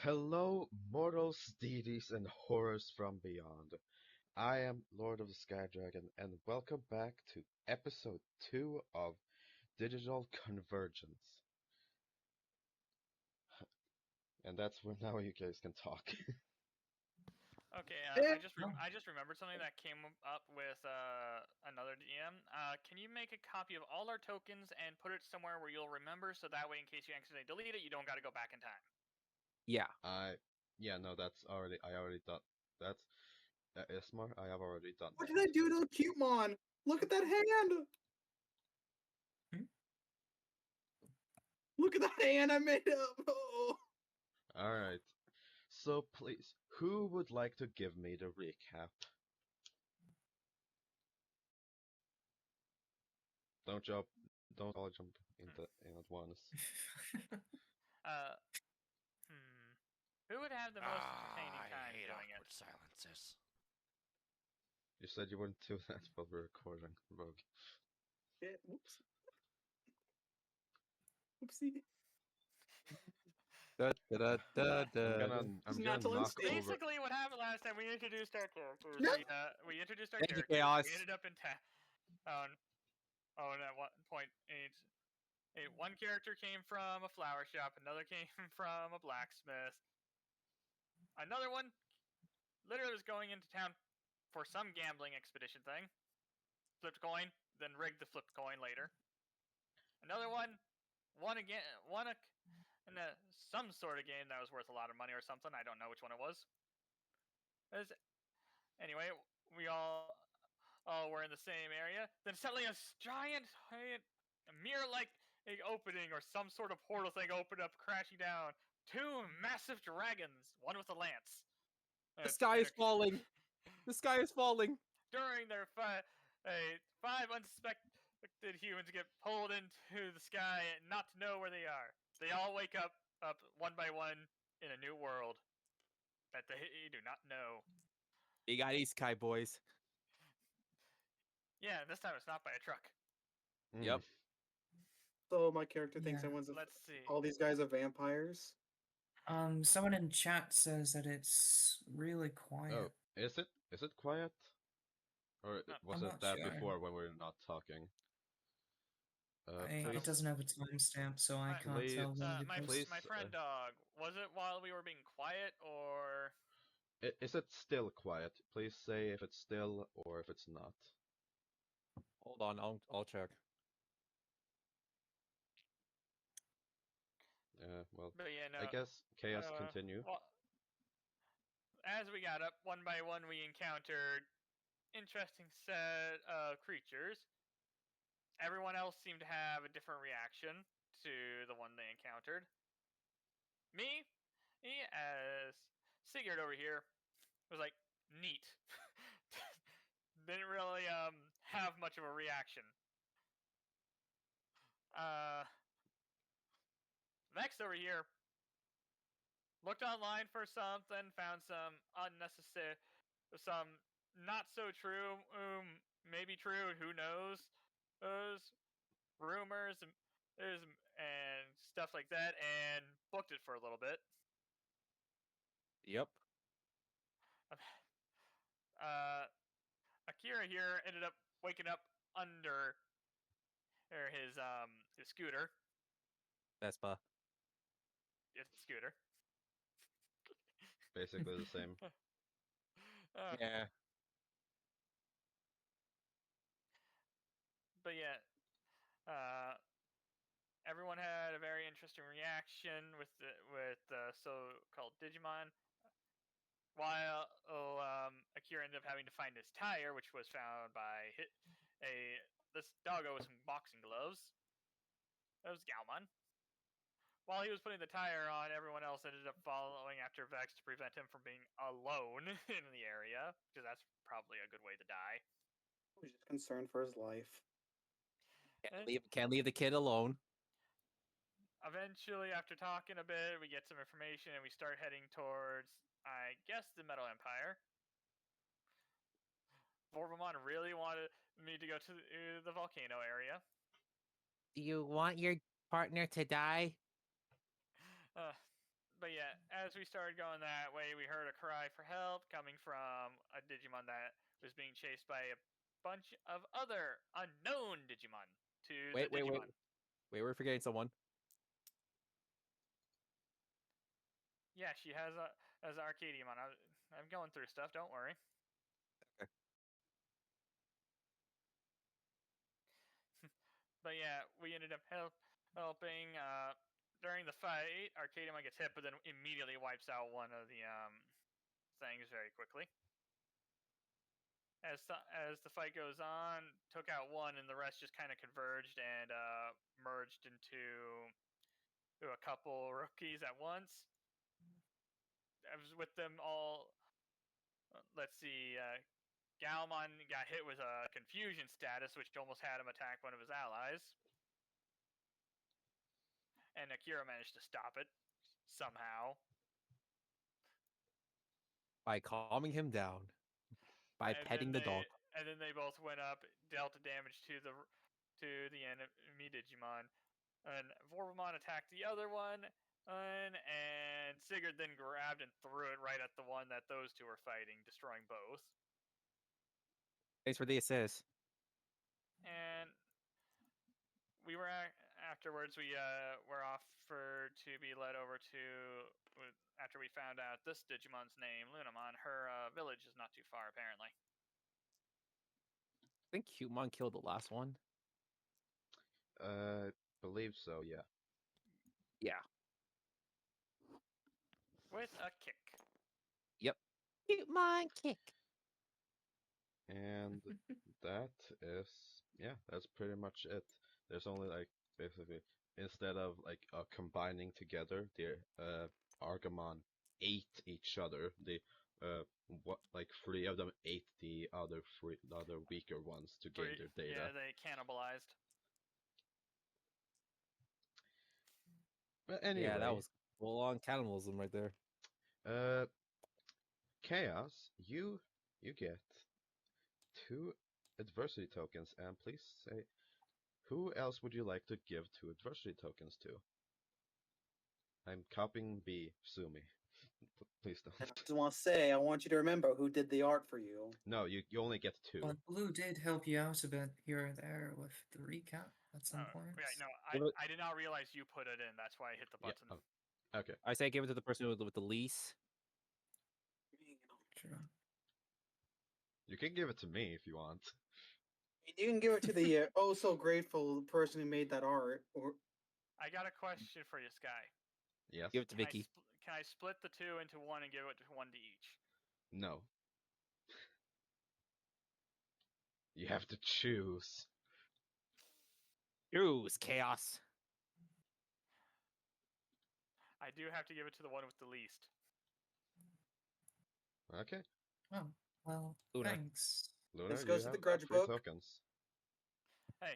Hello, mortals, deities, and horrors from beyond. I am Lord of the Sky Dragon, and welcome back to episode 2 of Digital Convergence. And that's where now you guys can talk. Okay, Yeah. I just remembered something that came up with another DM. Can you make a copy of all our tokens and put it somewhere where you'll remember, so that way, in case you accidentally delete it, you don't got to go back in time. Yeah. No, I already done. That's, Ismar, I have already done What that. did I do to Cupemon? Look at that hand! Look at the hand I made up! Oh. Alright. So please, who would like to give me the recap? Don't all jump into in at once. Who would have the most entertaining I time hate doing awkward it? silences. You said you wouldn't do that while we're recording, Rogue. Shit, whoops. Oopsie. I'm Not gonna till knock instant. over. Basically, what happened last time, we introduced our characters. No. We introduced our Thank you, characters. Chaos. We ended up in town. And at one point, one character came from a flower shop, another came from a blacksmith. Another one literally was going into town for some gambling expedition thing. Flipped a coin, then rigged the flipped coin later. Another one won in some sort of game that was worth a lot of money or something. I don't know which one it was. Anyway, we all were in the same area. Then suddenly a giant, mirror-like opening or some sort of portal thing opened up, crashing down. Two massive dragons, one with a lance. The sky is falling. The sky is falling. During their five unsuspected humans get pulled into the sky and not to know where they are. They all wake up one by one in a new world that they do not know. You got Isekai, boys. Yeah, this time it's not by a truck. Yep. So my character thinks Let's see. all these guys are vampires. Someone in chat says that it's really quiet. Oh, is it? Is it quiet? Or was I'm it not that sure. before when we were not talking? It doesn't have a timestamp, so I can't tell. My friend Dog, was it while we were being quiet, or Is it still quiet? Please say if it's still or if it's not. Hold on, I'll check. Well, but yeah, no. I guess chaos continue. Well, as we got up one by one, we encountered interesting set of creatures. Everyone else seemed to have a different reaction to the one they encountered. Me, as Sigurd over here, was like, neat. Didn't really have much of a reaction. Vex over here looked online for something, found some unnecessary, some not so true, maybe true, who knows, those rumors and stuff like that, and booked it for a little bit. Yep. Akira here ended up waking up under his scooter. Vespa. It's a scooter. Basically the same. Yeah. But yeah, everyone had a very interesting reaction with the so-called Digimon. While Akira ended up having to find his tire, which was found by this doggo with some boxing gloves. That was Galmon. While he was putting the tire on, everyone else ended up following after Vex to prevent him from being alone in the area, because that's probably a good way to die. He's just concerned for his life. Can't leave the kid alone. Eventually, after talking a bit, we get some information and we start heading towards, I guess, the Metal Empire. Vorvamon really wanted me to go to the volcano area. Do you want your partner to die? but yeah, as we started going that way, we heard a cry for help coming from a Digimon that was being chased by a bunch of other unknown Digimon to Wait, the wait, wait. Digimon. Wait, we're forgetting someone. Yeah, she has a as an Arcadiumon. I'm going through stuff. Don't worry. Okay. But yeah, we ended up helping. During the fight, Arcadiumon gets hit, but then immediately wipes out one of the things very quickly. As the fight goes on, took out one, and the rest just kind of converged and merged into a couple rookies at once. I was with them all. Let's see. Galmon got hit with a confusion status, which almost had him attack one of his allies. And Akira managed to stop it somehow. By calming him down. By And petting the dog. And then they both went up, dealt damage to the enemy Digimon. And Vorbamon attacked the other one, and Sigurd then grabbed and threw it right at the one that those two were fighting, destroying both. Thanks for the assist. And we were afterwards. We were offered to be led over to after we found out this Digimon's name, Lunamon. Her village is not too far, apparently. I think Cutemon killed the last one. Believe so, yeah. Yeah. With a kick. Yep. Cutemon kick. And that is, yeah, that's pretty much it. There's only like basically instead of like combining together, the Argamon ate each other. They like three of them ate the other weaker ones to gain their data. Yeah, they cannibalized. But anyway, Yeah, that was full on cannibalism right there. Chaos, you get 2 adversity tokens, and please say who else would you like to give 2 adversity tokens to? I'm copying B, sue me. Please I don't. just want to say, I want you to remember who did the art for you. No, you only get 2. But Blue did help you out a bit here or there with the recap at some point. Yeah, Give no, it- I did not realize you put it in. That's why I hit the Yeah, button. okay. I say give it to the person with the least. True. You can give it to me if you want. You can give it to the oh so grateful person who made that art. Or I got a question for you, Sky. Yes? Give it to Vicky. Can I split the 2 into 1 and give it to 1 to each? No. You have to choose. Choose chaos. I do have to give it to the one with the least. Okay. Oh, well, Luna. thanks. Luna, This you goes to have the grudge 3 book. tokens. Hey,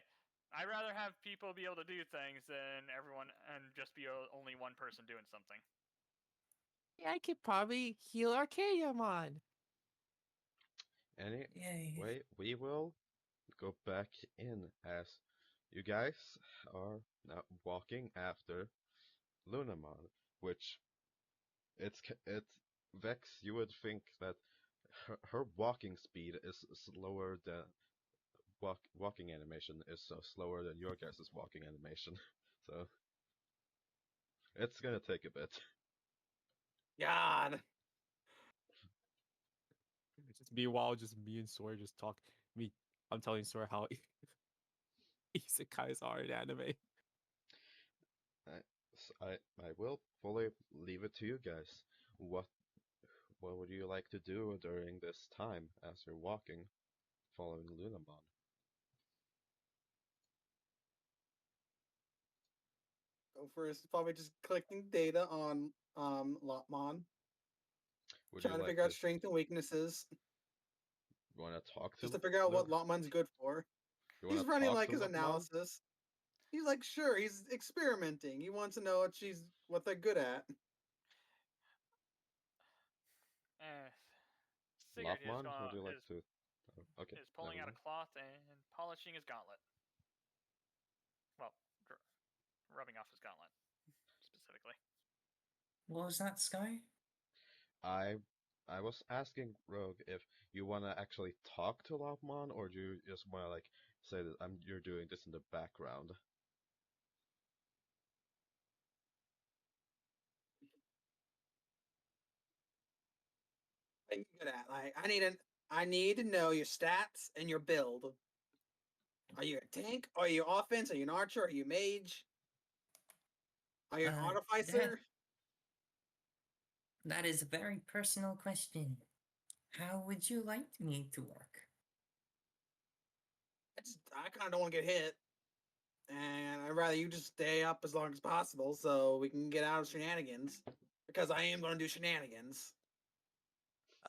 I'd rather have people be able to do things than everyone and just be only one person doing something. Yeah, I could probably heal Arcadiumon. Anyway, Yay. we will go back in as you guys are now walking after Lunamon, which it's Vex. You would think that her walking speed is slower than walking animation is so slower than your guys' walking animation, so it's gonna take a bit. God, Just meanwhile, just me and Sora just talk. I'm telling Sora how isekais are in anime. I will fully leave it to you guys. What would you like to do during this time as you're walking, following Lunamon? go first. Probably just collecting data on Lotmon, Would you trying to like figure out to strength and weaknesses, want to talk to just to figure out what Lu- Lotmon's good for. you He's want to running talk like to his Lunamon? analysis. He's like, sure, he's experimenting. He wants to know what they're good at. Sigurd Lopmon, would you like to? Oh, okay, is pulling never out a mind. cloth and polishing his gauntlet. Well, rubbing off his gauntlet, specifically. What was that, Sky? I I was asking Rogue if you want to actually talk to Lopmon, or do you just want to like say that you're doing this in the background? What are you good at? Like, I need to know your stats and your build. Are you a tank? Are you offense? Are you an archer? Are you mage? Are you an That, artificer? that is a very personal question. How would you like me to work? I kind of don't want to get hit, and I'd rather you just stay up as long as possible so we can get out of shenanigans. Because I am going to do shenanigans.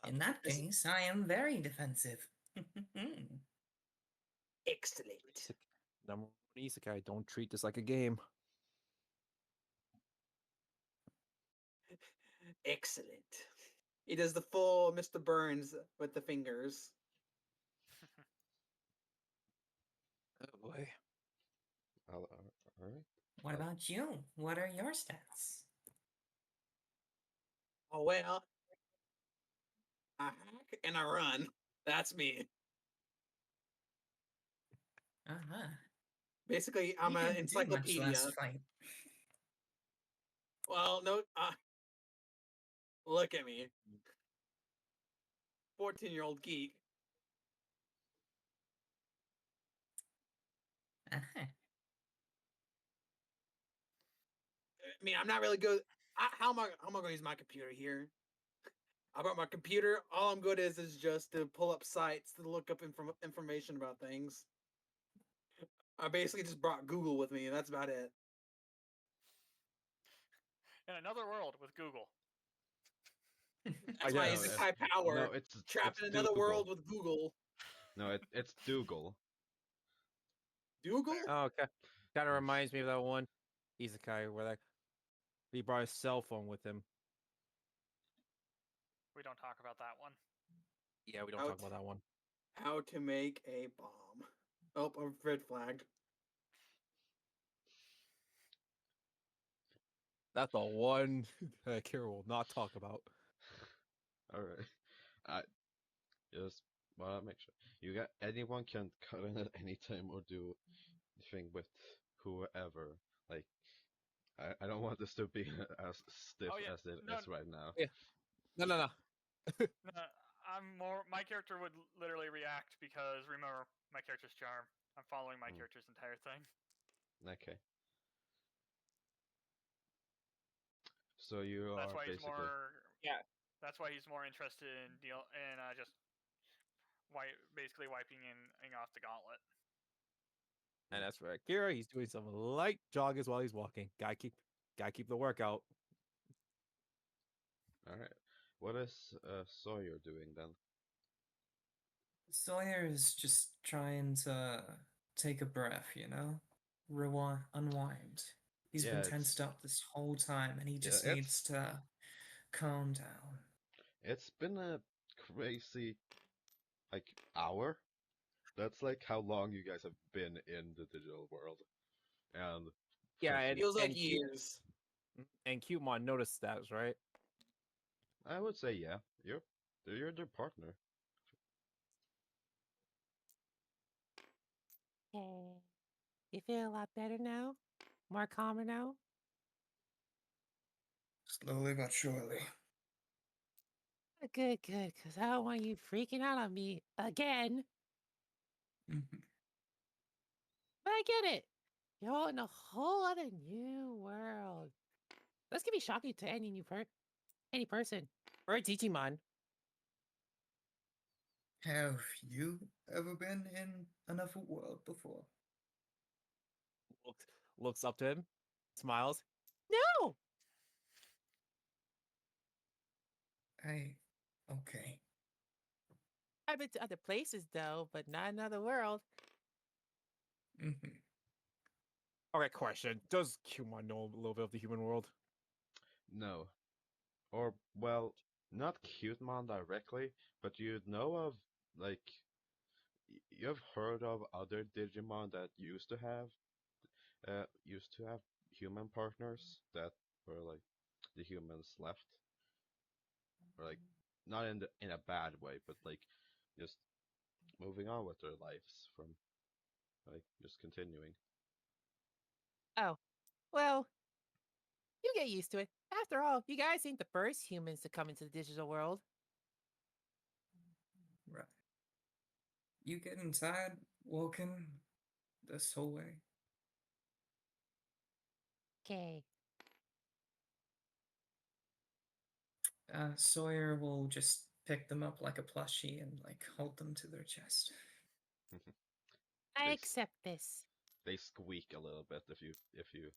In that This- case, I am very defensive. Excellent. Number one isekai, don't treat this like a game. Excellent. He does the full Mr. Burns with the fingers. Oh boy. All right. What about you? What are your stats? Oh, well. I hack and I run. That's me. Uh-huh. Basically, You I'm an didn't do much encyclopedia. last fight. Well, no, look at me. 14-year-old geek. Uh-huh. I mean, I'm not really good. How am I going to use my computer here? I brought my computer. All I'm good is just to pull up sites to look up information about things. I basically just brought Google with me. That's about it. In another world with Google. That's why guess. he's No, high power. no, Trapped it's in another Dougal. world with Google. No, it's Dougal. Dougal? Oh, okay. Kind of reminds me of that one isekai where like he brought his cell phone with him. We don't talk about that one. Yeah, we don't Out. talk about that one. How to make a bomb. Oh, I'm red flagged. That's the one that Kira will not talk about. All right. I just want to make sure you got anyone can cut in at any time or do thing with whoever. Like I don't want this to be as stiff Oh, yeah. as it No, is right now. Yeah. No. no, I'm more. My character would literally react because remember my character's charm. I'm following my Mm. character's entire thing. Okay. So you That's are why he's basically more. Yeah. That's why he's more interested in just basically wiping in off the gauntlet. And as for Akira, he's doing some light joggers while he's walking. Gotta keep the workout. all right. What is Sawyer doing then? Sawyer is just trying to take a breath, Rewind, unwind. He's Yeah, been tensed up this whole time and he yeah, just needs to calm down. it's been a crazy like hour. That's like how long you guys have been in the digital world. And Yeah, frankly, Feels like and Q years. and Cumon noticed that, right? I would say yeah. You're their partner. Hey, you feel a lot better now? More calmer now? Slowly but surely. Good, because I don't want you freaking out on me again. Mhm. But I get it. You're in a whole other new world. This can be shocking to any person. Or a Digimon. Have you ever been in another world before? Looks up to him, smiles. No! Okay. I've been to other places, though, but not another world. Mhm. Okay, question. Does Cumon know a little bit of the human world? No. Or well, not Cutemon directly, but you know of like you've heard of other Digimon that used to have human partners that were like the humans left, or like not in a bad way, but like just moving on with their lives from like just continuing. Oh, well, you get used to it. After all, you guys ain't the first humans to come into the digital world. Right. You getting tired walking this whole way? Okay. Sawyer will just pick them up like a plushie and like hold them to their chest. I They accept this. they squeak a little bit if you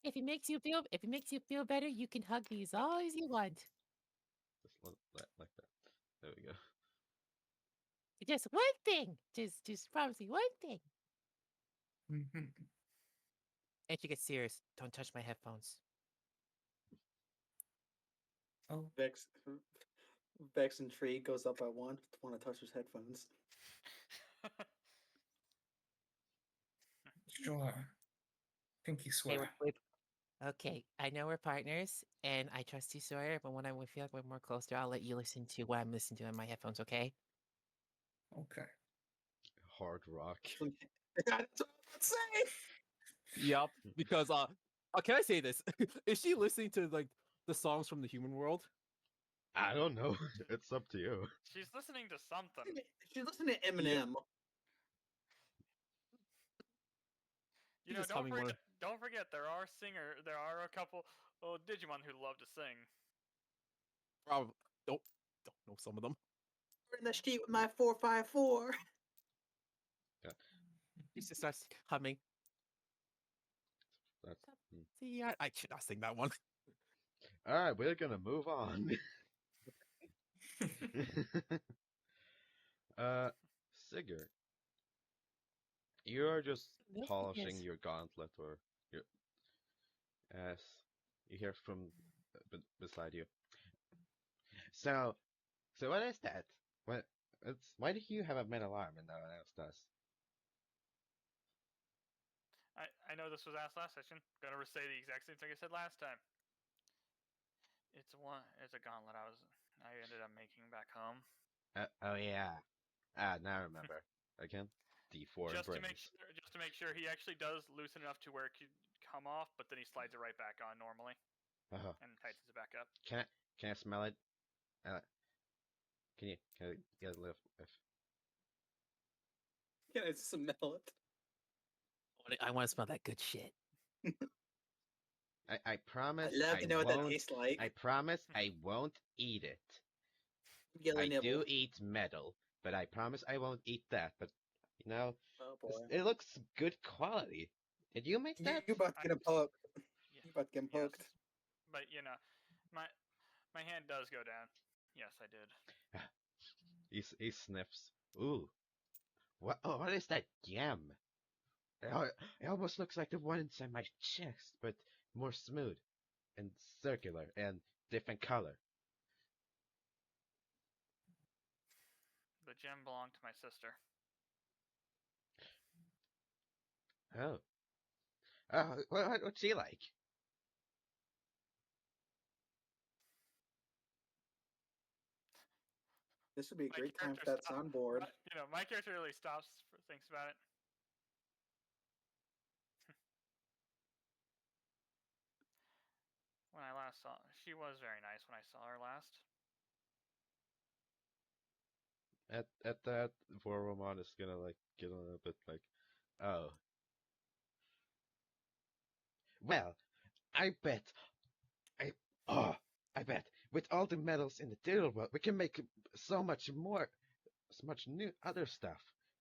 If it makes you feel better, you can hug me as all as you want. just like that. There we go. Just one thing. Just promise me one thing. Mhm. And she gets serious. Don't touch my headphones. Oh, Vex, Vex and Tree goes up by one. Want to touch his headphones? sure. Pinky Hey, swear. okay, I know we're partners, and I trust you, Sawyer. But when I feel like we're more closer, I'll let you listen to what I'm listening to in my headphones. Okay? Okay. Hard rock. That's what I was about to say. Yep. Because can I say this? Is she listening to like the songs from the human world? I don't know. It's up to you. She's listening to something. She's listening to Eminem. You She's know, just humming one. don't forget there are a couple Digimon who love to sing. Probably don't know some of them. We're in the street with my 454. She just starts humming. That's hmm. See, I should not sing that one. All right. We're gonna move on. uh, Sigurd, you're just Yes, polishing yes. your gauntlet, or your as you hear from beside you. So, so what is that? What? It's why do you have a metal arm and no one else does? I know this was asked last session. Gonna say the exact same thing I said last time. It's a gauntlet I ended up making back home. Oh yeah. Ah, now I remember. Again, D4 and brains. Just to make sure he actually does loosen enough to where it could come off, but then he slides it right back on normally Oh, and tightens it back up. can I smell it? Uh, can I get a lift? Can I smell it? I want to smell that good shit. I promise I'd love to know what that tastes like. I promise I won't eat it. Yellow I nibble. do eat metal, but I promise I won't eat that. But you know, Oh boy. it looks good quality. Did you make that? You about to get him poked. You about to get him Yes, poked. but you know, my hand does go down. Yes, I did. He sniffs. Ooh, what? Oh, what is that gem? It almost looks like the one inside my chest, but more smooth and circular and different color. The gem belonged to my sister. Oh, what's she like? This would be a My great time for character that soundboard. My character really stops, thinks about it. When I last saw, she was very nice when I saw her last. At that, Voromon is gonna like get a little bit like, oh, well, I bet I oh I bet with all the metals in the digital world we can make so much more, so much new other stuff.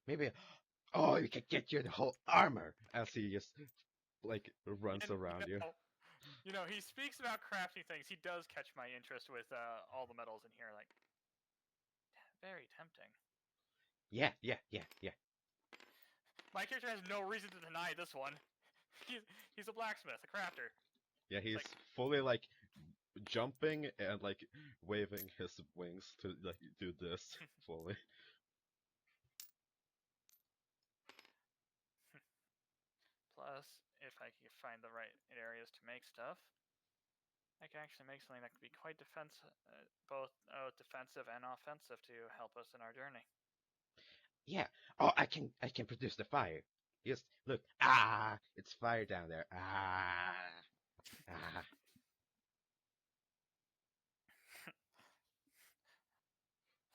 Maybe we could get you the whole armor as he just like runs around you. He speaks about crafting things. He does catch my interest with all the metals in here. Like, very tempting. Yeah. My character has no reason to deny this one. He's a blacksmith, a crafter. Yeah, he's like- fully like jumping and like waving his wings to like do this fully. Plus, if I could find the right areas to make stuff. I can actually make something that could be quite both defensive and offensive to help us in our journey. Yeah. Oh, I can produce the fire. Just look. Ah, it's fire down there. Ah, ah.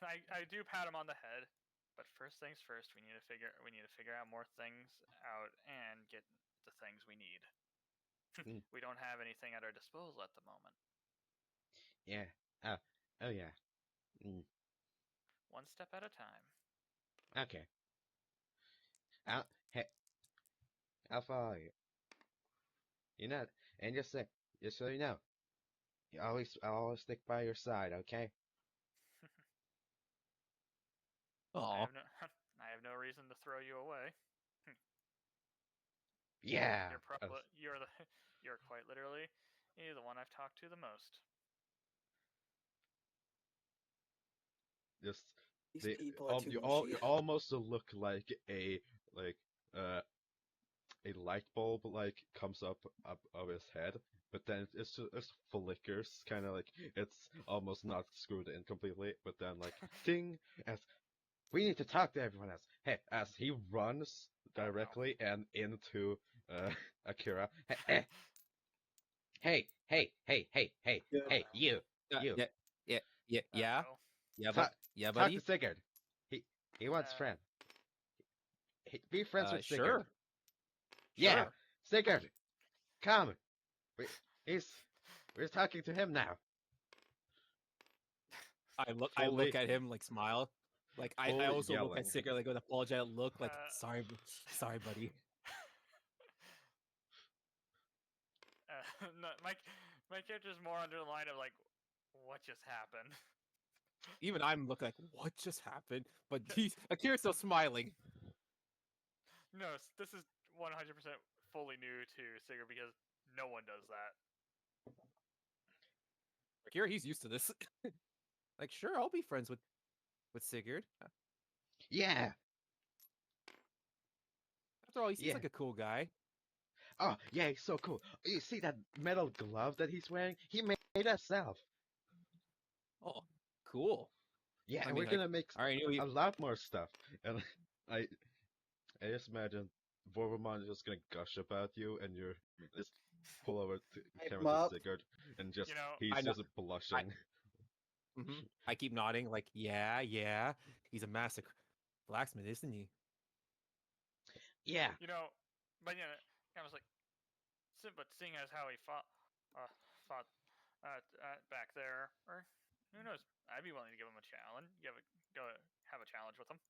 I do pat him on the head, but first things first, we need to figure out more things out and get the things we need. We don't have anything at our disposal at the moment. Yeah. Oh, oh yeah. Mm, One step at a time. okay. Hey, I'll follow you. You know, and just so you know, I'll always stick by your side. Okay. I Oh, have no I have no reason to throw you away. Yeah. You're quite literally the one I've talked to the most. Just These they people are too you mushy. almost look like like uh a light bulb like comes up of his head, but then it's flickers, kind of like it's almost not screwed in completely, but then like ding, as we need to talk to everyone else. Hey, as he runs Oh, no. directly and into Akira. Hey, Good. hey, you, you. yeah, yeah, yeah, Oh, yeah, no. yeah, Talk, yeah, talk to buddy. Sigurd. He wants Uh, friend. Be friends with Sigurd. Sure, Yeah, sure. Sigurd, come. We, he's we're talking to him now. I look Fully, at him like smile. Like I fully also look at yelling. Sigurd like with an apologetic look, like Uh, sorry, sorry, buddy. no, my character's more under the line of like, what just happened? Even I'm looking like, what just happened? But Akira's still smiling. No, this is 100% fully new to Sigurd because no one does that. Akira, he's used to this. Like, sure, I'll be friends with Sigurd. Yeah, After all, he seems yeah. like a cool guy. Oh, yeah, he's so cool. You see that metal glove that he's wearing? He made that himself. Oh, cool. Yeah, I and mean, we're like, gonna make I already knew he. a lot more stuff. And I, I just imagine Vormon is just gonna gush about you, and you're just pull over to Hype camera him to up. Sigurd, and just You know, he's I know. just blushing. I keep nodding, like, yeah, yeah. He's a master blacksmith, isn't he? Yeah. you know, but I was like, but seeing as how he fought back there, or who knows, I'd be willing to give him a challenge. Go have a challenge with him.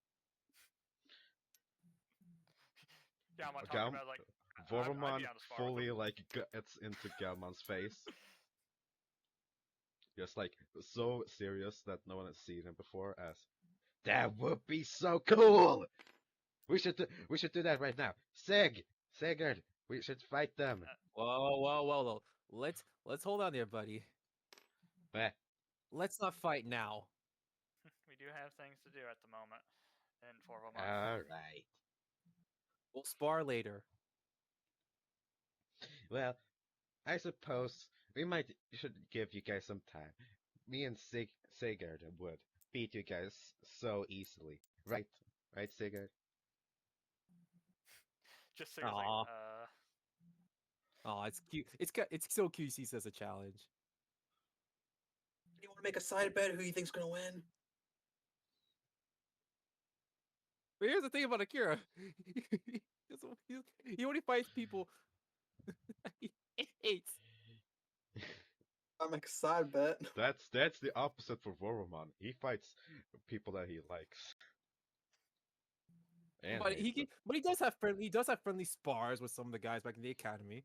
Yeah, I'm not talking Gam about like I'd be Vormon down to spar with fully him. like gets into Galmon's face, just like so serious that no one has seen him before. As that would be so cool. We should do that right now. Sigurd, we should fight them. Whoa. Let's hold on there, buddy. Bah. Let's not fight now. We do have things to do at the moment in Forvalmont. All right. We'll spar later. Well, I suppose we should give you guys some time. Me and Sigurd would beat you guys so easily, right? Right, Sigurd? Just Sigurd's like, Aw. Oh, it's cute. It's so cute. He sees as a challenge. You want to make a side bet? Who you think's gonna win? But here's the thing about Akira. He only fights people he hates. I make a side bet. That's the opposite for Voromon. He fights people that he likes. And But hates. but he does have friendly spars with some of the guys back in the academy.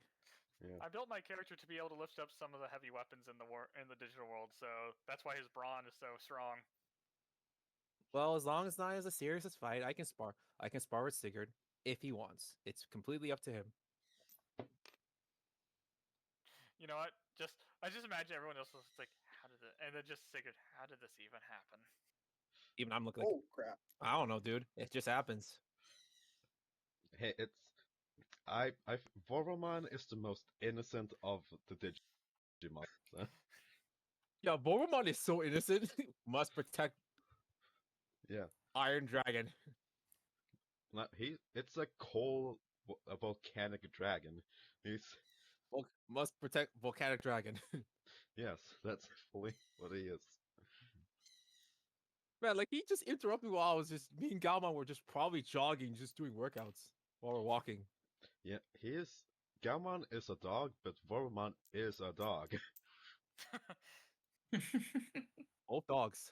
Yeah. I built my character to be able to lift up some of the heavy weapons in the digital world, so that's why his brawn is so strong. Well, as long as it's not as a serious fight, I can spar. I can spar with Sigurd if he wants. It's completely up to him. You know what? I just imagine everyone else was like, how did it? And then just Sigurd, how did this even happen? Even I'm looking like, Oh crap! I don't know, dude. It just happens. Hey, it's I Voromon is the most innocent of the digital So, Yeah, Boromon is so innocent. Must protect yeah, Iron Dragon. it's a a volcanic dragon. He's Must protect Volcanic Dragon. yes, that's fully what he is. Man, like he just interrupted while I was just me and Galmon were just probably jogging, just doing workouts while we're walking. Yeah, he is. Gaumon is a dog, but Vormon is a dog. Both dogs.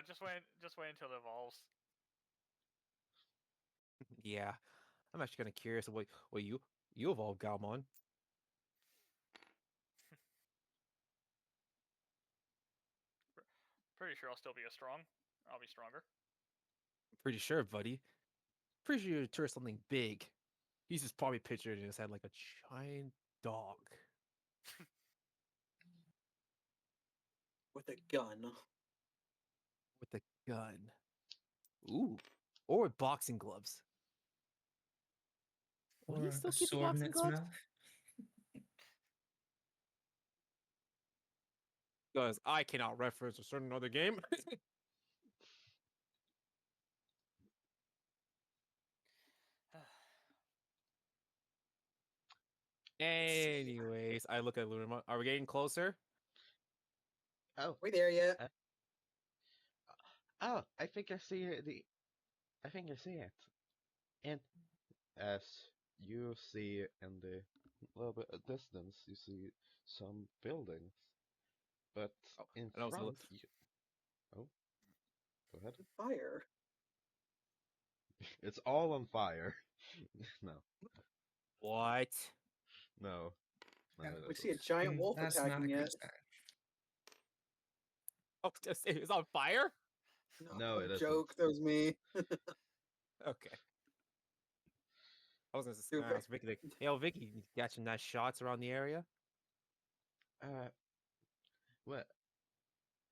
Just wait until it evolves. Yeah. I'm actually kind of curious of what you evolved Galmon. Pretty sure I'll still be as strong. I'll be stronger. Pretty sure, buddy. Pretty sure you turned something big. He's just probably pictured in his head like a giant dog. With a gun. With a gun. Ooh. Or with boxing gloves. Will he Or still a keep the sword in boxing its gloves? mouth. Because I cannot reference a certain other game. Anyways, I look at Lunamon. Are we getting closer? Oh, We there yet? uh, oh, I think I see the. I think I see it. And as you see in the little bit of distance, you see some buildings, but Oh, in and I was front, you. Oh, go ahead. Fire. It's all on fire. No, what? no, no, Yeah, it We see isn't. a giant wolf That's not a attacking good it. sign. Oh, just it's on fire? No, it isn't. Joke. That was me. Okay. I was gonna Dude, I was Vicky like, yo, Vicky, you got some nice shots around the area? Uh, well,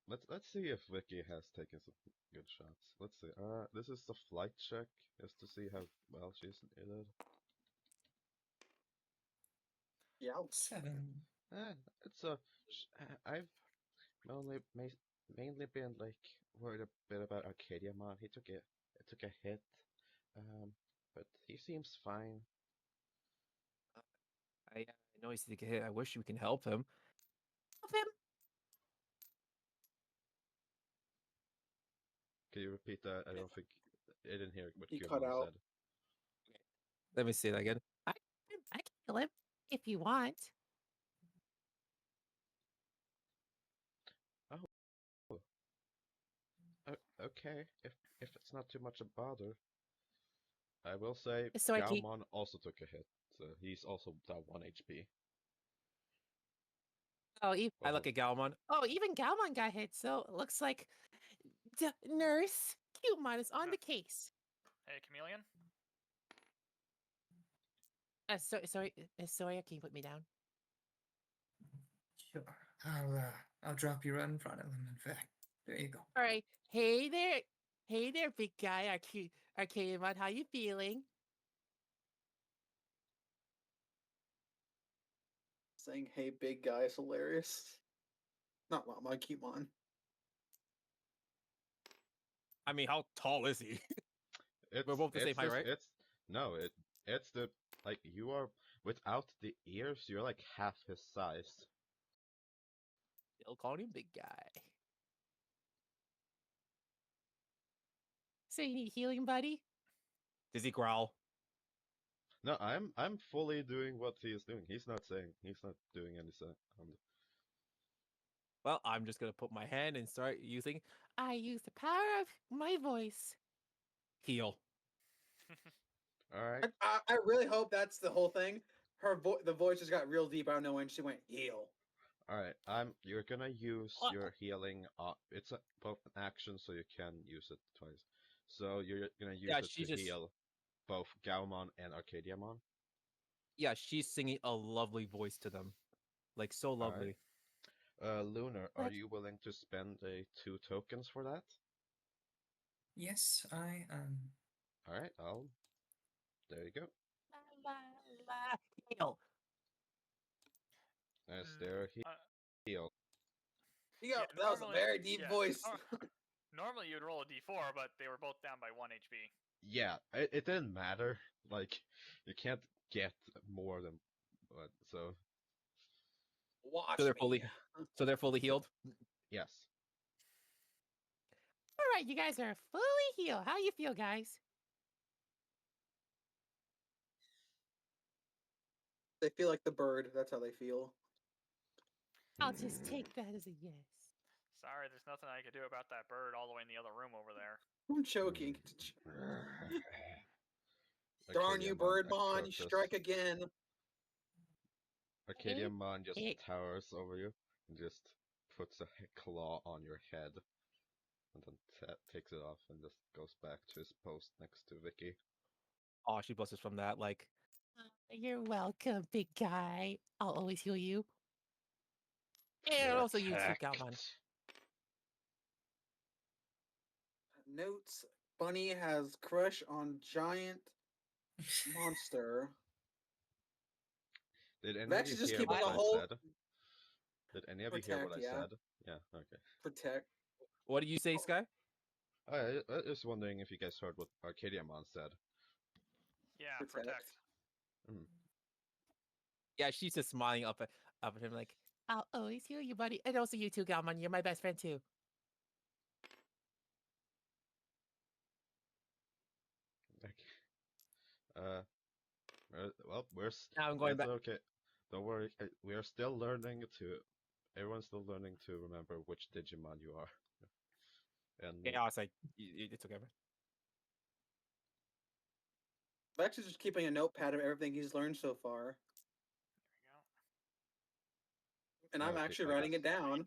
let's see if Vicky has taken some good shots. Let's see. This is the flight check, just to see how well she's in it. Yeah. 7. It's a. I've mainly mainly been like worried a bit about Arcadia Mod. He took a hit, but he seems fine. I know he's taking a hit. I wish we can help him. Help him. Can you repeat that? I don't think I didn't hear what He cut Kumon out. said. Let me say that again. I can kill him if you want. Oh, okay. If it's not too much a bother, I will say So I can. Gaumon also took a hit. So he's also down 1 HP. Oh, I look at Galmon. oh, even Galmon got hit. So it looks like Nurse Cupemon is on the case. Hey, Chameleon. Sorry, can you put me down? Sure. I'll drop you right in front of him, in fact. There you go. All right. Hey there, big guy. Arcadian, how you feeling? Saying "Hey, big guy" is hilarious. Not Mama, Cupemon. I mean, how tall is he? We're both the same height, right? It's no, it's the like you are without the ears, you're like half his size. Still calling him big guy. So you need healing, buddy? Does he growl? No, I'm fully doing what he is doing. He's not doing any sound. Well, I'm just gonna put my hand and start using I use the power of my voice. heal. All right. I really hope that's the whole thing. The voice just got real deep. I don't know when she went heal. All right. You're gonna use Uh, your healing. It's both an action, so you can use it twice. So you're gonna use Yeah, it she to just heal both Gaumon and Arcadiamon. yeah, she's singing a lovely voice to them, like so All right. lovely. Lunar, are But- you willing to spend 2 tokens for that? Yes, I am. All right. There you go. La, la, heal. As they're heal. You Yeah, got, that was a very deep voice. Normally you'd roll a d4, but they were both down by 1 HP. Yeah, it didn't matter. Like, you can't get more than what. So Watch So they're me. fully healed. yes, All right, you guys are fully healed. How you feel, guys? They feel like the bird. That's how they feel. I'll just take that as a yes. Sorry, there's nothing I could do about that bird all the way in the other room over there. I'm choking. Darn you, Birdmon! You strike again. Arcadiamon just it- towers over you and just puts a claw on your head, and then takes it off and just goes back to his post next to Vicky. Oh, she blushes from that. Like, You're welcome, big guy. I'll always heal you. And You're also you too, Galvan. attacked. Notes: Bunny has crush on giant monster. Did any Vex of you is just hear keeping what a I whole said? Did any of you hear what I Protect, yeah. said? Yeah, okay. protect. what do you say, Sky? I was just wondering if you guys heard what Arcadiamon said. Yeah, Protect. protect. Yeah, she's just smiling up at him like, I'll always heal you, buddy. And also you too, Galvan. You're my best friend too. Okay. Well, now I'm going that's back. okay. Don't worry. We are still learning to. Everyone's still learning to remember which Digimon you are. And Yeah, I was like, it's okay. Vex is just keeping a notepad of everything he's learned so far, There we go. and I'm Okay, actually I writing guess. it down. No.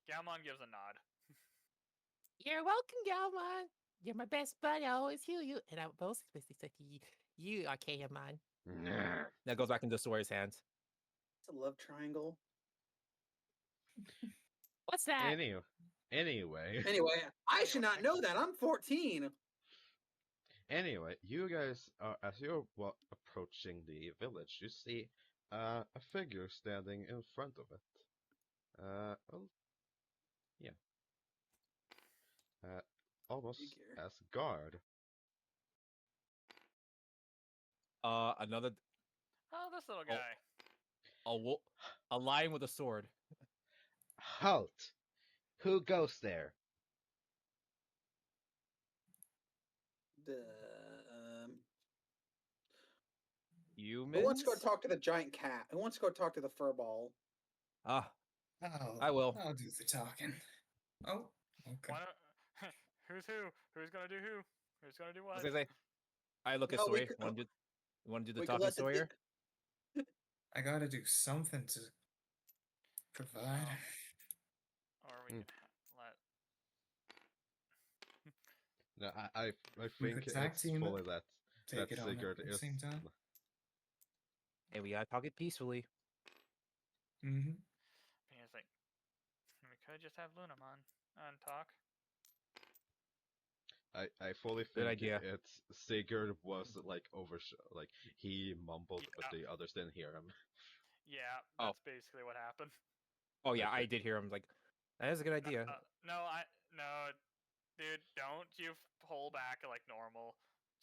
Galmon gives a nod. You're welcome, Galvan. You're my best buddy. I always heal you. And I most especially said to you, Arcadiamon. That goes back into Sawyer's hands. It's a love triangle. What's that? Anyway, Anyway, I should not know that. I'm 14. anyway, you guys are as you're approaching the village, you see a figure standing in front of it. Well, yeah. Almost Figure. as guard. Another Oh, this little Oh. guy. a lion with a sword. Halt! Who goes there? The, Humans. who wants to go talk to the giant cat? Who wants to go talk to the fur ball? Ah, I'll, I will. I'll do the talking. Oh, okay. Why don't... Who's who? Who's gonna do who? Who's gonna do I was what? gonna say, I look at No, we Sawyer. could- Want to do the we could talking, let the Sawyer? I gotta do something to provide. Or we Hmm. can let... No, I We think could tag it's team it, fully that Take it on Sigurd at the is. same time. And we gotta talk it peacefully. Mm-hmm. It's like... We could just have Lunamon on talk. I fully Good think idea. it's Sigurd was like like he mumbled, but Yeah. the others didn't hear him. Yeah, Oh. that's basically what happened. Oh yeah, I Okay. did hear him. Like, that is a good idea. No, dude, don't you pull back like normal.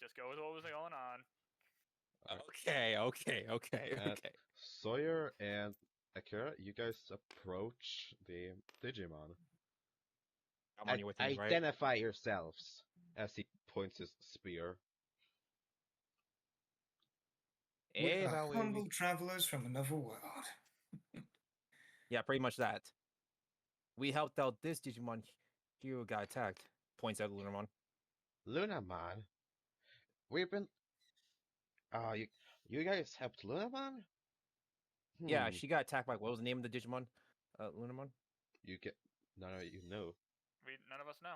Just go with what was going on. Okay. And Sawyer and Akira, you guys approach the Digimon. I'm on you with me, right? Identify yourselves, as he points his spear. We Hey, are now we- humble travelers from another world. Yeah, pretty much that. We helped out this Digimon hero got attacked. Points at Lunarmon. Lunamon? We've been. You guys helped Lunamon? Yeah, she got attacked by what was the name of the Digimon? Lunarmon? You get. No, you know. None of us know.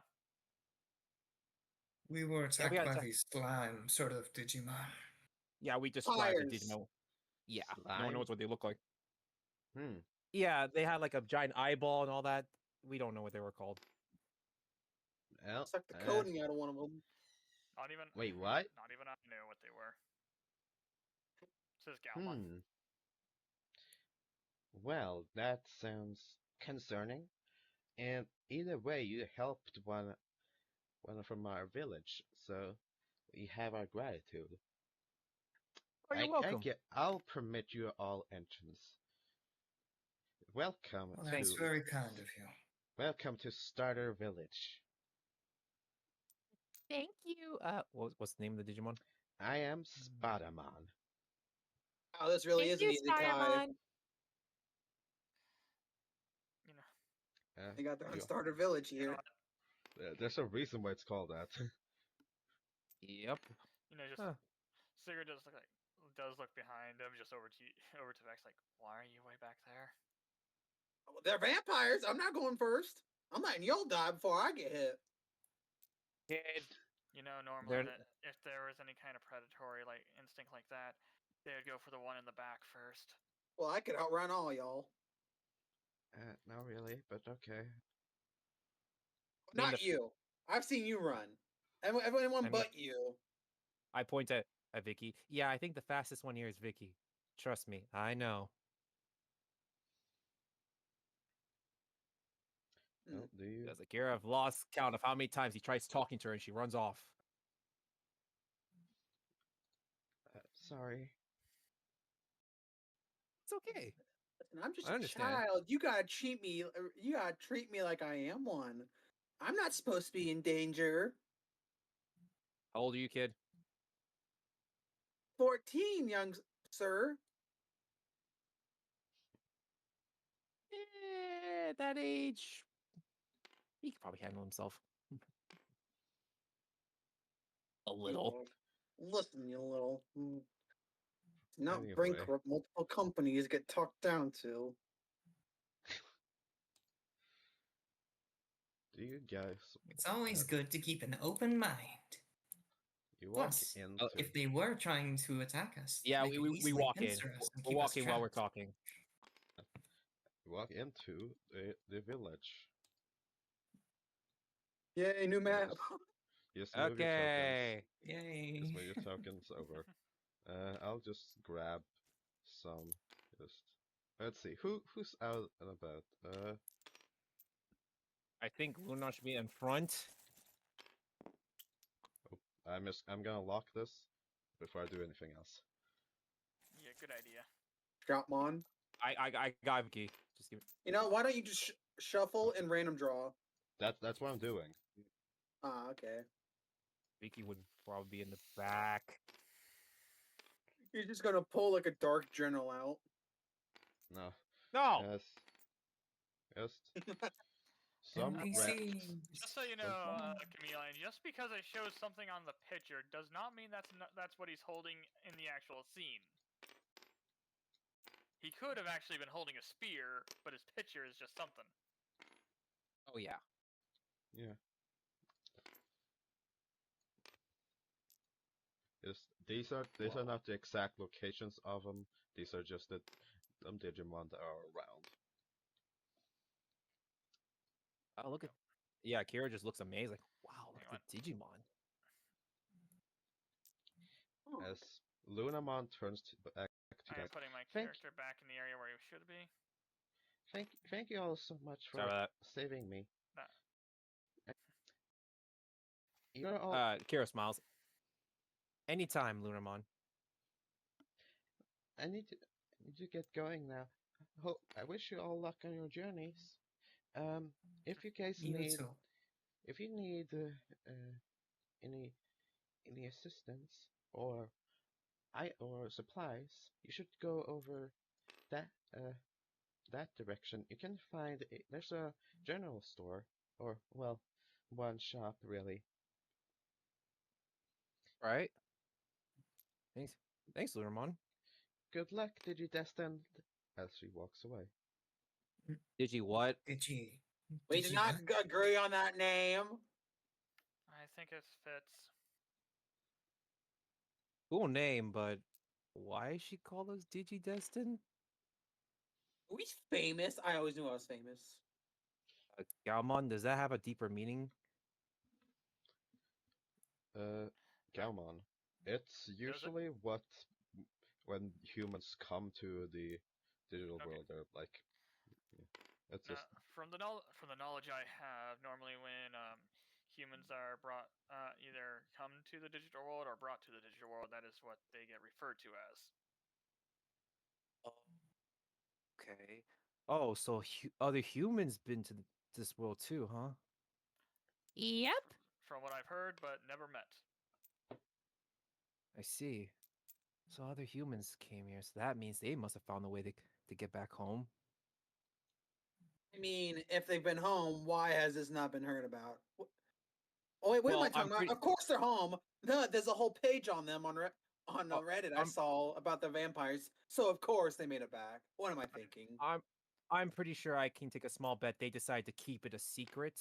We were attacked got by attacked. these slime sort of Digimon. Yeah, we described the Fires. Digimon. Yeah, no Slime? one knows what they look like. Hmm. Yeah, they had like a giant eyeball and all that. We don't know what they were called. Well, Suck the coating out of one of them. Not even. Wait, what? Not even I knew what they were. This is Galmon. Well, that sounds concerning. And either way, you helped one from our village, so we have our gratitude. Oh, you're welcome. I'll permit you all entrance. Welcome Well, that's to very kind of you. welcome to Starter Village. Thank you. What's the name of the Digimon? I am Spider-Man. Oh, this really Thank is an you, easy Kai. Spider-Man. You know, They got their own you- starter village you know, here. there's a reason why it's called that. Yep. just Huh. Sigurd does look behind him, just over to Vex, like, why are you way back there? They're vampires. I'm not going first. I'm letting y'all die before I get hit. Kid. You know, normally They're- that if there was any kind of predatory like instinct like that, they would go for the one in the back first. Well, I could outrun all y'all. Not really, but okay. I mean, Not you. I've seen you run. Everyone I mean- but you. I point at Vicky. Yeah, I think the fastest one here is Vicky. Trust me, I know. Oh, do you? Because Akira, I've lost count of how many times he tries talking to her and she runs off. Sorry. It's okay. Listen, I'm just I a understand. child. You gotta treat me. You gotta treat me like I am one. I'm not supposed to be in danger. How old are you, kid? 14, young sir. At that age, he could probably handle himself. A little. Listen, you little. Not Anyway. bankrupt. Multiple companies get talked down to. Do you guys? It's always Uh, good to keep an open mind. You walk Plus, into. if they were trying to attack us, Yeah, they could we easily walk in. pincer us and We're keep us walking while we're trapped. talking. You walk into the village. Yay, new You map. just move your tokens. Okay. Yay. Just move your tokens over. I'll just grab some. Just let's see who's out and about. I think Luna should be in front. I'm gonna lock this before I do anything else. Yeah, good idea. Dropmon. I got Vicky. Just give me. You know, why don't you just shuffle and random draw? That's what I'm doing. Ah, okay. Vicky would probably be in the back. You're just gonna pull like a dark journal out. No. No. Yes. Just some NPC. Just so you know, Chameleon, just because it shows something on the picture does not mean that's what he's holding in the actual scene. He could have actually been holding a spear, but his picture is just something. Oh yeah. Yeah. These are not the exact locations of them. These are just the them Digimon that are around. Oh look at. Yeah, Kira just looks amazed. Like, wow, look Hang at the Digimon. Oh, As Lunamon turns back to I you am guys. putting my Thank- character back in the area where he should be. Thank you all so much for Sorry about saving me. Nah. You're all. Kira smiles. Anytime, Lunarmon. I need to get going now. I wish you all luck on your journeys. If you guys You need too. if you need any assistance or supplies, you should go over that that direction. You can find there's a general store, or well, one shop really. Right? Thanks, Lunarmon. Good luck, Digidestined. As she walks away. Did you what? we Did did you not what? agree on that name. I think it fits. Cool name, but why is she called us Digidestin? Are we famous? I always knew I was famous. Galmon, does that have a deeper meaning? Gaumon. It's usually what when humans come to the digital Okay. world. They're like, yeah, it's Now, just from the knowledge I have, normally when humans are brought either come to the digital world or brought to the digital world, that is what they get referred to as. Okay. Oh, so other humans been to this world too, huh? Yep. From what I've heard, but never met. I see. So other humans came here, so that means they must have found a way to get back home. I mean, if they've been home, why has this not been heard about? Oh wait, what am Well, I talking I'm about? pretty. Of course they're home. No, there's a whole page on them on Oh, Reddit I I'm saw about the vampires. So of course they made it back. What am I thinking? I'm I'm pretty sure I can take a small bet they decided to keep it a secret.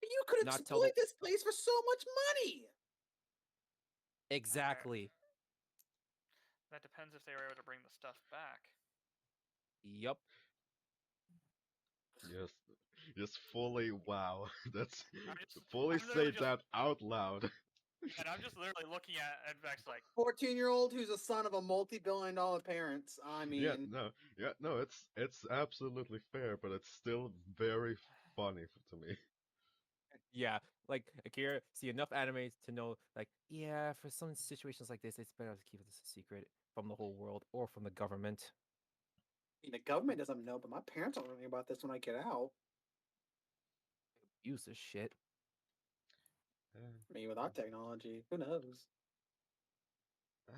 You could Not tell the exploit this place for so much money. exactly. That depends if they were able to bring the stuff back. Yup. just just fully wow. That's I'm fully literally say just, that out loud. and I'm just literally looking at Vex like, 14-year-old who's a son of a multi-billion-dollar parents. I Yeah, mean, no, it's absolutely fair, but it's still very funny to me. Yeah, like Akira see enough animes to know, like, yeah, for some situations like this, it's better to keep this a secret from the whole world or from the government. the government doesn't know, but my parents don't know about this when I get out. Use this shit. I mean, without technology, who knows? I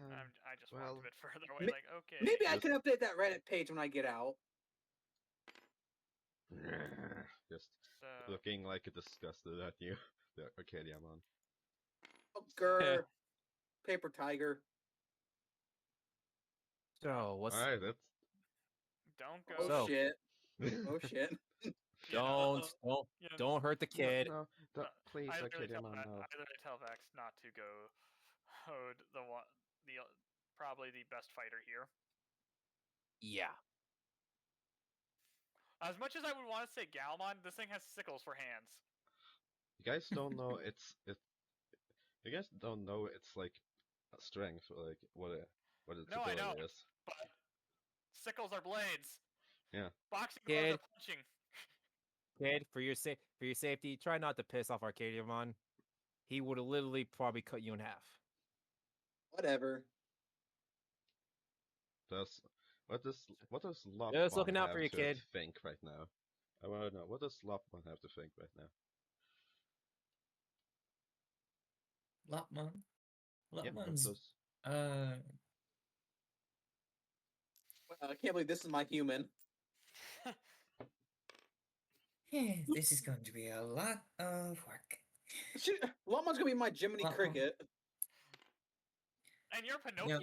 just walked well, a bit further away. Ma- Like, okay, Maybe I Just- can update that Reddit page when I get out. just so looking like disgusted at you, the Arcadiamon. Oh, So- grr. Paper tiger. So what's All right, that's don't go. Oh So- shit. Oh shit. you know, you know, don't hurt the kid. no, no, please, I literally tell Arcadiamon, no. I literally tell Vex not to go. Hold the one, the probably the best fighter here. Yeah. As much as I would want to say Galmon, this thing has sickles for hands. You guys don't know You guys don't know it's like a strength, like what its No, I know, ability is. but sickles are blades. Yeah. Boxing gloves Kid. are punching. Kid, for your safety, try not to piss off Arcadiamon. He would have literally probably cut you in half. Whatever. Does what does Just Lopmon looking out have for you, to kid. think right now? I want to know, what does Lopmon have to think right now? Lopmon. Yeah, what Lopmon's does I can't believe this is my human. this is going to be a lot of work. Lama's gonna be my Jiminy Well, Cricket. And you're Pinocchio?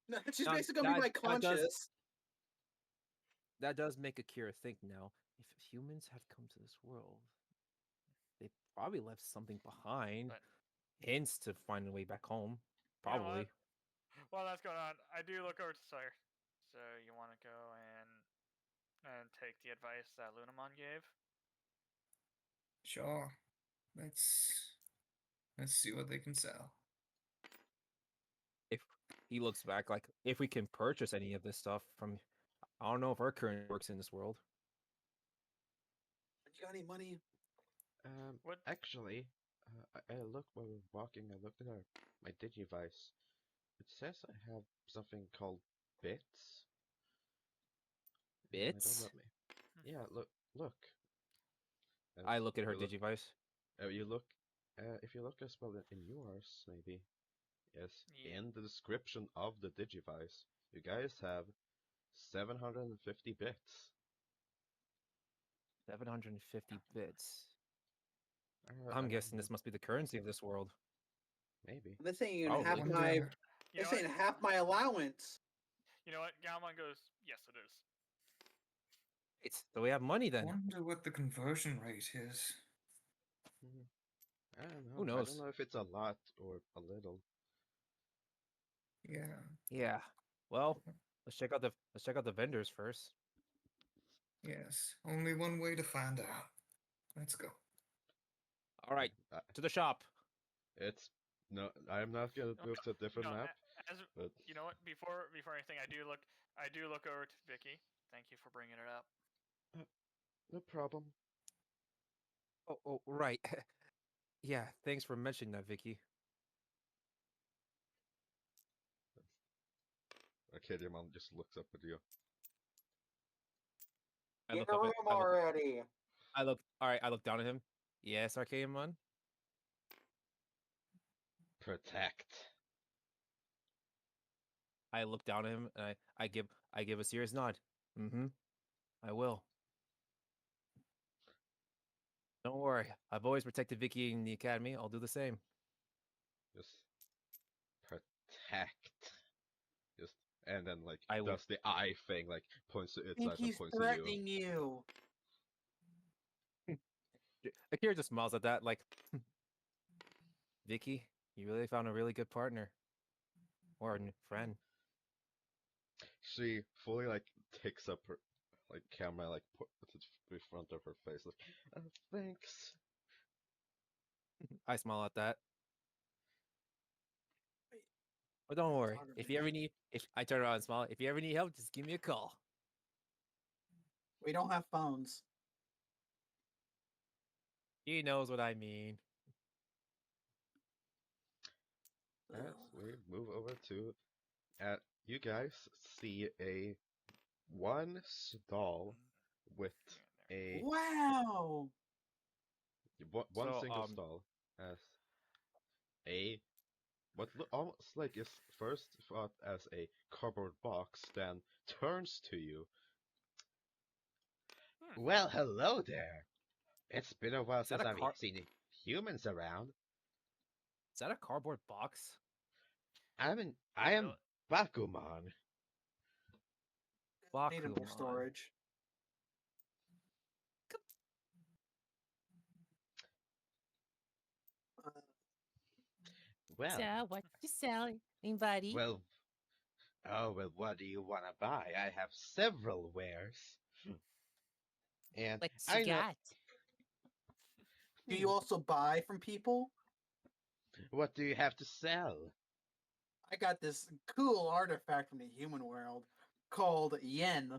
No, she's Now, basically gonna be my conscious. that does make Akira think now. If humans have come to this world, they probably left something behind. But- Hints to find a way back home. You know what? Probably. While that's going on, I do look over to Sawyer. So you want to go and take the advice that Lunamon gave? Sure. Let's see what they can sell. If he looks back, like if we can purchase any of this stuff from, I don't know if our current works in this world. You got any money? What? Actually, I look while we're walking. I looked at my Digivice. It says I have something called bits. Don't Bits? let me. Yeah, look. I look at her you look, Digivice. you look. If you look as well in yours, maybe. Yes, Yeah. in the description of the Digivice, you guys have 750 bits. 750 bits. I I'm don't guessing know, this must be the currency of this world. maybe. This ain't even Probably. half Wonder, my. You know This what? ain't half my allowance. You know what? Galmon goes, yes, it is. It's so we have money then. wonder what the conversion rate is. Mhm. I don't know. Who I knows? don't know if it's a lot or a little. Yeah. Yeah. Well, let's check out the vendors first. Yes. Only one way to find out. Let's go. All right, Uh, to the shop. It's no. I'm not gonna move to a different No, map. As But you know what, before anything, I do look over to Vicky. Thank you for bringing it up. no problem. Oh, right. Yeah, thanks for mentioning that, Vicky. Arcadiamon just looks up at you. I Get look in the up room at, already. all right, I look down at him. Yes, Arcadiamon? Protect. I look down at him and I give a serious nod. Mm-hmm. I will. Don't worry. I've always protected Vicky in the academy. I'll do the same. Just protect. Just and then like I will. does the eye thing, like points to I its think eyes and he's points to you. threatening you. Akira just smiles at that, like, Vicky, you really found a really good partner or friend. She fully like takes up her like camera, like puts it in front of her face, like thanks. I smile at that. Wait, But don't it's worry. harder If to you ever read. need, if I turn around and smile, if you ever need help, just give me a call. We don't have phones. He knows what I mean. As we move over to, you guys see a one stall with a Wow. one So, single stall as a what almost like is first thought as a cardboard box, then turns to you. Well, hello there. It's been a while is that since a I've car? seen humans around. Is that a cardboard box? I am Really? Bakuman. Needed more Bakuman. storage. Well, So, what you selling, buddy? well, oh well. What do you wanna buy? I have several wares, and What you I know got? Do you also buy from people? what do you have to sell. I got this cool artifact from the human world called yen.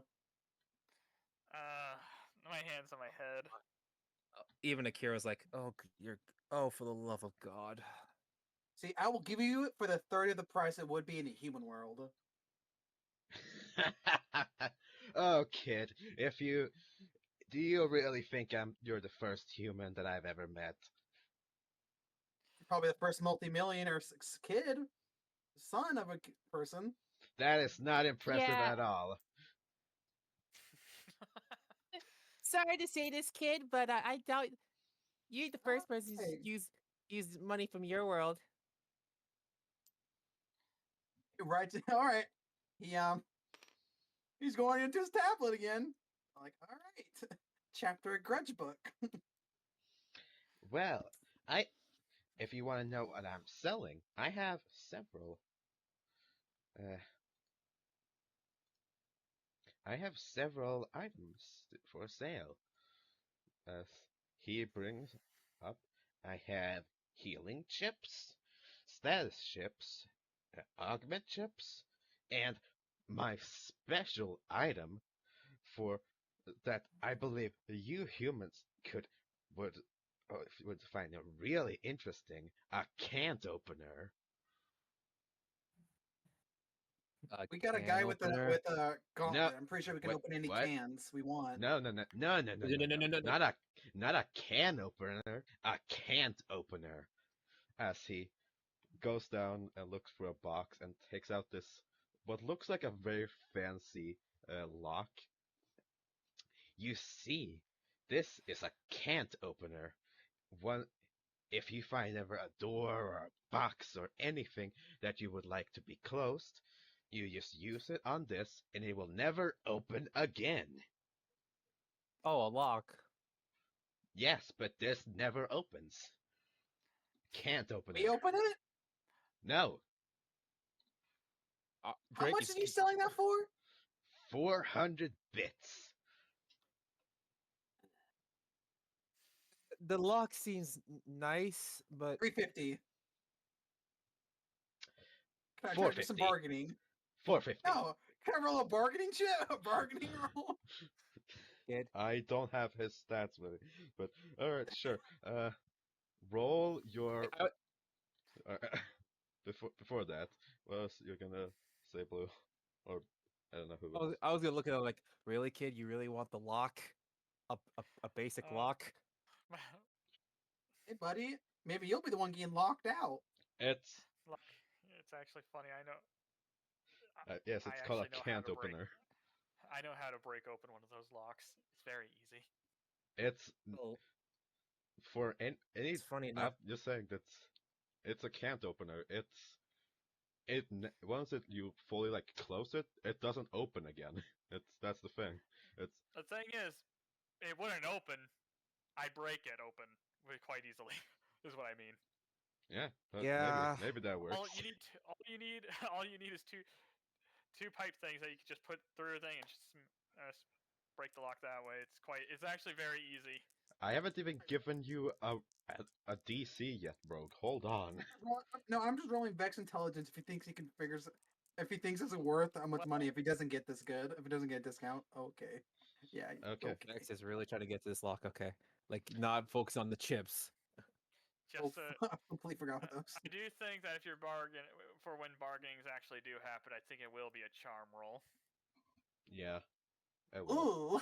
My hands on my head. Even Akira's like, oh, oh, for the love of God. See, I will give you it for the third of the price it would be in the human world. Oh, kid, if you do you really think you're the first human that I've ever met? Probably the first multimillionaire kid, son of a person. That is not impressive Yeah. at all. Sorry to say this, kid, but I doubt you're the first person Hey, to use money from your world. right. All right. He's going into his tablet again. I'm like, all right. Chapter a grudge book. Well, if you want to know what I'm selling, I have several. Uh, I have several items for sale. As he brings up, I have healing chips, status chips, augment chips, and my special item for that I believe you humans would would find it really interesting, a cant opener. We got a Can guy with opener. a No, gauntlet. I'm pretty sure we can what? open any What? cans we want. No, no, no, no, no, no, no, no. No. Not a can opener, a can't opener. As he goes down and looks for a box and takes out this what looks like a very fancy lock. You see, this is a can't opener. One, if you find ever a door or a box or anything that you would like to be closed, you just use it on this and it will never open again. Oh, a lock. Yes, but this never opens. Can't open We it. open it? No. How Drake much is are you selling that for? 400 bits. the lock seems nice, but 350. Can I try to do some 450. bargaining? 450. No. Can I roll a bargaining chip? A bargaining roll? Kid. I don't have his stats with it, but alright, sure. Roll your uh, before that. What else you're gonna say, Blue? Or I don't know who else. I was gonna look at it like, really, kid? You really want the lock? A basic Oh. lock? Hey, buddy. Maybe you'll be the one getting locked out. It's Look, it's actually funny. I know. yes, I it's called a actually know how can't to break. opener. I know how to break open one of those locks. It's very easy. It's Oh, for any. it's funny I'm enough. just saying it's a can't opener. Once you fully like close it, it doesn't open again. That's the thing. It's The thing is, it wouldn't open. I break it open quite easily. Is what I mean. yeah, but Yeah. maybe that works. All you need is two pipe things that you can just put through a thing and just break the lock that way. It's actually very easy. I haven't even given you a DC yet, bro. Hold on. No, I'm just rolling Vex intelligence if he thinks he can if he thinks it's worth how much money. If he doesn't get this good, if he doesn't get a discount, okay, yeah, Okay. Max is really trying to get to this lock. Okay, like not focus on the chips. Just I completely forgot about those. I do think that if you're for when bargainings actually do happen, I think it will be a charm roll. Yeah. It will. Ooh,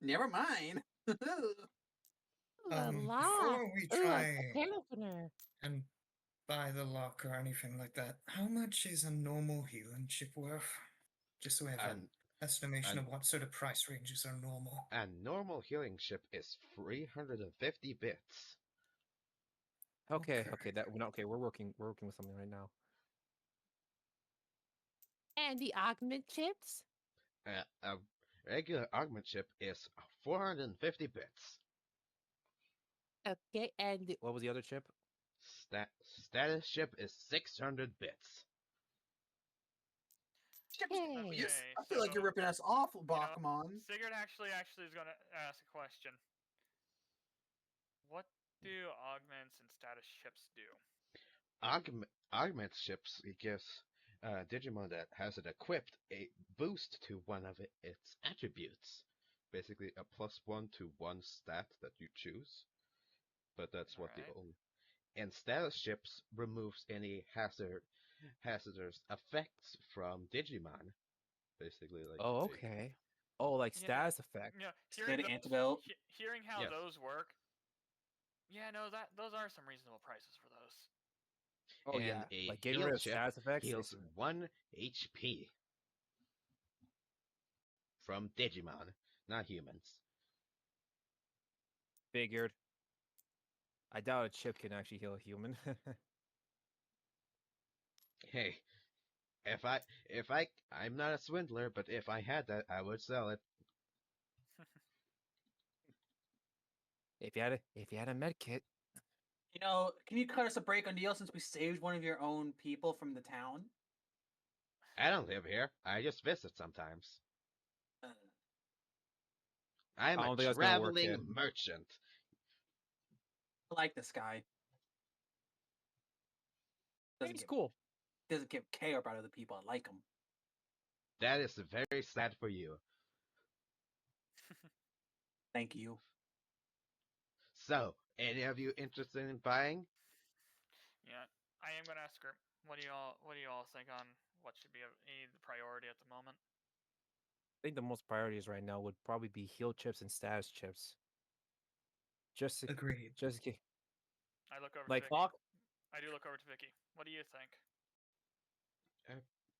never mind. The lock. Before we Ooh, a try can opener. and buy the lock or anything like that, how much is a normal healing chip worth? Just so we have an And estimation and- of what sort of price ranges are normal. a normal healing ship is 350 bits. Okay, Okay. okay, okay. We're working with something right now. And the augment chips. A regular augment ship is 450 bits. Okay, and the What was the other chip? Status ship is 600 bits. okay. Yes, Okay, I feel like you're ripping us off, Bachman. Sigurd actually is going to ask a question. What do augments and status ships do? Augment ships gives Digimon that has it equipped a boost to one of its attributes. Basically, a +1 to 1 stat that you choose. But that's what the Alright. only. And status ships removes any hazardous effects from Digimon. Basically, like. Oh, okay. Oh, like Yeah, status effect. Yeah, Steady antidote. Hearing how Yes. those work. Yeah, no, those are some reasonable prices for those. Oh And yeah, a like getting heal rid of chip status effects. heals 1 HP from Digimon, not humans. Figured. I doubt a chip can actually heal a human. Hey, I'm not a swindler, but if I had that, I would sell it. if you had a med kit. You know, can you cut us a break on deal since we saved one of your own people from the town? I don't live here. I just visit sometimes. Uh, I'm I a don't think that's gonna work, traveling kid. merchant. I like this guy. He's cool. Doesn't give care about other people. I like him. That is very sad for you. Thank you. So, any of you interested in buying? Yeah, I am gonna ask her. What do you all think on what should be the priority at the moment? I think the most priorities right now would probably be heal chips and status chips. Just to, Agreed. just to, I look over like to Vicky. Hawk. I do look over to Vicky. What do you think?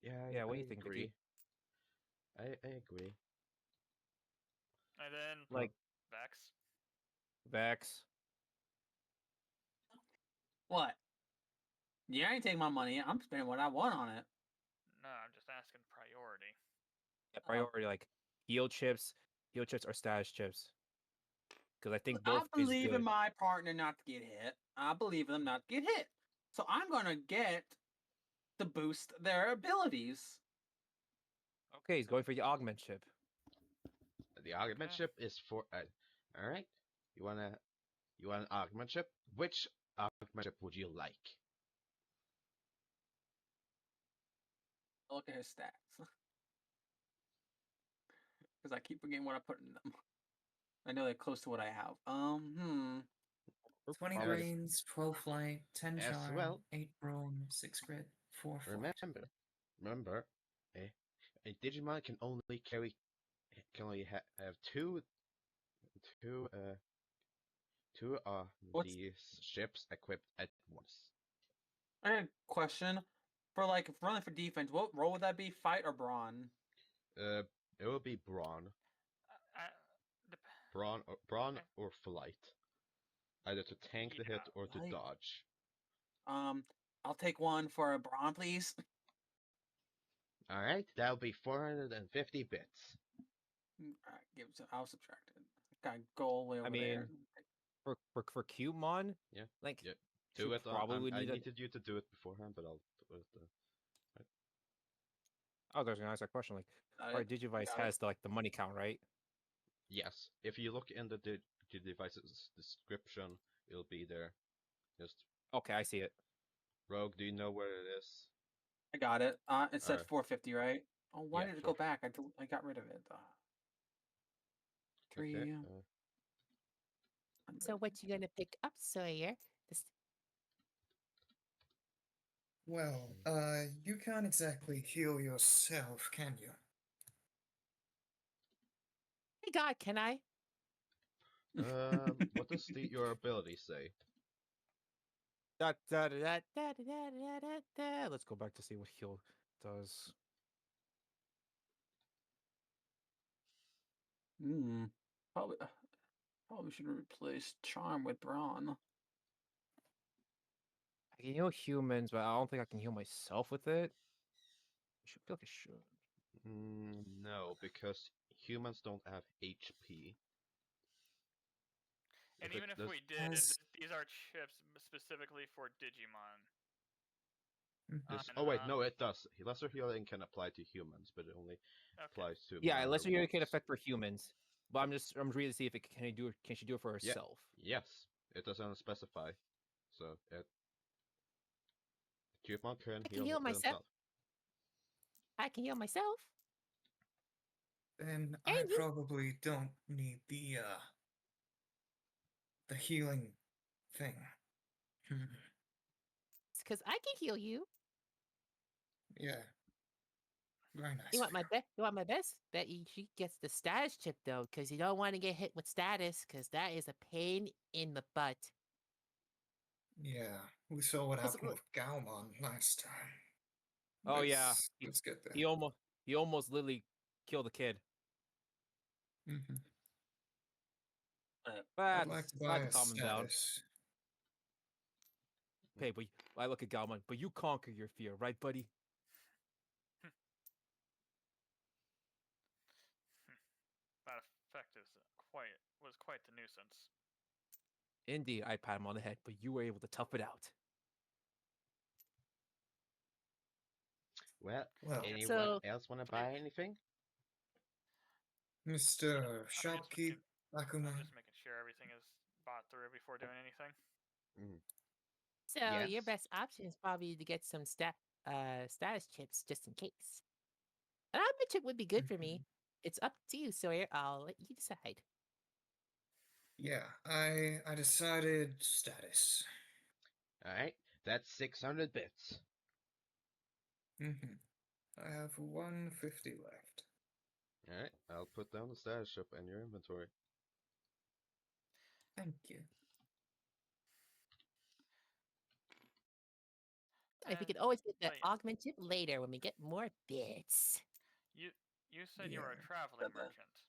Yeah, what do I you think, agree. Vicky? I agree. And then Like Vex. Vex. What? Yeah, I ain't taking my money. I'm spending what I want on it. No, I'm just asking priority. Yeah, priority like heal chips or status chips. Because I think both I is believe good. in my partner not to get hit. I believe in them not to get hit. So I'm gonna get to boost their abilities. Okay, he's going for the augment chip. The augment Okay. ship is for. All right. You want an augment ship? Which augment ship would you like? I'll look at his stats. Because I keep forgetting what I put in them. I know they're close to what I have. 20 As- brains, 12 flight, 10 As charm, well, 8 brawn, 6 grit, 4 flight. remember, a Digimon can only have two of What's these ships equipped at once. I had a question. For like running for defense, what role would that be? Fight or brawn? It will be Dep- brawn okay. or flight, either to tank the hit or to Flight. dodge. I'll take one for a brawn, please. All right, that'll be 450 bits. Alright, I'll subtract it. Gotta go all the way over I mean, there. for Cubemon, Yeah, like yeah. she Do it. probably I need a. needed you to do it beforehand, but I'll do it. Oh, there's an ask that question. Like, Got our it. Digivice Got it. has the money count, right? Yes, if you look in the device's description, it'll be there. Just Okay, I see it. Rogue, do you know where it is? I got it. It said Alright. 450, right? Oh, why Yeah, did it go 450. back? I got rid of it. Okay. 300. So what you gonna pick up, Sawyer? This... Well, you can't exactly heal yourself, can you? Hey God, can I? What does your ability say? Da, da, da, da, da, da, da, da, da. Let's go back to see what heal does. Probably, probably should replace charm with brawn. I can heal humans, but I don't think I can heal myself with it. I should feel like I should. No, because humans don't have HP. And If it even if does, we did, Has- these are chips specifically for Digimon. Mhm. oh wait, no, it does. Lesser healing can apply to humans, but it only Okay. applies to Yeah, minor lesser healing can wounds. affect for humans. But I'm ready to see if it can she do it for Yeah. herself. Yes, it doesn't specify. So Cupid can I can heal heal myself. himself. I can heal myself. Then And I you. probably don't need the healing thing. It's because I can heal you. Yeah. Very nice. You want of my best? You want my best? Bet you she gets the status chip though, because you don't want to get hit with status, because that is a pain in the butt. Yeah, we saw what Plus, happened with Gaomon last time. Oh yeah, Let's get there. he almost literally killed a kid. Mhm. But I'd like to buy to a calm him down. status. Okay, but I look at Galman, but you conquer your fear, right, buddy? That effect was quite the nuisance. Indeed, I pat him on the head, but you were able to tough it out. Well, Well, anyone So- else want to buy anything? Mr. I'm Shopkeep, Bakuman. just making sure everything is bought through before doing anything. So Yes. your best option is probably to get some status chips just in case. And I bet it would be good for me. It's up to you, Sawyer. I'll let you decide. Yeah, I decided status. Alright, that's 600 bits. I have 150 left. Alright, I'll put down the status ship in your inventory. Thank you. If we And- could always get the but yeah. augment chip later when we get more bits. You said you were a Yeah, traveling said that. merchant.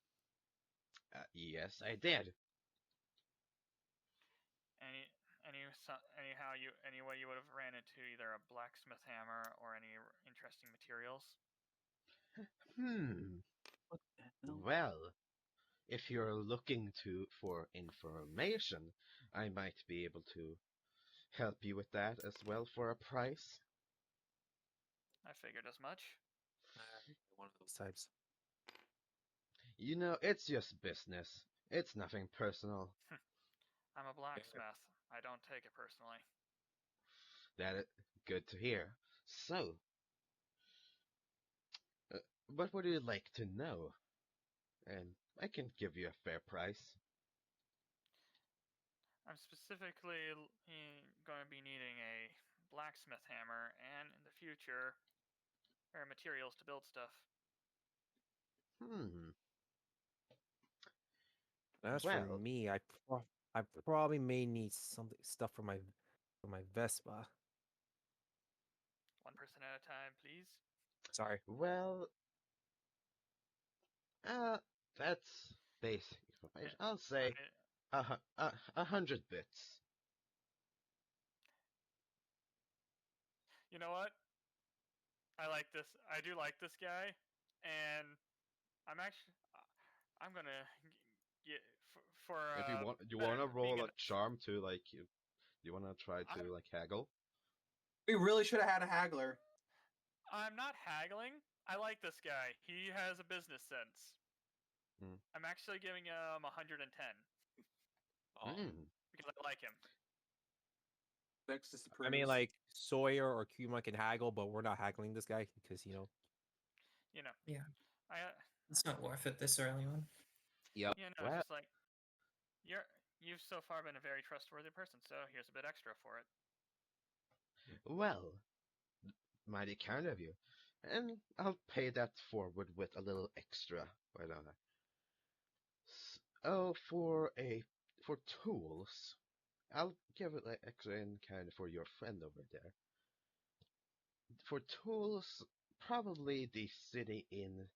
Yes, I did. Any way you would have ran into either a blacksmith hammer or any interesting materials? What the hell? Well, if you're looking for information, I might be able to help you with that as well for a price. I figured as much. One of those types. You know, it's just business. It's nothing personal. I'm a blacksmith. I don't take it personally. That is good to hear. So, what would you like to know? And I can give you a fair price. I'm specifically going to be needing a blacksmith hammer, and in the future, materials to build stuff. Hmm. As for Well, me, I probably may need something stuff for my Vespa. One person at a time, please. Sorry. well, that's basic information. I'll say I, 100 bits. you know what? I like this. I do like this guy, and I'm actually. I'm gonna get for If you better wanna being roll an. a charm to like you wanna try I'm to like haggle. We really should have had a haggler. I'm not haggling. I like this guy. He has a business sense. Hmm. I'm actually giving him 110 Oh. Hmm. because I like him. Bex I mean, disapproves. like Sawyer or Kuma can haggle, but we're not haggling this guy because You know, Yeah, I. it's not worth it this early on. Yep. You know, it's Well, just like you've so far been a very trustworthy person, so here's a bit extra for it. well, mighty kind of you, and I'll pay that forward with a little extra. Why don't I? Oh, for tools, I'll give it like extra in kind for your friend over there. For tools, probably the city in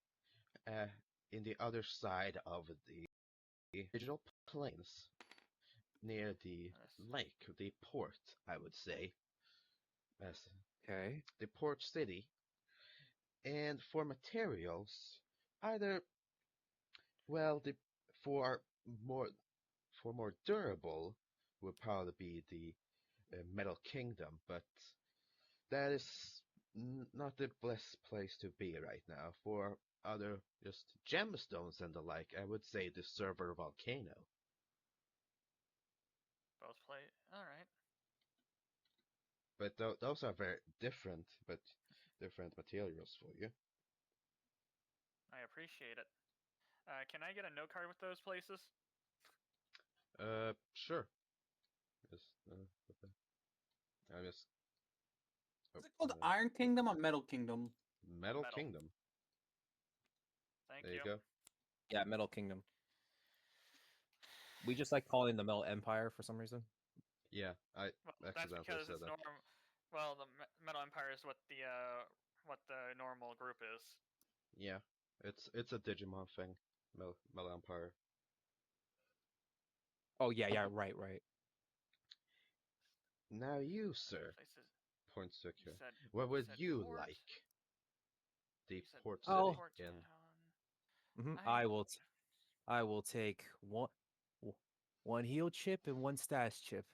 the other side of the digital plains, near the Yes. lake, the port, I would say, as Okay. the port city. And for materials, either well, the for more for more durable would probably be the Metal Kingdom, but that is not the best place to be right now. For other just gemstones and the like, I would say the server volcano. Both play. All right. But those are very different materials for you. I appreciate it. Can I get a note card with those places? Sure. Just, I just oh, Is it called Iron Kingdom or Metal Kingdom? Metal Metal. Kingdom. Thank There you you. go. Yeah, Metal Kingdom. We just like calling the Metal Empire for some reason. Yeah, I Well, that's accidentally because said it's that. norm. Well, the Metal Empire is what the normal group is. Yeah, it's a Digimon thing. Metal Empire. Oh yeah, yeah, right, right. Now you, sir, Places. points to You Akira. said. What You would said you port. like? The You said port Oh. city port in town. I will take one heal chip and one stash chip.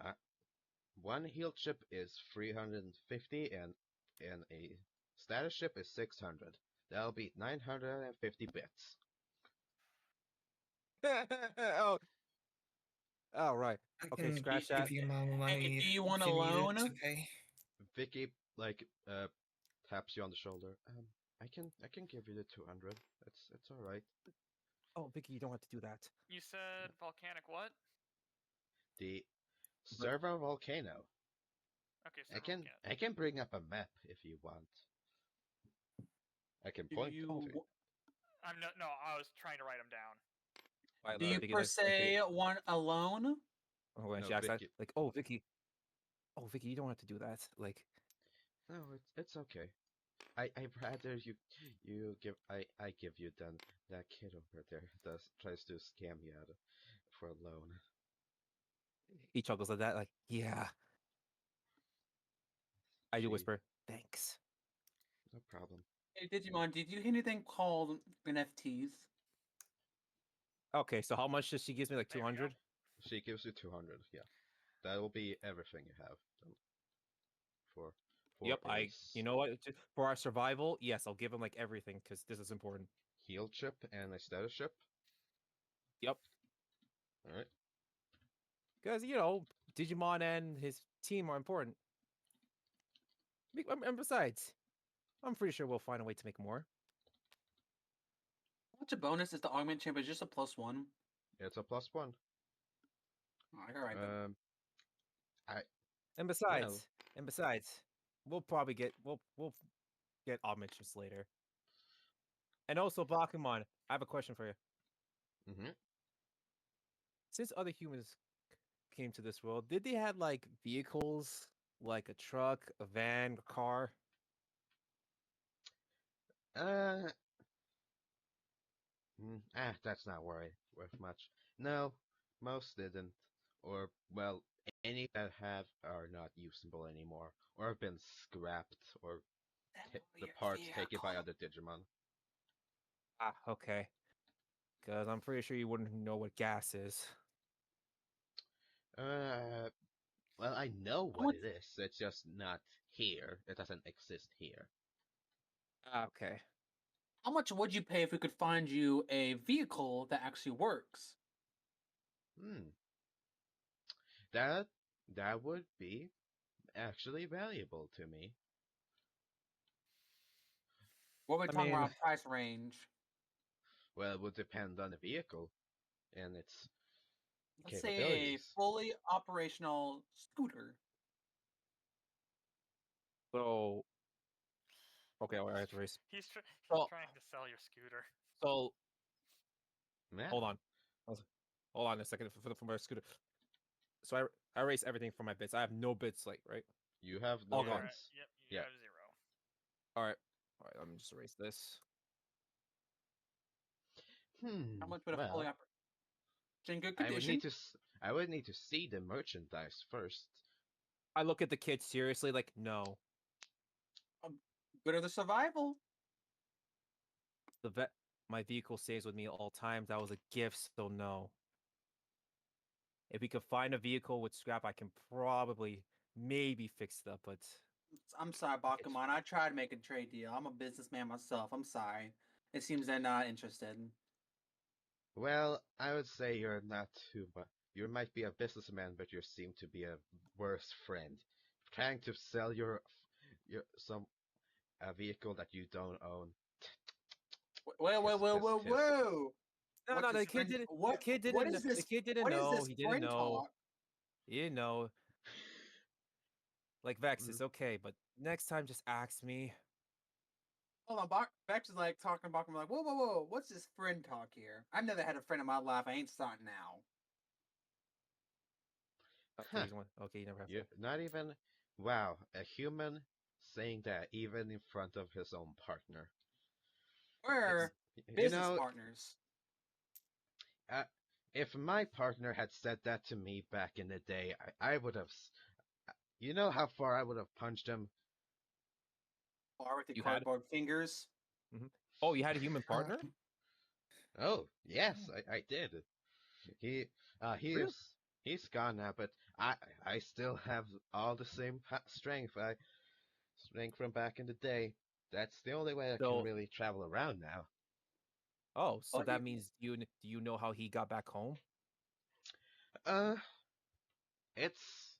uh, one heal chip is 350 and a status chip is 600. That'll be 950 bits. Oh, all right. I Okay, can scratch that. give you more Hey, money do you want if a you need it to loan? pay. Vicky taps you on the shoulder. I can give you the 200. It's all right. Oh, Vicky, you don't have to do that. You said volcanic what? The But server volcano. Okay, so volcanic. I can bring up a map if you want. I can Do point it you to you. I'm no. I was trying to write them down. why, do you Vicky, per like, okay. se want a loan? Oh, when No, she asks that, Vicky. like, oh, Vicky, you don't have to do that. Like, No, it's okay. I'd rather you give I give you than that kid over there tries to scam you out for a loan. he chuckles at that, like, yeah. I do She whisper, thanks. no problem. Hey, Digimon, did you hear anything called NFTs? Okay, so how much does she gives me? Like There we go. 200? She gives you 200. Yeah, that will be everything you have for Yep, a you know what? For our survival, yes, I'll give him like everything because this is important. heal chip and a status chip. Yep. All right. Because, Digimon and his team are important. And besides, I'm pretty sure we'll find a way to make more. How much a bonus is the augment champ? Is just a +1. It's a +1. Oh, I gotta write that. And Well, besides, we'll probably we'll get augmentations later. And also, Bakuman, I have a question for you. hmm Since other humans came to this world, did they have like vehicles, like a truck, a van, a car? uh, that's not worth much. No, most didn't, or well, any that have are not usable anymore, or have been scrapped, or the parts taken by other Digimon. Ah, okay. Because I'm pretty sure you wouldn't know what gas is. Uh, well, I know How what much? it is. It's just not here. It doesn't exist here. Ah, okay. How much would you pay if we could find you a vehicle that actually works? Hmm. That that would be actually valuable to me. What are we I talking mean, about price range? Well, it would depend on the vehicle and its Let's say a capabilities. fully operational scooter. so okay, all right, race. He's So, trying to sell your scooter. so Yeah, hold on, hold on a second for my scooter. So I erase everything from my bits. I have no bits, like right. you have no All You're gone. bits. yep, you Yeah. have 0. All right. Let me just erase this. How Hmm. much would a fully Well, oper in good I would need condition? to. I would need to see the merchandise first. I look at the kid seriously, like no. Good of the survival. The vet, my vehicle stays with me at all times. That was a gift, so no. If we could find a vehicle with scrap, I can probably maybe fix it up, but I'm sorry, it's Bakuman. I tried to make a trade deal. I'm a businessman myself. I'm sorry. It seems they're not interested. Well, I would say you're not too much. You might be a businessman, but you seem to be a worse friend. Trying to sell your some a vehicle that you don't own. Whoa, whoa, Kiss, whoa, kiss, whoa, kiss. whoa! no, What's no. this The kid friend? didn't. The What? kid What didn't. is The this? kid didn't What is know. this He didn't friend know. talk? He didn't know. Like Vex, Mm. it's okay, but next time just ask me. Hold on, Bex is like talking about him like, whoa, whoa, whoa, what's this friend talk here? I've never had a friend in my life. I ain't starting now. Okay, Huh. he's one. Okay, you never have You to. not even. Wow, a human saying that even in front of his own partner. It's We're You business know, partners. uh, if my partner had said that to me back in the day, I would have. You know how far I would have punched him? Bar with the you had. cardboard fingers. Oh, you had a human partner? Oh, yes, I did. He he Really? is he's gone now, but I still have all the same strength. I strength from back in the day. That's the only way I can So, really travel around now. oh, so Oh, that means do you know how he got back home? Uh, it's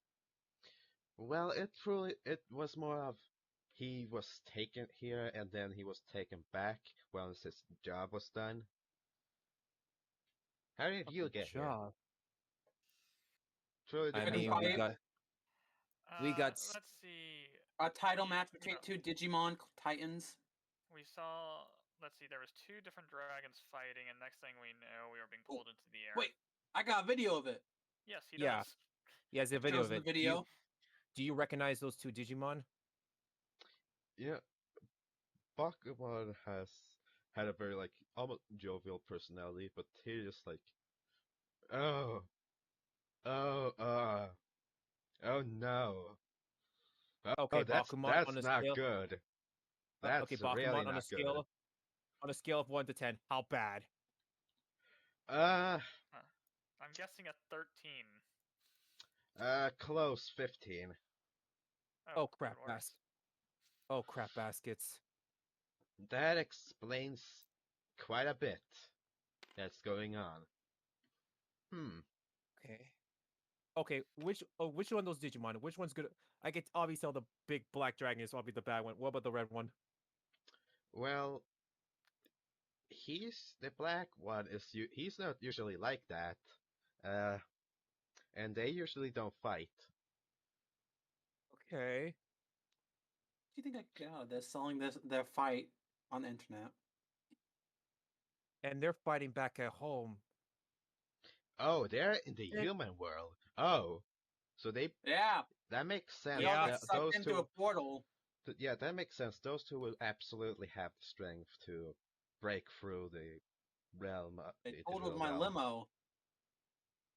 well, it was more of he was taken here and then he was taken back once his job was done. How did Of you a get here? job. Truly I depends mean, on we that. got we got Let's see. a title We match you between know two Digimon Titans. we saw. Let's see. There was 2 different dragons fighting, and next thing we know, we were being Oh, pulled into the air. wait, I got a video of it. Yes, he yeah. does. He has a It video shows of in the it. video. Do you recognize those two Digimon? Yeah, Bakuman has had a very like almost jovial personality, but he just like oh oh oh no. Okay, Oh, Bakumon on that's a not scale. good. Okay, That's really Bakumon not good. on a scale of 1 to 10. How bad? Uh, Huh. I'm guessing a 13. close 15. Oh, Oh crap, even worse. Oh crap baskets. That explains quite a bit that's going on. Hmm. Okay. Okay, which one of those Digimon? Which one's good? I could obviously tell the big black dragon is probably the bad one. What about the red one? Well, he's the black one he's not usually like that. Uh, and they usually don't fight. Okay. Do you think I could get out of this selling their fight on the internet? And they're fighting back at home. Oh, they're in the Yeah. human world. Oh, so Yeah, that makes sense. they all Yeah. got sucked Those into a two, portal. yeah, that makes sense. Those two will absolutely have the strength to break through the realm, They the totaled digital my realm. limo.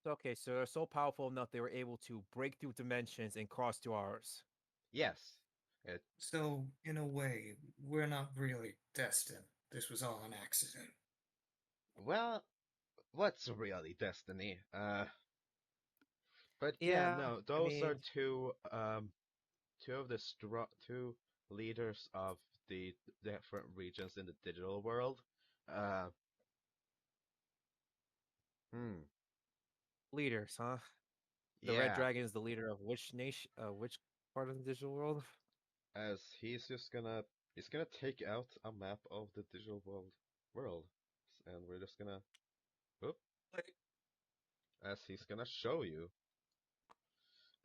Okay, so they're so powerful enough they were able to break through dimensions and cross to ours. Yes, it, So, in a way, we're not really destined. This was all an accident. well, what's really destiny? But yeah, Yeah, no, I those are mean, two of the two leaders of the different regions in the digital world. Uh, hmm, leaders, huh? The Red yeah, Dragon is the leader of which nation? Which part of the digital world? as he's gonna take out a map of the digital world, and we're just gonna, whoop, Like, as he's gonna show you.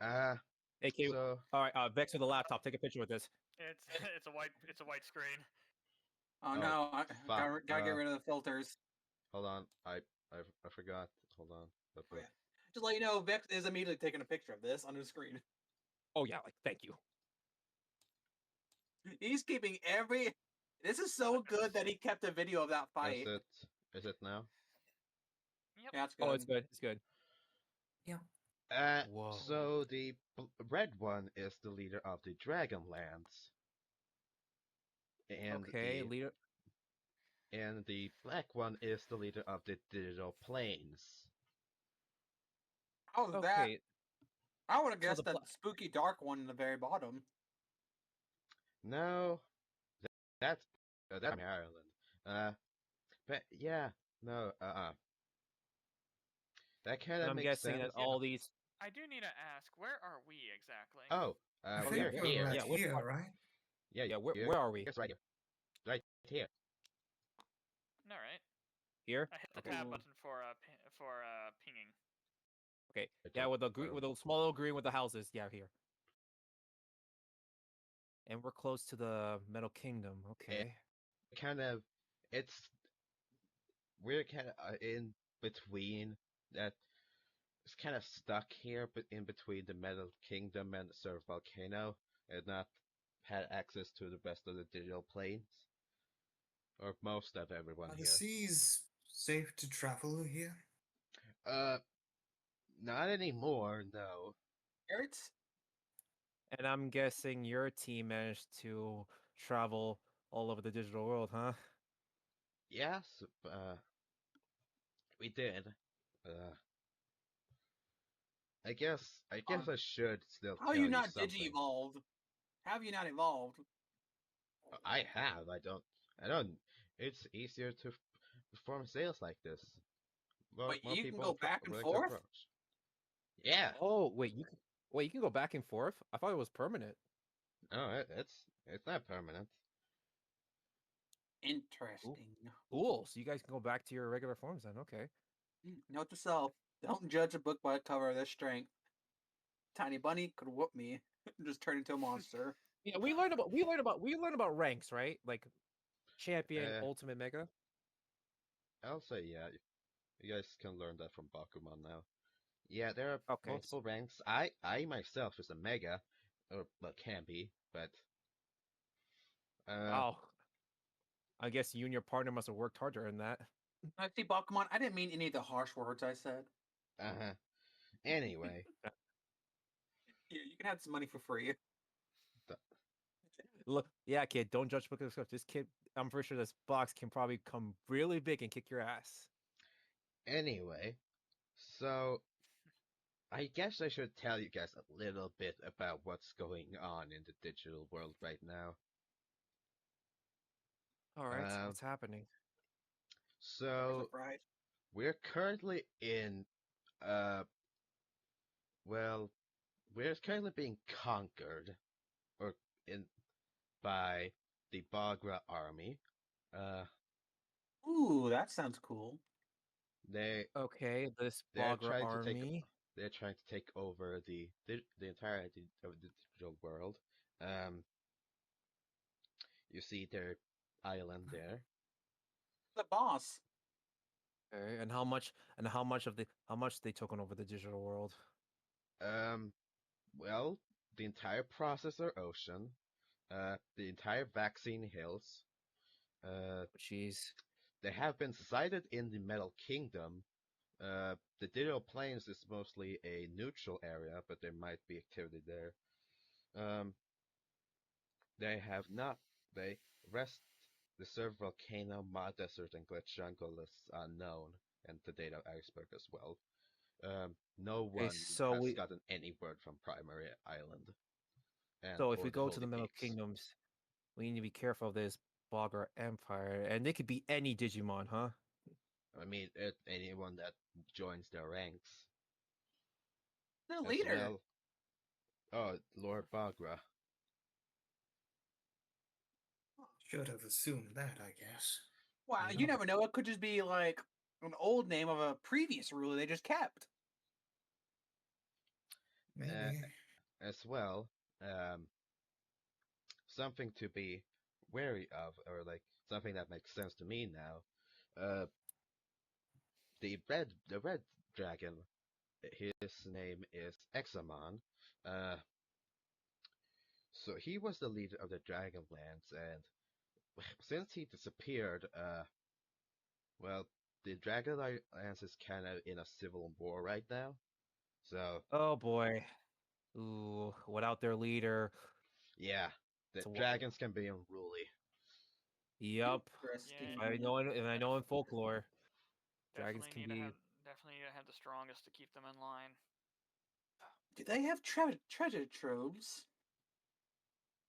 Uh, AK. so All right, Vex with the laptop. Take a picture with this. It's it's a white screen. oh oh no, I fuck. gotta get rid of the filters. Hold on, I forgot. Hold on. Oh, yeah. Just let you know, Vex is immediately taking a picture of this on his screen. Oh yeah, like thank you. He's keeping every. This is so good that he kept a video of that Is fight. it is it now? Yep. Yeah, that's Oh, good. it's good. It's good. Yeah. Whoa. So the red one is the leader of the Dragonlands, and Okay, leader. the black one is the leader of the Digital Planes. How's that? Okay, I would have so guessed the spooky dark one in the very bottom. No, that's that's Ireland. But yeah, no, that kind and of I'm makes guessing that sense. all these. I do need to ask, where are we exactly? Oh, I Oh think yeah, we're we're here. right yeah. Which here, part? right? Yeah, Yeah, where are we? It's right here. Right here. All right. Here. I hit the Okay. tab Ooh. button for pinging. Okay. Right Yeah, there. with the small little green with the houses. Yeah, here. And we're close to the Metal Kingdom. Okay. Kind of, it's we're kind of in between that. It's kind of stuck here, but in between the Metal Kingdom and the Surf Volcano, and not had access to the rest of the digital planes, or most of everyone Are the here. seas safe to travel here? Uh, not anymore, no. Carrots? And I'm guessing your team managed to travel all over the digital world, huh? Yes, we did. Uh, I guess I should still How are you tell you not something. digi-evolved? How have you not evolved? I have. I don't. It's easier to perform sales like this. Wait, More you can people go back and willing to forth? approach. Yeah. Oh, wait, you can go back and forth? I thought it was permanent. No, it's not permanent. Interesting. Cool. So you guys can go back to your regular forms then. Okay. Note to self: don't judge a book by the cover of their strength. Tiny Bunny could whoop me, just turn into a monster. Yeah, we learned about ranks, right? Like champion, Uh, ultimate, mega. I'll say yeah. You guys can learn that from Bakuman now. Yeah, there are Okay. multiple ranks. I myself is a mega, or well, can be, but uh, Wow. I guess you and your partner must have worked harder in that. I see Bakuman. I didn't mean any of the harsh words I said. uh-huh. Anyway, Yeah, you can have some money for free. Look, yeah, kid, don't judge book of script. This kid, I'm pretty sure this box can probably come really big and kick your ass. anyway, so I guess I should tell you guys a little bit about what's going on in the digital world right now. All right, Um, what's happening? Cars are so fried. we're currently in uh, well, we're currently being conquered, or in by the Bagra army. Ooh, that sounds cool. They Okay, this they're Bagra trying to take army. they're trying to take over the entirety of the digital world. Um, you see their island there. The boss. Okay, and how much they taken over the digital world? Um, well, the entire processor ocean, the entire vaccine hills. Jeez. They have been sighted in the Metal Kingdom. The digital plains is mostly a neutral area, but there might be activity there. Um, they have not. They rest the Surf Volcano, Ma Desert, and Glitch Jungle is unknown, and the data iceberg as well. No Okay, one so has we gotten any word from Primary Island and so if or we the go to Holy the Metal Peaks. Kingdoms, we need to be careful of this Bagra Empire, and they could be any Digimon, huh? I mean, anyone that joins their ranks The as leader. well. Oh, Lord Bagra. Should have assumed that, I guess. Wow, you Yeah. never know. It could just be like an old name of a previous ruler they just kept. Maybe. As well, um, something to be wary of, or like something that makes sense to me now. The red dragon, his name is Examon. Uh, so he was the leader of the Dragonlance, and since he disappeared, well, the Dragonlance is kind of in a civil war right now. So Oh boy. Ooh, without their leader. yeah, the It's a, dragons can be unruly. yup. Interesting. If I know in folklore, dragons Definitely can need to be. have the strongest to keep them in line. Do they have treasure troves?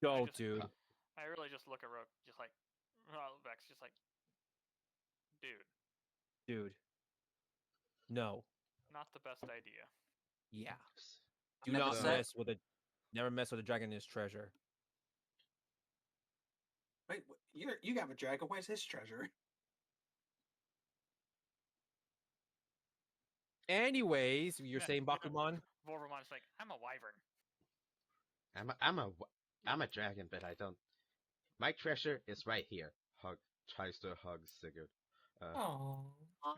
Go, just dude. I really just look at Rook, just like Vex, just like, dude, Dude. No. not the best idea. Yeah. I'm Do not So mess with a. Never mess with a dragon and his treasure. Wait, you got a dragon. Where's his treasure? Anyways, you're saying Bakuman? Vorpamon's like, I'm a wyvern. I'm a dragon, but I don't. My treasure is right here. Tries to hug Sigurd. Oh. Aw,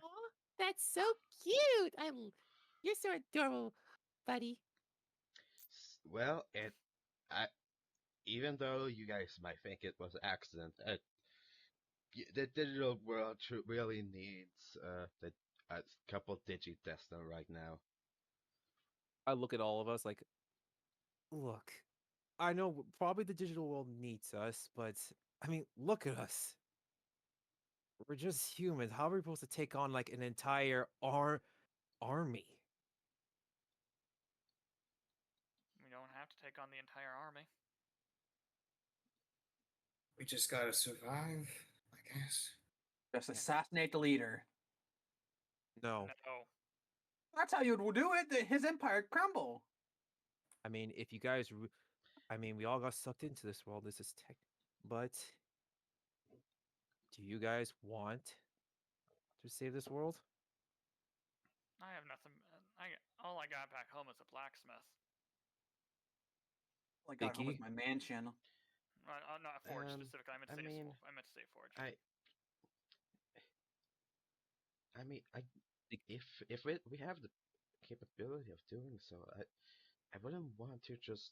that's so cute. You're so adorable, buddy. Well, I, even though you guys might think it was an accident, the digital world really needs a couple Digidestin right now. I look at all of us like, look, I know probably the digital world needs us, but I mean, look at us. We're just humans. How are we supposed to take on like an entire army? We don't have to take on the entire army. We just gotta survive, I guess. Just assassinate the leader. No. No. That's how you would do it. His empire crumble. I mean, if you guys, I mean, we all got sucked into this world. This is tech, but do you guys want to save this world? I have nothing. All I got back home is a blacksmith. I got home with Vicky? my mansion. Not a forge Um, specifically. I mean, I meant to say forge. I mean, Vic- if we have the capability of doing so, I wouldn't want to just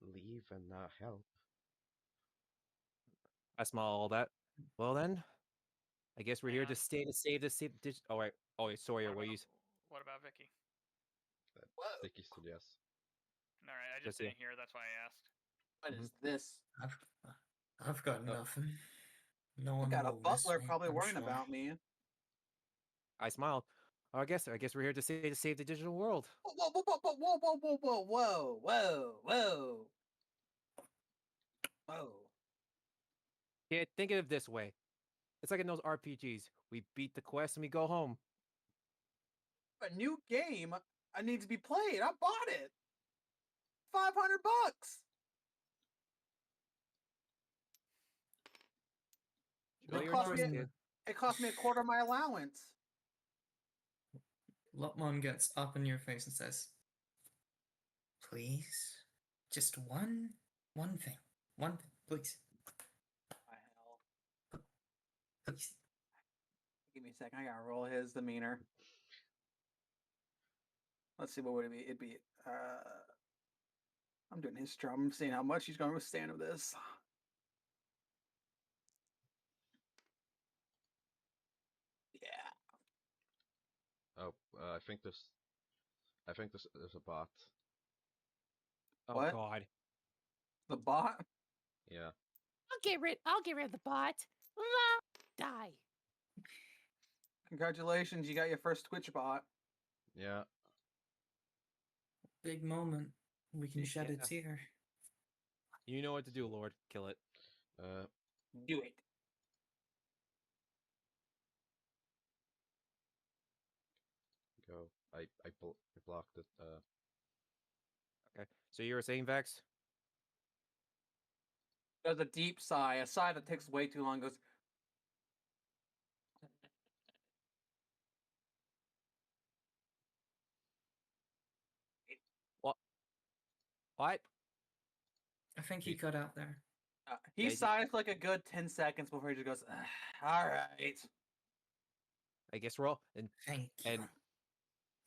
leave and not help. I smell all that. Well then, I guess we're Hang here on. to stay to save this. Oh wait, sorry. What you? What about Vicky? Whoa. Vicky said yes. All right, I just Just yeah. didn't hear. That's why I asked. What Mhm. is this? I've got Oh. nothing. No I one got a will miss butler me, probably I'm worrying sure. about me. I smiled. I guess we're here to save the digital world. Whoa, whoa, whoa, whoa, whoa, whoa, whoa, whoa, whoa, whoa, whoa, whoa. Yeah, think of it this way. It's like in those RPGs. We beat the quest and we go home. A new game. I need to be played. I bought it. $500. Go It your cost choice, me. kid. It cost me a quarter of my allowance. Lopmon gets up in your face and says, "Please, just one thing, please, What the hell? please." Give me a second. I gotta roll his demeanor. Let's see, what would it be? It'd be. I'm doing his job. I'm seeing how much he's going to withstand of this. Yeah. Oh, I think there's a bot. Oh What? God. The bot. Yeah. I'll get rid of the bot. La, die. Congratulations, you got your first Twitch bot. Yeah. Big moment. We can shed a Yeah. tear. You know what to do, Lord. Kill it. Do it. Go. I blocked it. Okay. So you were saying, Vex? Does a deep sigh, a sigh that takes way too long. Goes. What? What? I think he cut out there. He Yeah, sighs like a good 10 seconds before he just goes. All right. I guess we're all Thank you. and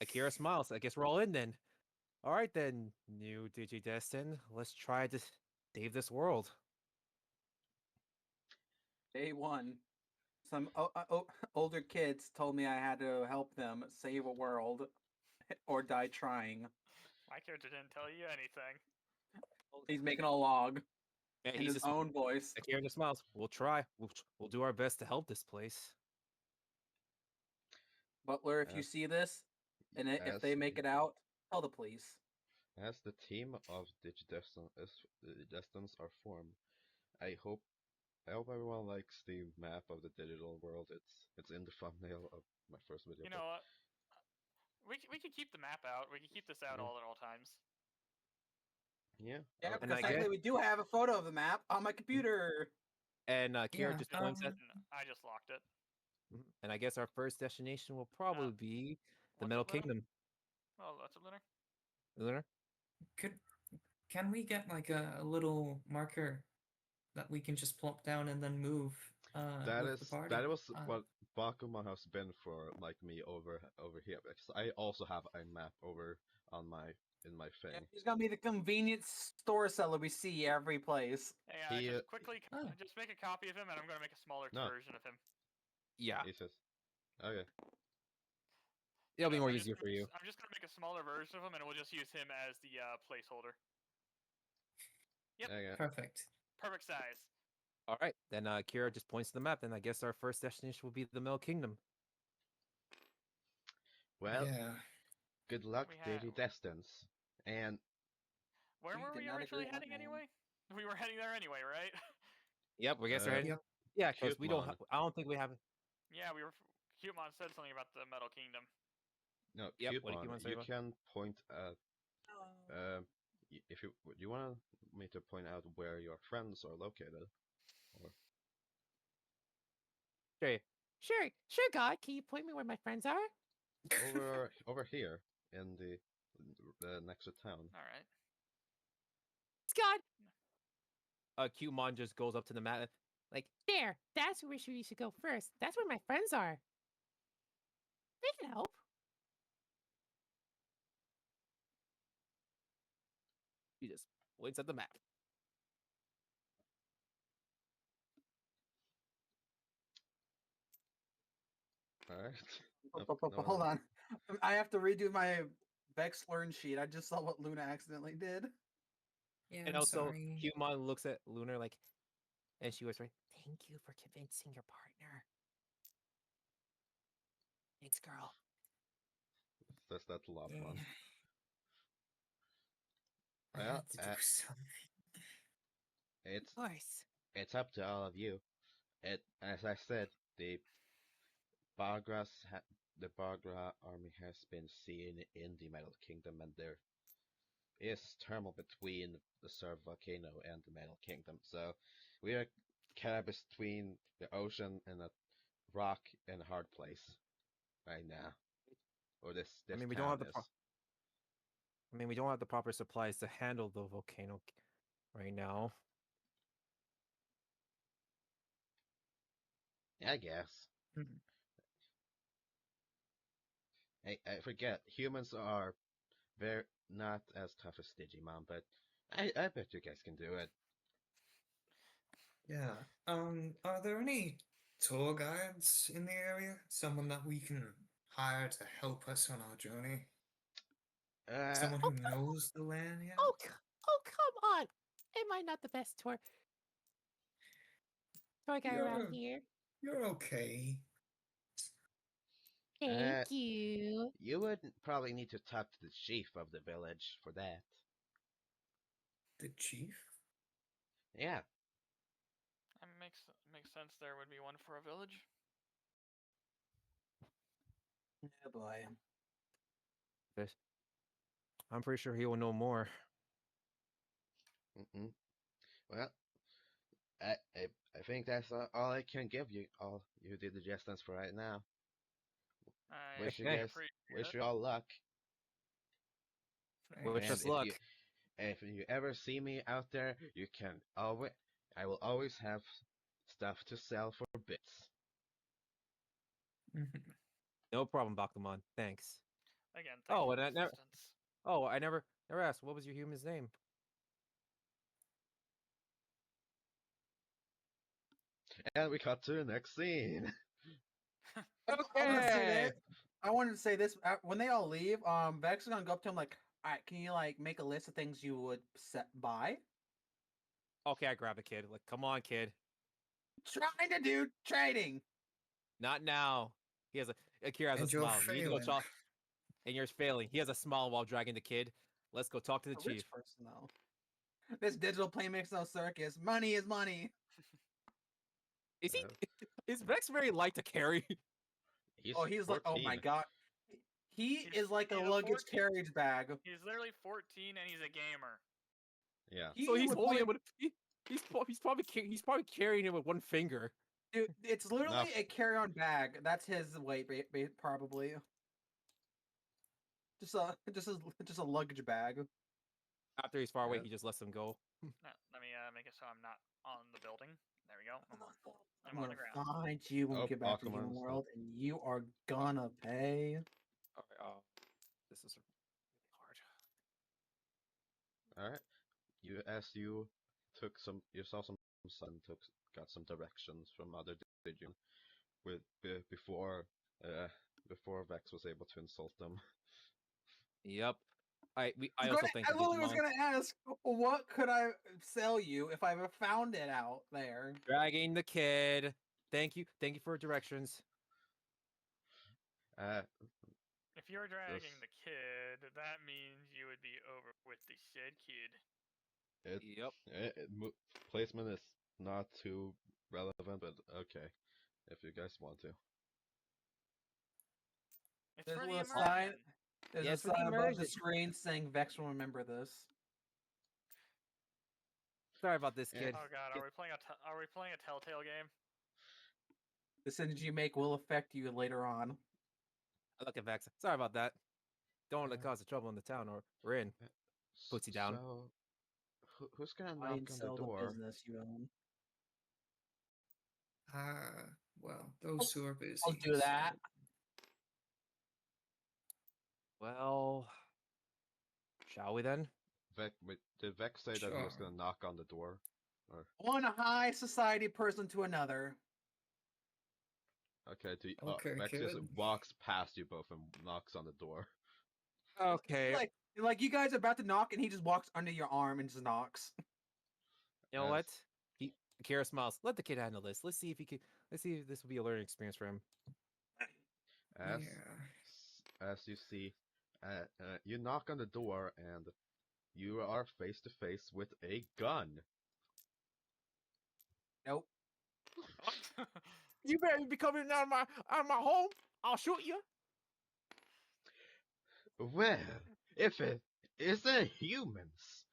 Akira smiles. I guess we're all in then. All right then, new Digidestin. Let's try to save this world. Day one. Some older kids told me I had to help them save a world or die trying. My character didn't tell you anything. He's making a log Yeah, in he's his just own voice. Akira just smiles. We'll try. We'll do our best to help this place. Butler, if you As- see this, and if as they make it out, tell the police. as the team of Digidestins are formed, I hope everyone likes the map of the digital world. It's in the thumbnail of my first video. You know what? We could keep the map out. We could keep this out Yeah. all at all times. Yeah. Yeah, oh, And because I technically guess- we do have a photo of the map on my computer. And Akira Yeah, just points at. I just locked it. And I guess our first destination will probably be the what's Metal up, Lunar? Kingdom. Oh, that's a Lunar. Lunar? Can we get like a little marker that we can just plop down and then move with the party? that was what Bakuman has been for like me over here, because I also have a map over on in my Yeah, thing. he's gonna be the convenience store seller we see every place. Hey, He, just quickly, Oh. just make a copy of him, and I'm gonna make a smaller No. version of him. Yeah. He says, okay. It'll be No, more I'm just easier gonna for make- you. I'm just gonna make a smaller version of him, and we'll just use him as the placeholder. Yep. Okay. Perfect. Perfect size. All right. Then Akira just points to the map. Then I guess our first destination will be the Metal Kingdom. Well, Yeah. good luck, We have- Digidestins. And Where We were did we not agree originally on heading that name. anyway? We were heading there anyway, right? Yep. I guess we're heading. Yep. Yeah, because we don't. Cutemon. I don't think we have. Yeah, we were. Cutemon said something about the Metal Kingdom. no, Yep, what did Cutemon, Cutemon say you about- can point at if you want me to point out where your friends are located, or Sure. Sure, God. Can you point me where my friends are? over here in the next to town. All right. Scott, Cutemon just goes up to the map. Like, there. That's where we should go first. That's where my friends are. They can help. he just points at the map. All right. Hold on. I have to redo my Vex learn sheet. I just saw what Luna accidentally did. Yeah, And I'm also, sorry. Cutemon looks at Lunar like, and she whispers, "Thank you for convincing your partner." Thanks, girl. That's a lot of Yeah. fun. I Well, had to do something. It's Of course. it's up to all of you. As I said, the Bagra army has been seen in the Metal Kingdom, and there is turmoil between the Surf Volcano and the Metal Kingdom. So we are caught between the ocean and a rock and a hard place right now. Or this I mean, we don't town have the is. I mean, we don't have the proper supplies to handle the volcano right now. I guess. Mhm. I forget. Humans are very not as tough as Digimon, but I bet you guys can do it. Yeah. Are there any tour guides in the area? Someone that we can hire to help us on our journey? Uh, Someone who knows the land yet? Oh, come on. Am I not the best tour guy around here? You're okay. Thank you. you would probably need to talk to the chief of the village for that. The chief? Yeah, That makes sense. There would be one for a village. Oh boy. This- I'm pretty sure he will know more. mm-mm. Well, I think that's all I can give you. All you did the distance for right now. I Wish you Okay. guys, wish you all luck. Wish And us luck. if you ever see me out there, you can always, I will always have stuff to sell for bits. Mhm. No problem, Bakuman. Thanks. Again, thank Oh, you and for I the never. assistance. Oh, I never asked. What was your human's name? And we cut to the next scene. Okay. I wanted to say this when they all leave. Vex is gonna go up to him like, "All right, can you like make a list of things you would buy?" Okay, I grab the kid. Like, come on, kid. Trying to do trading. Not now. He has Akira has a And you're smile. You need to go failing. talk. And you're failing. He has a smile while dragging the kid. Let's go talk to the A chief. rich person though. This digital play makes no circus. Money is money. Is he? Uh, Is Vex very light to carry? he's Oh, he's 14. like, oh my god. He is like a he's a luggage 14 carriage bag. He's literally 14 and he's a gamer. Yeah. He So he's would holding play- it with. He's probably carrying it with one finger. Dude, it's literally Enough. a carry-on bag. That's his weight, probably. Just a luggage bag. After he's far away, Yeah. he just lets him go. No, let me make it so I'm not on the building. There we go. I'm I'm on gonna the ground. find you when we Oh, get back to the human Bakuman's world, and you are gonna pay. Alright, this is really hard. All right. You saw some sun, got some directions from other Digimon with before Vex was able to insult them. Yep. I I also think I the literally was Digimon gonna ask, what could I sell you if I ever found it out there? dragging the kid. Thank you for directions. Uh, If you're dragging This- the kid, that means you would be over with the said kid. Yep. Placement is not too relevant, but okay, if you guys want to. It's There's for a the little sign. immersion. There's Yeah, a it's for the sign above the immersion. screen saying Vex will remember this. Sorry about this, Yeah. kid. Oh god, are we playing a Telltale game? The decisions you make will affect you later on. Look at Vex. Sorry about that. Don't want to Uh, cause the trouble in the town or we're in. Puts you down. So, who's gonna Buy knock and on the sell the door? business you own. Well, those who are busy. I'll do that. so- Well, shall we then? Did Vex say that he was Sure. gonna knock on the door? Or One high society person to another. okay, Okay, Vex just kid. walks past you both and knocks on the door. Okay. Like you guys are about to knock, and he just walks under your arm and just knocks. You know As- what? Akira smiles. Let the kid handle this. Let's see if he can. Let's see if this will be a learning experience for him. As Yeah. as you see, you knock on the door and you are face to face with a gun. Nope. You better be coming out of my home. I'll shoot you. Well, if it isn't humans,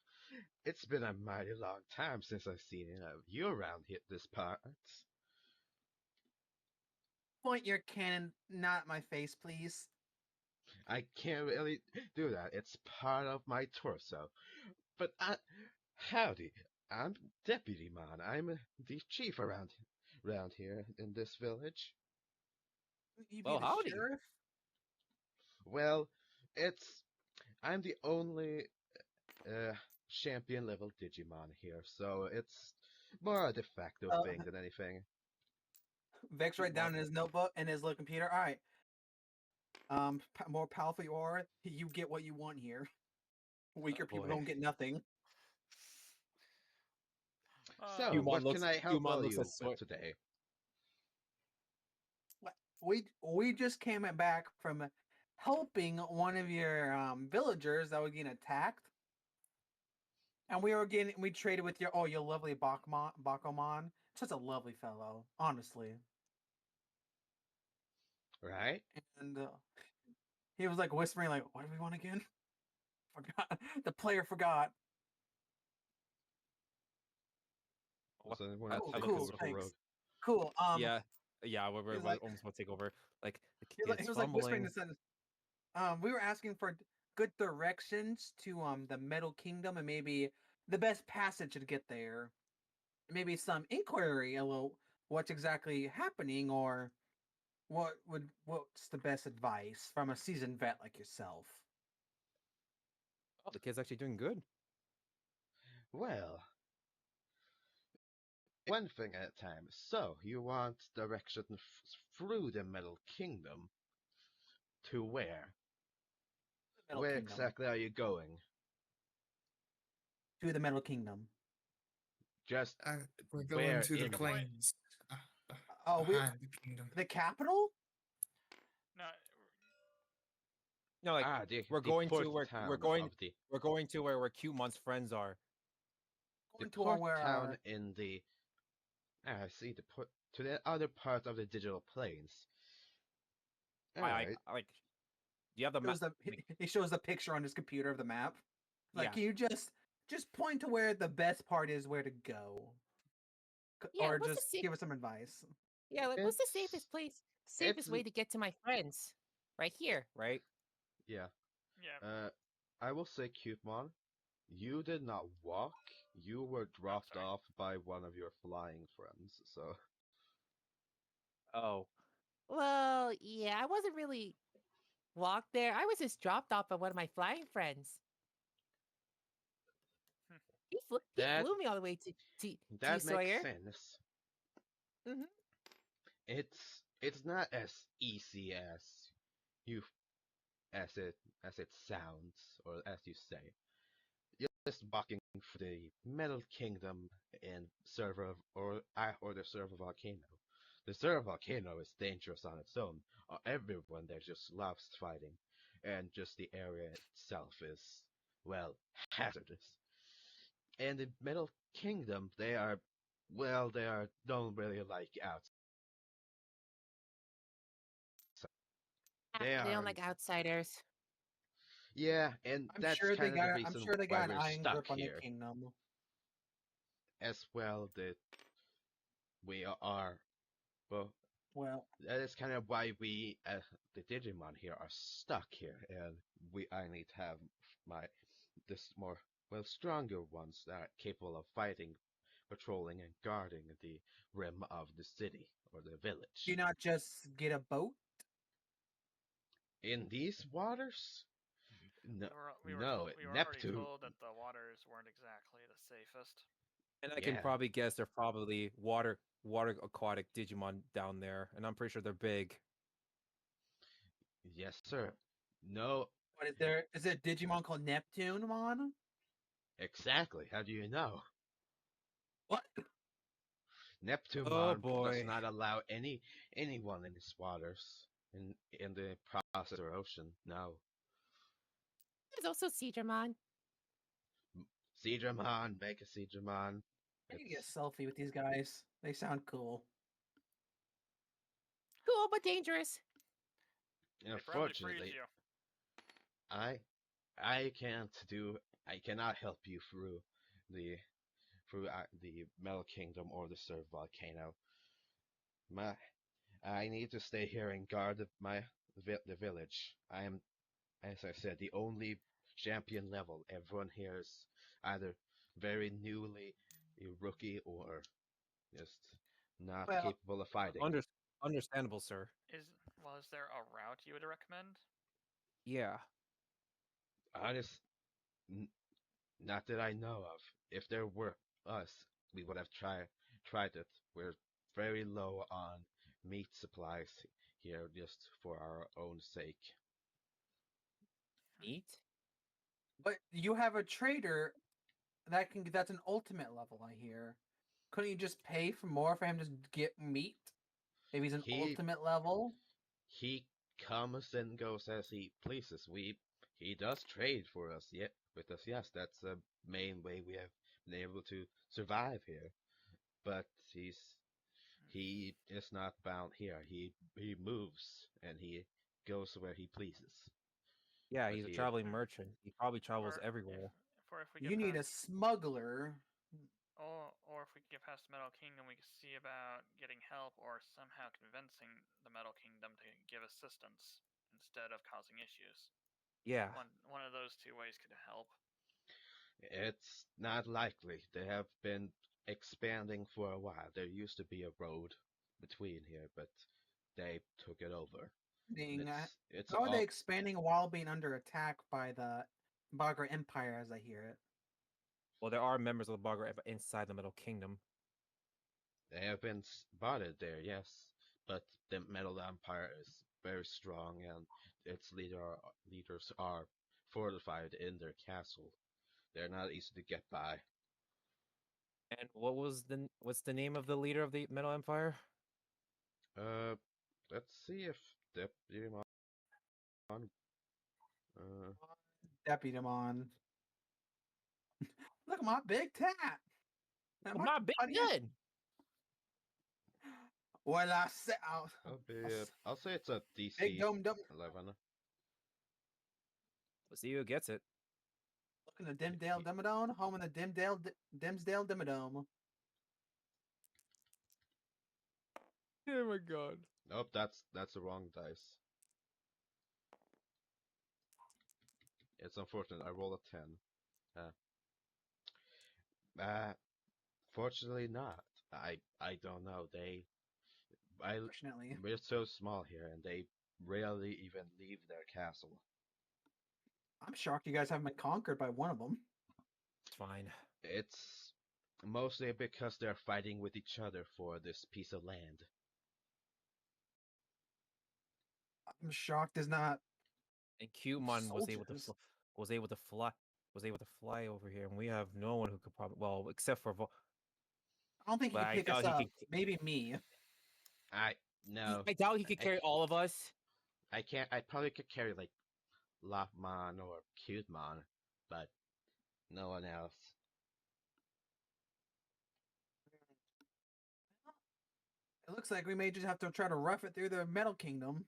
it's been a mighty long time since I've seen you around here this parts. Point your cannon not at my face, please. I can't really do that. It's part of my torso. But howdy, I'm Deputy Man. I'm the chief around here in this village. You be Well, the howdy. sheriff? Well, it's I'm the only uh, champion level Digimon here, so it's more a de facto thing than anything. Vex write down in his notebook and his little computer. All right. More powerful you are, you get what you want here. Weaker people boy. don't get nothing. So, Oh, what can I help all looks you at with sword. today? We just came back from helping one of your villagers that was getting attacked, and we traded with your lovely Bakumon. Such a lovely fellow, honestly. Right? And he was like whispering, like, "What do we want again?" Forgot. The player forgot. Was anyone I else take look at Cool, over for thanks. Rogue? Cool. Yeah, yeah, we're He's like, almost about to take over. Like the he kid's was like whispering fumbling. this. We were asking for good directions to the Metal Kingdom and maybe the best passage to get there. Maybe some inquiry a little what's exactly happening or what's the best advice from a seasoned vet like yourself. Oh, the kid's actually doing good. Well, one thing at a time. So, you want direction through the Metal Kingdom to where? The Metal Where Kingdom. exactly are you going? To the Metal Kingdom. Just We're where going to the in plains Oh, behind the kingdom. the capital? no, No, like the we're the going port to where town of the we're going to where Cumon's friends are. the Going to port where town in the I see the port to the other part of the digital planes. All right. I like. Do you have the map? he shows the picture on his computer of the map. Like, Yeah. can you just point to where the best part is where to go? Yeah, Or what's the just give us some advice. Yeah, like what's the safest It's way to get to my friends? Right here. Right. yeah. yeah. I will say, Cutemon, you did not walk. You were dropped sorry. off by one of your flying friends. So Oh. Well, yeah, I wasn't really walked there. I was just dropped off by one of my flying friends. He that flew me all the way to that makes Sawyer. sense. Mm-hmm. It's not as easy you as it sounds or as you say. You're just walking through the Metal Kingdom in or the Server Volcano. The Server Volcano is dangerous on its own. Everyone there just loves fighting, and just the area itself is well hazardous. And the Metal Kingdom, they don't really like outside. They They don't are like outsiders. yeah, and I'm that's sure they kind of the got I'm reason sure they why got an we're iron stuck grip on the here kingdom. as well. That we are well. Well, That is kind of why we, the Digimon here, are stuck here, and I need to have my this more stronger ones that are capable of fighting, patrolling, and guarding the rim of the city or the do village. you not just get a boat? In these waters, no, We were no, told we were already Neptune. told that the waters weren't exactly the safest. And I can Yeah, probably guess they're probably water aquatic Digimon down there, and I'm pretty sure they're big. yes, sir. No, What is there? Is it a Digimon called Neptune Mon? exactly. How do you know? What? Oh Neptune does boy. not allow anyone in its waters in the process or ocean. No. There's also Seedramon. Seedramon, Mega Seedramon. I need to get It's a selfie with these guys. They sound cool. Cool but dangerous. They probably freeze unfortunately you. I I cannot help you through the the Metal Kingdom or the Surf Volcano. My I need to stay here and guard the village. I am, as I said, the only champion level. Everyone here is either very newly a rookie or just not Well, capable of fighting. Understandable, sir. Is there a route you would recommend? Yeah. Honest, n- not that I know of. If there were us, we would have tried it. We're very low on meat supplies here, just for our own sake. Meat? but you have a trader that's an ultimate level, I hear. Couldn't you just pay for more for him to get meat? If he's an He ultimate level? he comes and goes as he pleases. He does trade for us, yet with us. Yes, that's the main way we have been able to survive here. But he is not bound here. He moves and he goes where he pleases. Yeah, But he's a he traveling merchant. He probably travels Or everywhere. if we get You need a past, smuggler. or if we get past the Metal Kingdom, we can see about getting help or somehow convincing the Metal Kingdom to give assistance instead of causing issues. Yeah. One of those two ways could help. It's not likely. They have been expanding for a while. There used to be a road between here, but they took it over. It's How are they all expanding while being under attack by the Bagra Empire, as I hear it? Well, there are members of the Bogger inside the Middle Kingdom. they have been spotted there, yes, but the Metal Empire is very strong, and its leaders are fortified in their castle. They're not easy to get by. And what's the name of the leader of the Middle Empire? Uh, let's see if Deputy Mon. Uh, Deputamon. Look at my big tat. Am I My big funny? gun. Well, I said, I'll say it's a big DC dome dome. 11. We'll see who gets it. Look in the Dimdale Dimmadome, home in the Dimsdale Dimmadome. Oh my god. Nope, that's the wrong dice. It's unfortunate. I rolled a 10. Uh, fortunately not. I don't know. Fortunately, We're so small here, and they rarely even leave their castle. I'm shocked you guys haven't been conquered by one of them. It's fine. It's mostly because they're fighting with each other for this piece of land. I'm shocked there's not And Qmon soldiers. was able to fly over here, and we have no one who could probably except for I don't think he but could I pick us doubt he up. could. Maybe me. No, I doubt he could I- carry all of us. I can't. I probably could carry like Lopmon or Cutemon, but no one else. It looks like we may just have to try to rough it through the Metal Kingdom.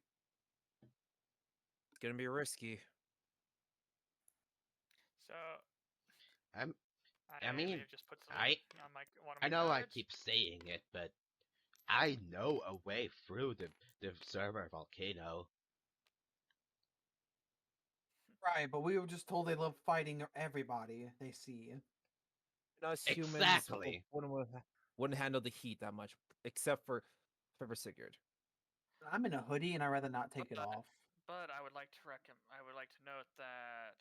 It's gonna be risky. So I'm. I mean, may have just put something I on one of I my know I cards. keep saying it, but I know a way through the server volcano. Right, but we were just told they love fighting everybody they see. And us humans Exactly. wouldn't handle the heat that much, except for Sigurd. I'm in a hoodie and I'd rather not take it off. But I would like to note that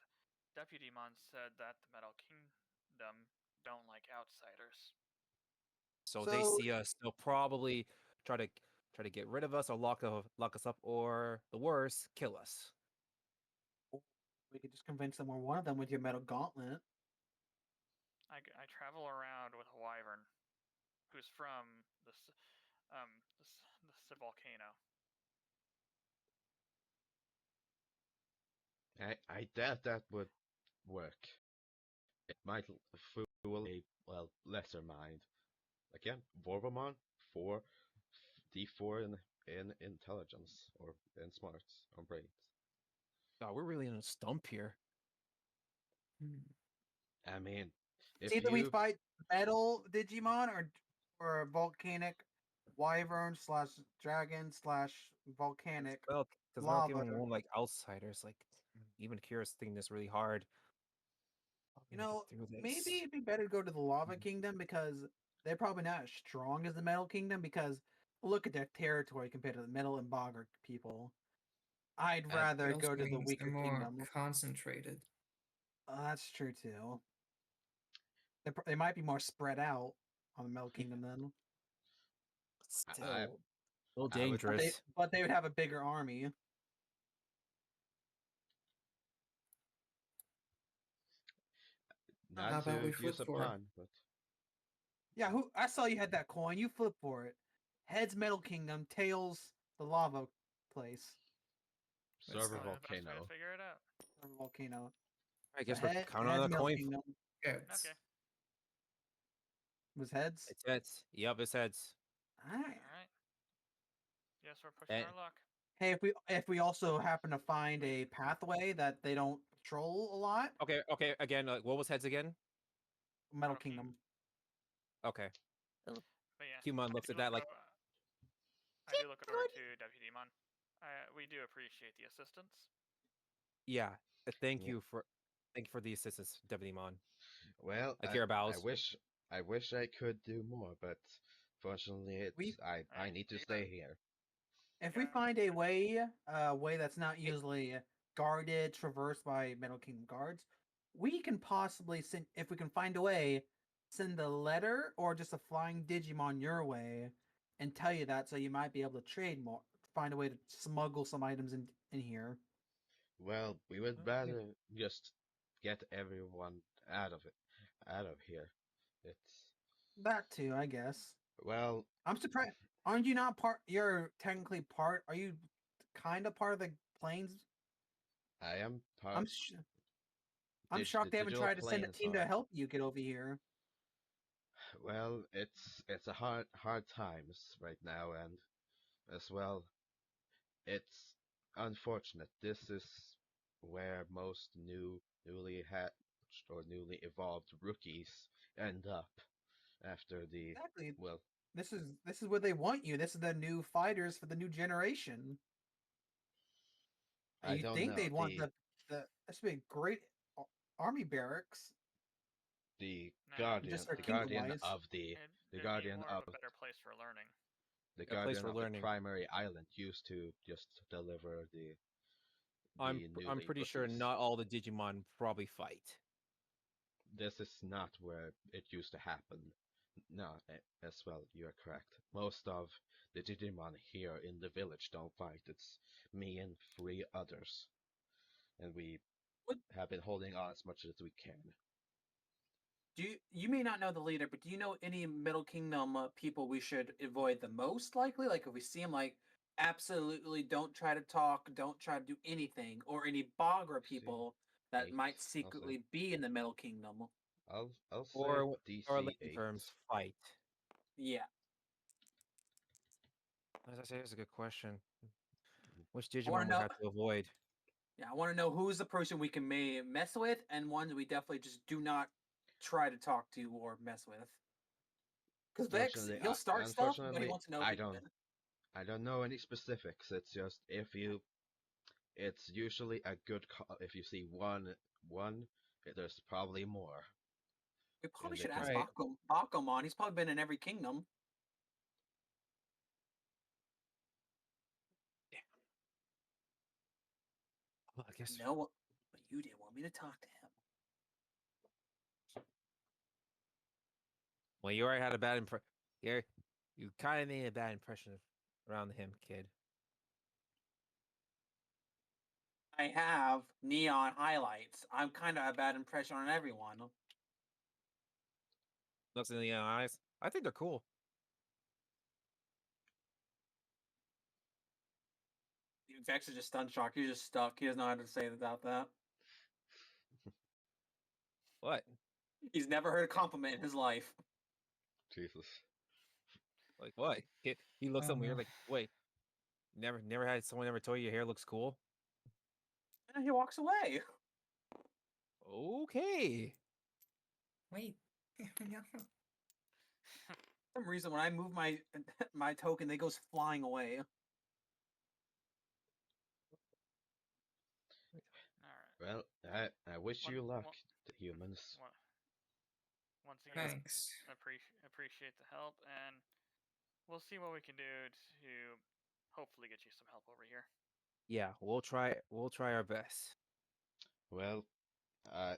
Deputy Mon said that the Metal Kingdom don't like outsiders. So they So- see us, they'll probably try to get rid of us or lock us up, or the worst, kill us. We could just convince them we're one of them with your metal gauntlet. I travel around with a wyvern, who's from the volcano. I doubt that would work. It might fool a lesser mind. Again, Vorvamon 4 D4 in intelligence or in smarts or brains. God, we're really in a stump here. I mean, if either we you fight metal Digimon or volcanic wyvern slash dragon slash volcanic Well, because Metal lava. Kingdom won't like outsiders. Like even Kira's thinking this really hard. How You can I get know, through maybe this? it'd be better to go to the Lava Mhm. Kingdom because they're probably not as strong as the Metal Kingdom because look at their territory compared to the Metal and Bogger people. I'd I, It rather also go to the means they're weaker more kingdom. concentrated. That's true too. They might be more spread out on the Metal Kingdom then, I, Still, still I would dangerous. but they would have a bigger army. not How about to we use flip a for it? pun, but Yeah, who I saw you had that coin. You flip for it. Heads Metal Kingdom, tails the lava place That's server not Probably the best way to volcano. figure it out. or volcano. I So guess we're counting on heads a Metal coin. Kingdom heads. Okay. was heads. It's heads. Yep, it's heads. All right. All right. Yes, we're pushing And, our luck. Hey, if we also happen to find a pathway that they don't patrol a lot, okay. Again, what was heads again? Metal Metal Kingdom. Kingdom. Okay. But yeah, Human I looks do at that like, I do look over to Deputy Mon. We do appreciate the assistance. yeah. Thank Yeah. you for, thank you for the assistance, Deputy Mon. Well, Akira I bows. wish I could do more, but fortunately, We I need to You stay gotta- here. if you we gotta- find a way that's not usually guarded, traversed by Metal Kingdom guards, we can possibly send. If we can find a way, send a letter or just a flying Digimon your way, and tell you that, so you might be able to trade more. Find a way to smuggle some items in here. Well, we would Okay. rather just get everyone out of here. It's That too, I guess. well, I'm surprised. Aren't you not part? You're technically part. Are you kind of part of the planes? I am I'm part. sh- I'm shocked The they haven't digital tried to send a planes team to are help you get over here. well. It's a hard times right now, and as well, it's unfortunate. This is where most newly hatched or newly evolved rookies end up after the Exactly. well. This is where they want you. This is the new fighters for the new generation. I You don't think know they'd want the this would be a great army barracks, the Nah, guardian just for the kingdom guardian wise. of the the It'd be guardian more of of a better place for learning. the A place guardian for of the learning. primary island used to just deliver the I'm newly pretty sure rookies. not all the Digimon probably fight. This is not where it used to happen. No, as well, you are correct. Most of the Digimon here in the village don't fight. It's me and 3 others, and we What have been holding on as much as we can. you may not know the leader, but do you know any Middle Kingdom people we should avoid the most likely? Like if we see them, like absolutely don't try to talk, don't try to do anything, or any Bagra DC people that 8. might I'll say. secretly be in the Middle Kingdom. I'll say Or DC layman 8. terms, fight. Yeah, As I say, it's a good question. Which I want Digimon to we know. have to avoid? Yeah, I want to know who's the person we can may mess with, and ones we definitely just do not try to talk to or mess with. Because Vex, Fortunately, he'll start stuff, but he unfortunately, wants to know if he can. I don't know any specifics. It's just it's usually a good call. If you see one, there's probably more We in probably the should ask Right. kingdom. Bakumon. He's probably been in every kingdom. Well, I guess. No, but you didn't want me to talk to him. Well, you already had a bad impression. You kind of made a bad impression around him, kid. I have neon highlights. I'm kind of a bad impression on everyone. Looks in the eyes. I think they're cool. Vex is just stun shocked. He's just stuck. He doesn't know how to say about that. What? He's never heard a compliment in his life. Jesus. Like what? He looks Oh, at me. You're no. like, wait. Never had someone ever told you your hair looks cool. And he walks away. Okay. Wait. Yeah. For some reason, when I move my my token, they goes flying away. All right. Well, I wish One- you luck, one- the humans. Once again, Thanks. appreciate the help, and we'll see what we can do to hopefully get you some help over here. Yeah, we'll try. We'll try our best. Well, I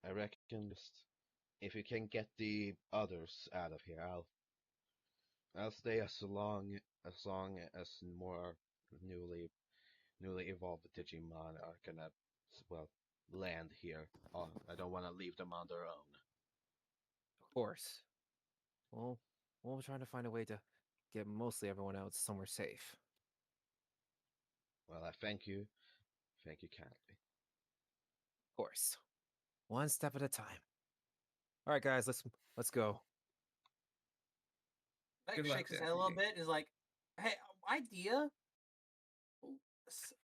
reckon just if you can get the others out of here, I'll stay as long as more newly evolved Digimon are gonna well land here. I don't want to leave them on their own. Of course. Well, we'll try to find a way to get mostly everyone else somewhere safe. Well, I thank you kindly. Of course. One step at a time. All right, guys, let's go. Beck Good luck, shakes his head a little Deputy. bit. Is like, hey, idea.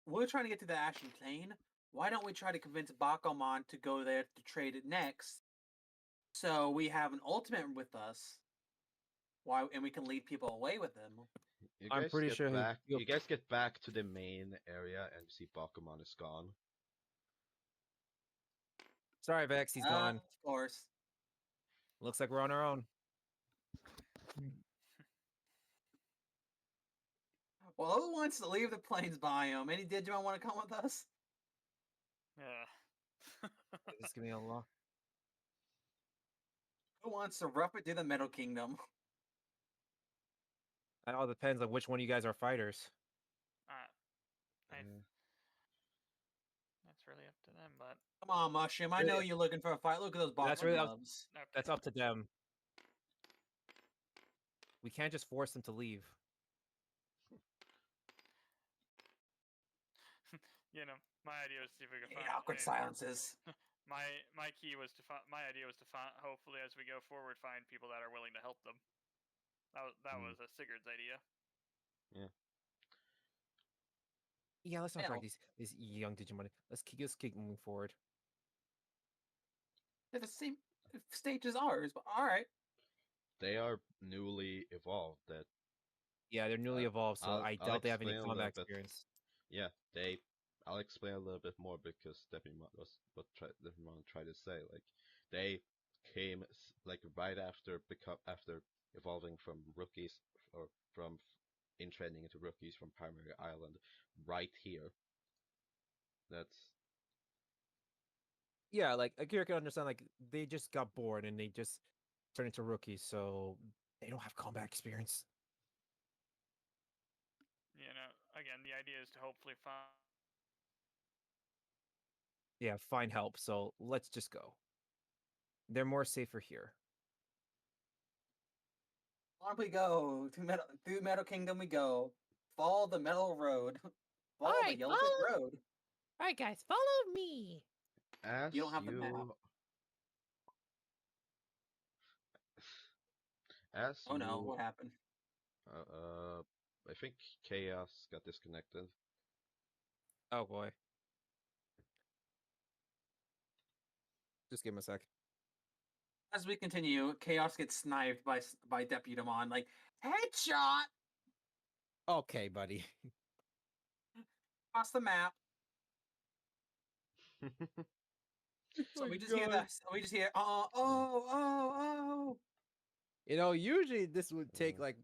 We're trying to get to the Ashen Plain. Why don't we try to convince Bakumon to go there to trade it next? So we have an ultimate with us. Why? And we can lead people away with them. You I'm guys pretty get sure back. he'll- You guys get back to the main area and see Bakuman is gone. Sorry, Vex, he's gone. Of course. Looks like we're on our own. Hmm. Well, who wants to leave the plains biome? Any Digimon want to come with us? Yeah. Just give me a lot. Who wants to rough it through the Metal Kingdom? It all depends on which one of you guys are fighters. I, Uh, that's really up to them, but Come on, Mushroom. I know you're looking for a fight. Look at those That's boxing really gloves. okay. That's up to them. We can't just force them to leave. My idea was to see if we could Hate find awkward silences. my key was to find. My idea was to find. Hopefully, as we go forward, find people that are willing to help them. That was a Sigurd's idea. Yeah, let's not Hell. drag these young Digimon. Let's keep moving forward. They're the same stage as ours, but all right. they are newly evolved. That Yeah, they're newly evolved, so I I'll doubt they have any explain a little combat bit. experience. Yeah, I'll explain a little bit more because Devimon tried to say. Like, they came like right after after evolving from rookies or from in training into rookies from Primary Island, right here. That's Yeah, like Akira can understand. Like they just got bored and they just turned into rookies, so they don't have combat experience. Again, the idea is to hopefully find. Yeah, find help. So let's just go. They're more safer here. On we go through Metal Kingdom. We go. Follow the Metal Road. Follow the Alright, Yellow Brick Road. Alright, guys, follow me. as You don't have the map. as Oh no, you what happened? I think Chaos got disconnected. Oh boy. Just give him a sec. As we continue, Chaos gets sniped by Deputamon. Like, headshot Okay, buddy. across the map. So My we just hear God. this. We just hear, oh. You know, usually this would take like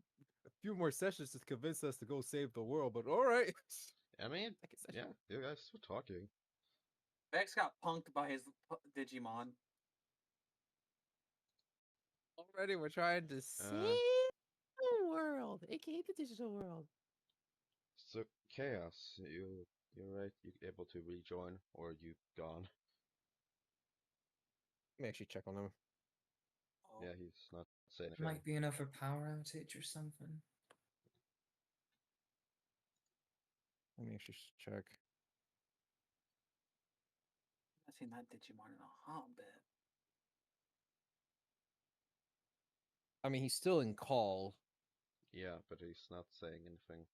a few more sessions to convince us to go save the world, but all right. I mean, Second session. yeah, you guys were talking. Vex got punked by his Digimon. Already, we're trying to Save the world, aka the digital world. So Chaos, you're right. You able to rejoin or you gone? Let me actually check on them. Oh. Yeah, he's not saying anything. Might be another power outage or something. Let me actually check. I've seen that Digimon in a hot bit. I mean, he's still in call. Yeah, but he's not saying anything.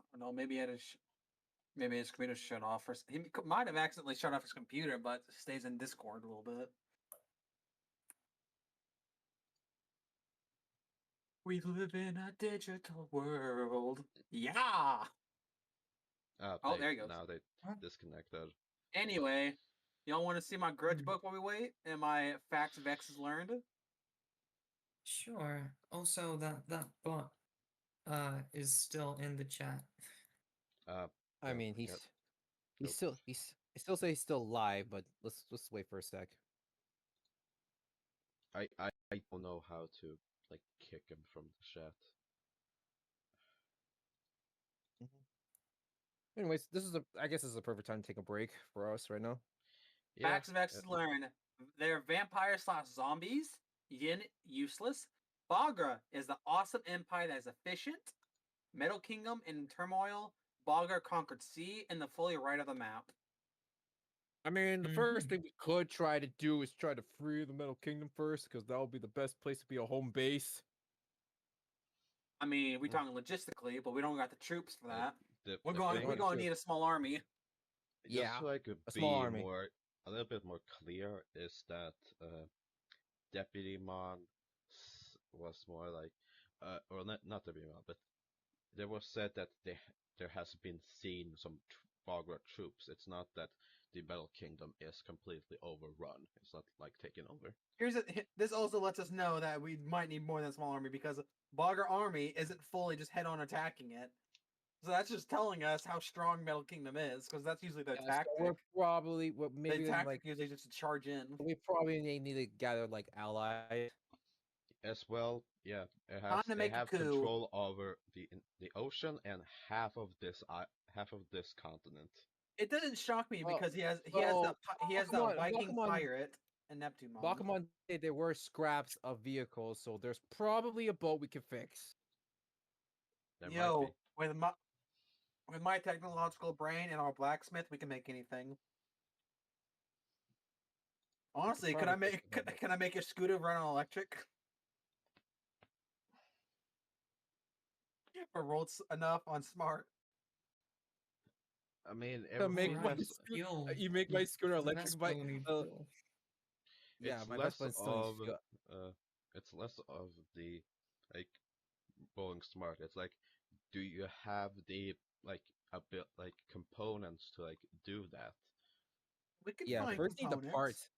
I don't know, maybe he had Maybe his computer shut off, or he might have accidentally shut off his computer, but stays in Discord a little bit. We live in a digital world. Yeah. Oh, there he goes. Now they Huh? disconnected. Anyway, y'all want to see my grudge book while we wait, and my facts Vex has learned? Sure. Also, that bot is still in the chat. I Don't mean, forget. he's Nope. still I still say he's still live, but let's wait for a sec. I don't know how to like kick him from the chat. Anyways, I guess this is a perfect time to take a break for us right now. Yeah. Facts Vex has learned. They're vampires / zombies. Yin useless. Bagra is the awesome empire that is efficient. Metal Kingdom in turmoil. Bagra conquered sea and the fully right of the map. I mean, the first thing we could try to do is try to free the Metal Kingdom first, because that would be the best place to be a home base. I mean, we're talking logistically, but we don't got the troops for that. We're The going. thing We're is, going to need a small army. Yeah, just so I could a small be army. a little bit more clear, is that Deputy Mon was more like, or not Deputy Mon, but there was said that there has been seen some Bagra troops. It's not that the Metal Kingdom is completely overrun. It's not like taken over. This also lets us know that we might need more than a small army because Bagra army isn't fully just head on attacking it. So that's just telling us how strong Metal Kingdom is, because that's usually their tactic. So we're probably maybe the tactic like usually just to charge in. we probably need to gather like allies. As well, yeah, Time to they make a have coup. control over the ocean and half of this continent. It doesn't shock me because he has so the Viking Bakuman- pirate and Neptune. Bakuman said there were scraps of vehicles, so there's probably a boat we can fix. There might be. With my technological brain and our blacksmith, we can make anything. Honestly, can I make a scooter run on electric? Or rolled enough on smart? I mean, you make my scooter electric bike. Yeah, it's my less Vespa still of needs it's less of the like going smart. It's like, do you have the like a bit like components to like do that? We can yeah, find first components. need the parts.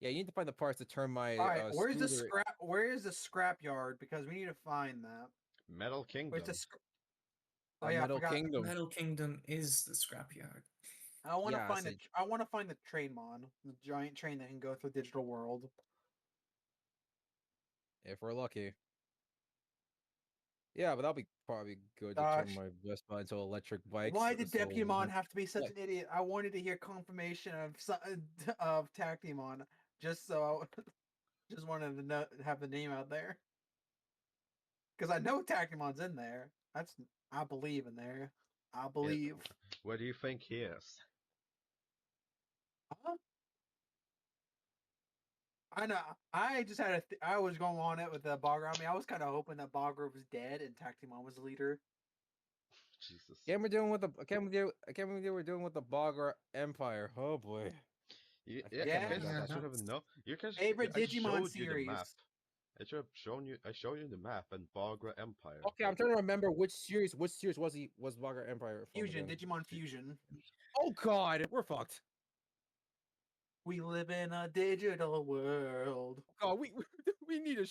Yeah, you need to find the parts to turn my All right, where's the scooter. scrap? Where is the scrap yard? Because we need to find that. Metal Kingdom. Where's the Oh yeah, Metal I forgot. Kingdom. Metal Kingdom is the scrapyard. I want to Yeah, find I want to find the train mon, the giant train that can go through digital world. If we're lucky. Yeah, but that'll be probably good to turn my Vespa into an electric bike. Why did Depumon have to be such an idiot? I wanted to hear confirmation of Tactimon, just so just wanted to have the name out there. Because I know Tactimon's in there. I believe in there. I believe. Where do you think he is? Huh? I know. I just had I was going on it with the Bagra. I mean, I was kind of hoping that Bagra was dead and Tactimon was the leader. Jesus. Can't we do we're doing with the Bagra Empire? Oh boy. Yeah, I should have known. Favorite I Digimon showed series. you the map. I should have shown you. I showed you the map and Bagra Empire. Okay, I'm trying to remember which series was Bagra Empire from Fusion, again? Digimon Fusion. Oh god, we're fucked. We live in a digital world. Oh, we need a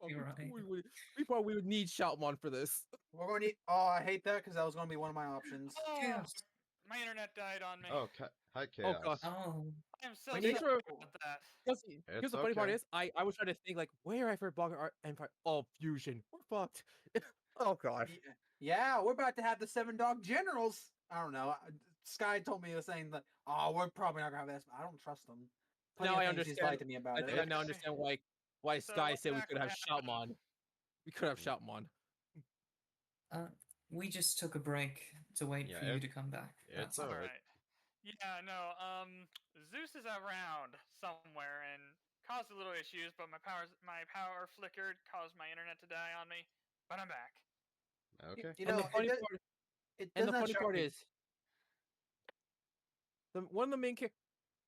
we probably would need Shoutmon for this. We're going to need. Oh, I hate that because that was going to be one of my options. Oh, Chaos. my internet died on me. Oh, hi Oh Chaos. god. Oh. I'm so Wait, sorry make sure- about that. Because the funny part is, I was trying to think like where I heard Bagra Empire. Oh, Fusion. We're fucked. Oh god. Yeah, we're about to have the 7 Dog Generals. I don't know. Sky told me he was saying that. Oh, we're probably not gonna have this. I don't trust them. Now I understand. He's lied to me about I think I now understand why So Sky what said we could have exactly happened? Shoutmon. We could have Shoutmon. We just took a break to wait for you to come back. It's That's all. alright. Yeah, no. Zeus is around somewhere and caused a little issues, but my power flickered, caused my internet to die on me. But I'm back. Okay. You And know, the funny part is, one of the main characters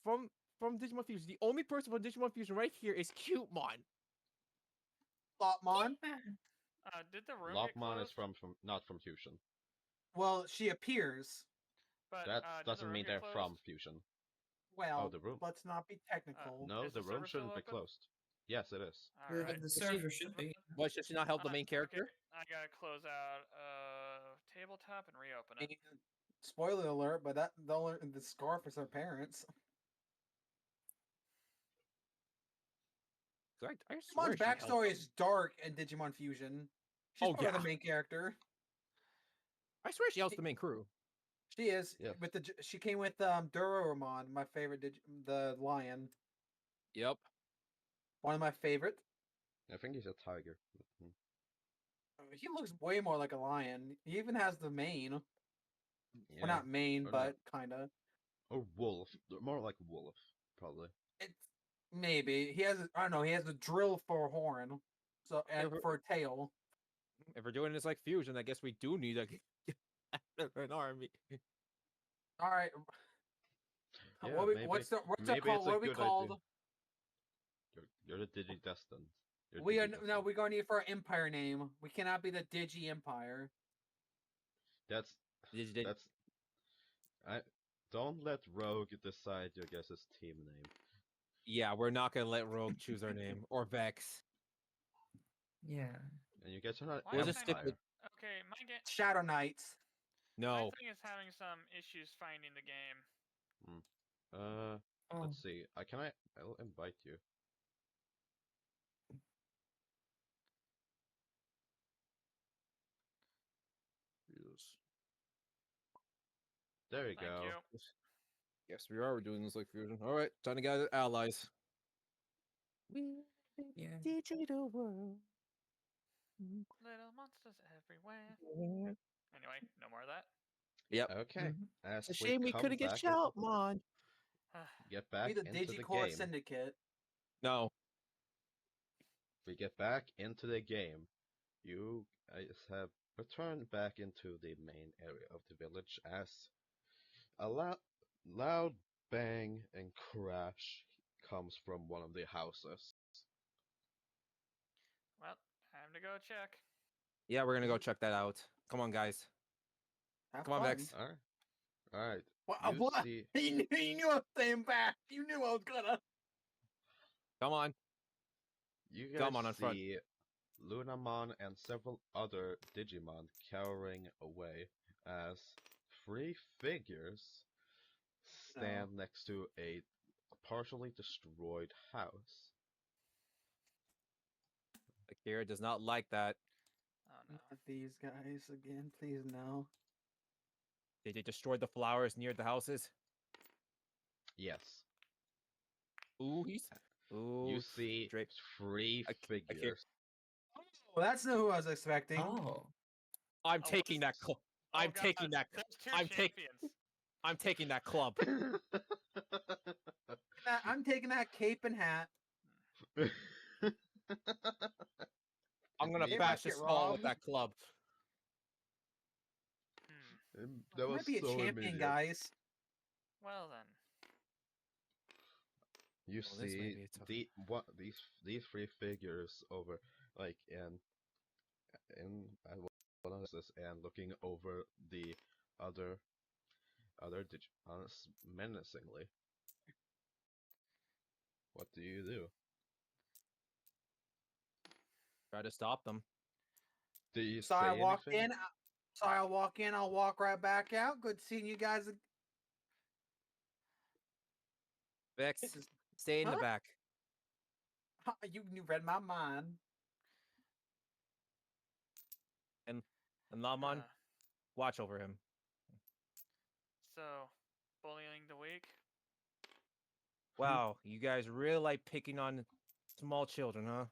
from Digimon Fusion. The only person from Digimon Fusion right here is Cutemon. Lopmon. Did the room get Lopmon is closed? from not from Fusion. Well, she appears. But That did the doesn't room mean get they're closed? from Fusion. Well, the room. let's not be technical. No, Is the the room server still shouldn't be open? closed. Yes, it is. All right. The server should be. Why should she not help the main character? Okay, I gotta close out tabletop and reopen it. And spoiler alert, but the scarf is her parents. I swear Digimon's she helped backstory them. is dark in Digimon Fusion. She's Oh, part of yeah. the main character. I swear she helps the main crew. She is Yes. she came with Duromon, my favorite the lion. Yep. One of my favorite. I think he's a tiger. Mhm. He looks way more like a lion. He even has the mane. Yeah. Well, not mane, Or but kinda. Or wolf. More like wolf, probably. It's maybe he has. I don't know. He has a drill for a horn, so and for a tail. If we're doing this like Fusion, I guess we do need an army. All right. Yeah, What's maybe that called? it's a What are we good called? idea. You're the Digi-Destined. We are no. We're going to need for our empire name. We cannot be the Digi Empire. That's I don't let Rogue decide your guys' team name. Yeah, we're not gonna let Rogue choose our name or Vex. Yeah. And you guys are not Why We'll is just my- stick with Okay, my game. Shadow Knights. no. My thing is having some issues finding the game. Oh. Let's see. I'll invite you. Yes. There you Thank go. you. Yes, we are doing this like Fusion. All right, time to get allies. We Yeah. digital world. Little monsters everywhere. Anyway, no more of that. Yep. Okay. As It's a we shame we come couldn't get back Shoutmon. get Be back the into the Digicore game. Syndicate. No. We get back into the game. You guys have returned back into the main area of the village as a loud bang and crash comes from one of the houses. Well, time to go check. Yeah, we're gonna go check that out. Come on, guys. Have Come on, fun. Vex. Alright. What? You What? see He knew I was staying back. You knew I was gonna. Come on. you guys Come on front. see Lunamon and several other Digimon cowering away as three figures stand next to a partially destroyed house. Akira does not like that. Oh no. Not these guys again, please no. Did they destroy the flowers near the houses? Yes. Ooh, Ooh. You see Drake. three figures. Well, that's not who I was expecting. Oh. I'm Oh, taking that club. I'm God, taking that. There's two I'm champions. I'm taking that club. I'm taking that cape and hat. I'm gonna Maybe bash get this hall with robbed. that club. That I was might be a so champion, immediate. guys. Well then. You Well, this may see be a tough these three figures over like in one of this and looking over the other Digimon menacingly. What do you do? Try to stop them. Do you So say I walk anything? in. So I walk in. I'll walk right back out. Good seeing you guys. Vex, This is- stay in the Huh? back. You read my mind. And Lamon, Uh, watch over him. so, bullying the weak. Wow, you guys really like picking on small children, huh?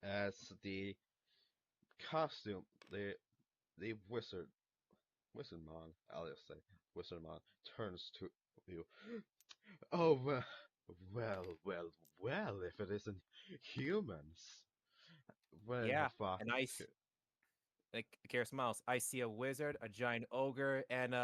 As the costume, the Wizardmon, I'll just say Wizardmon turns to you. Oh well, if it isn't humans. Well, Yeah, fuck. and like Akira smiles. I see a wizard, a giant ogre, and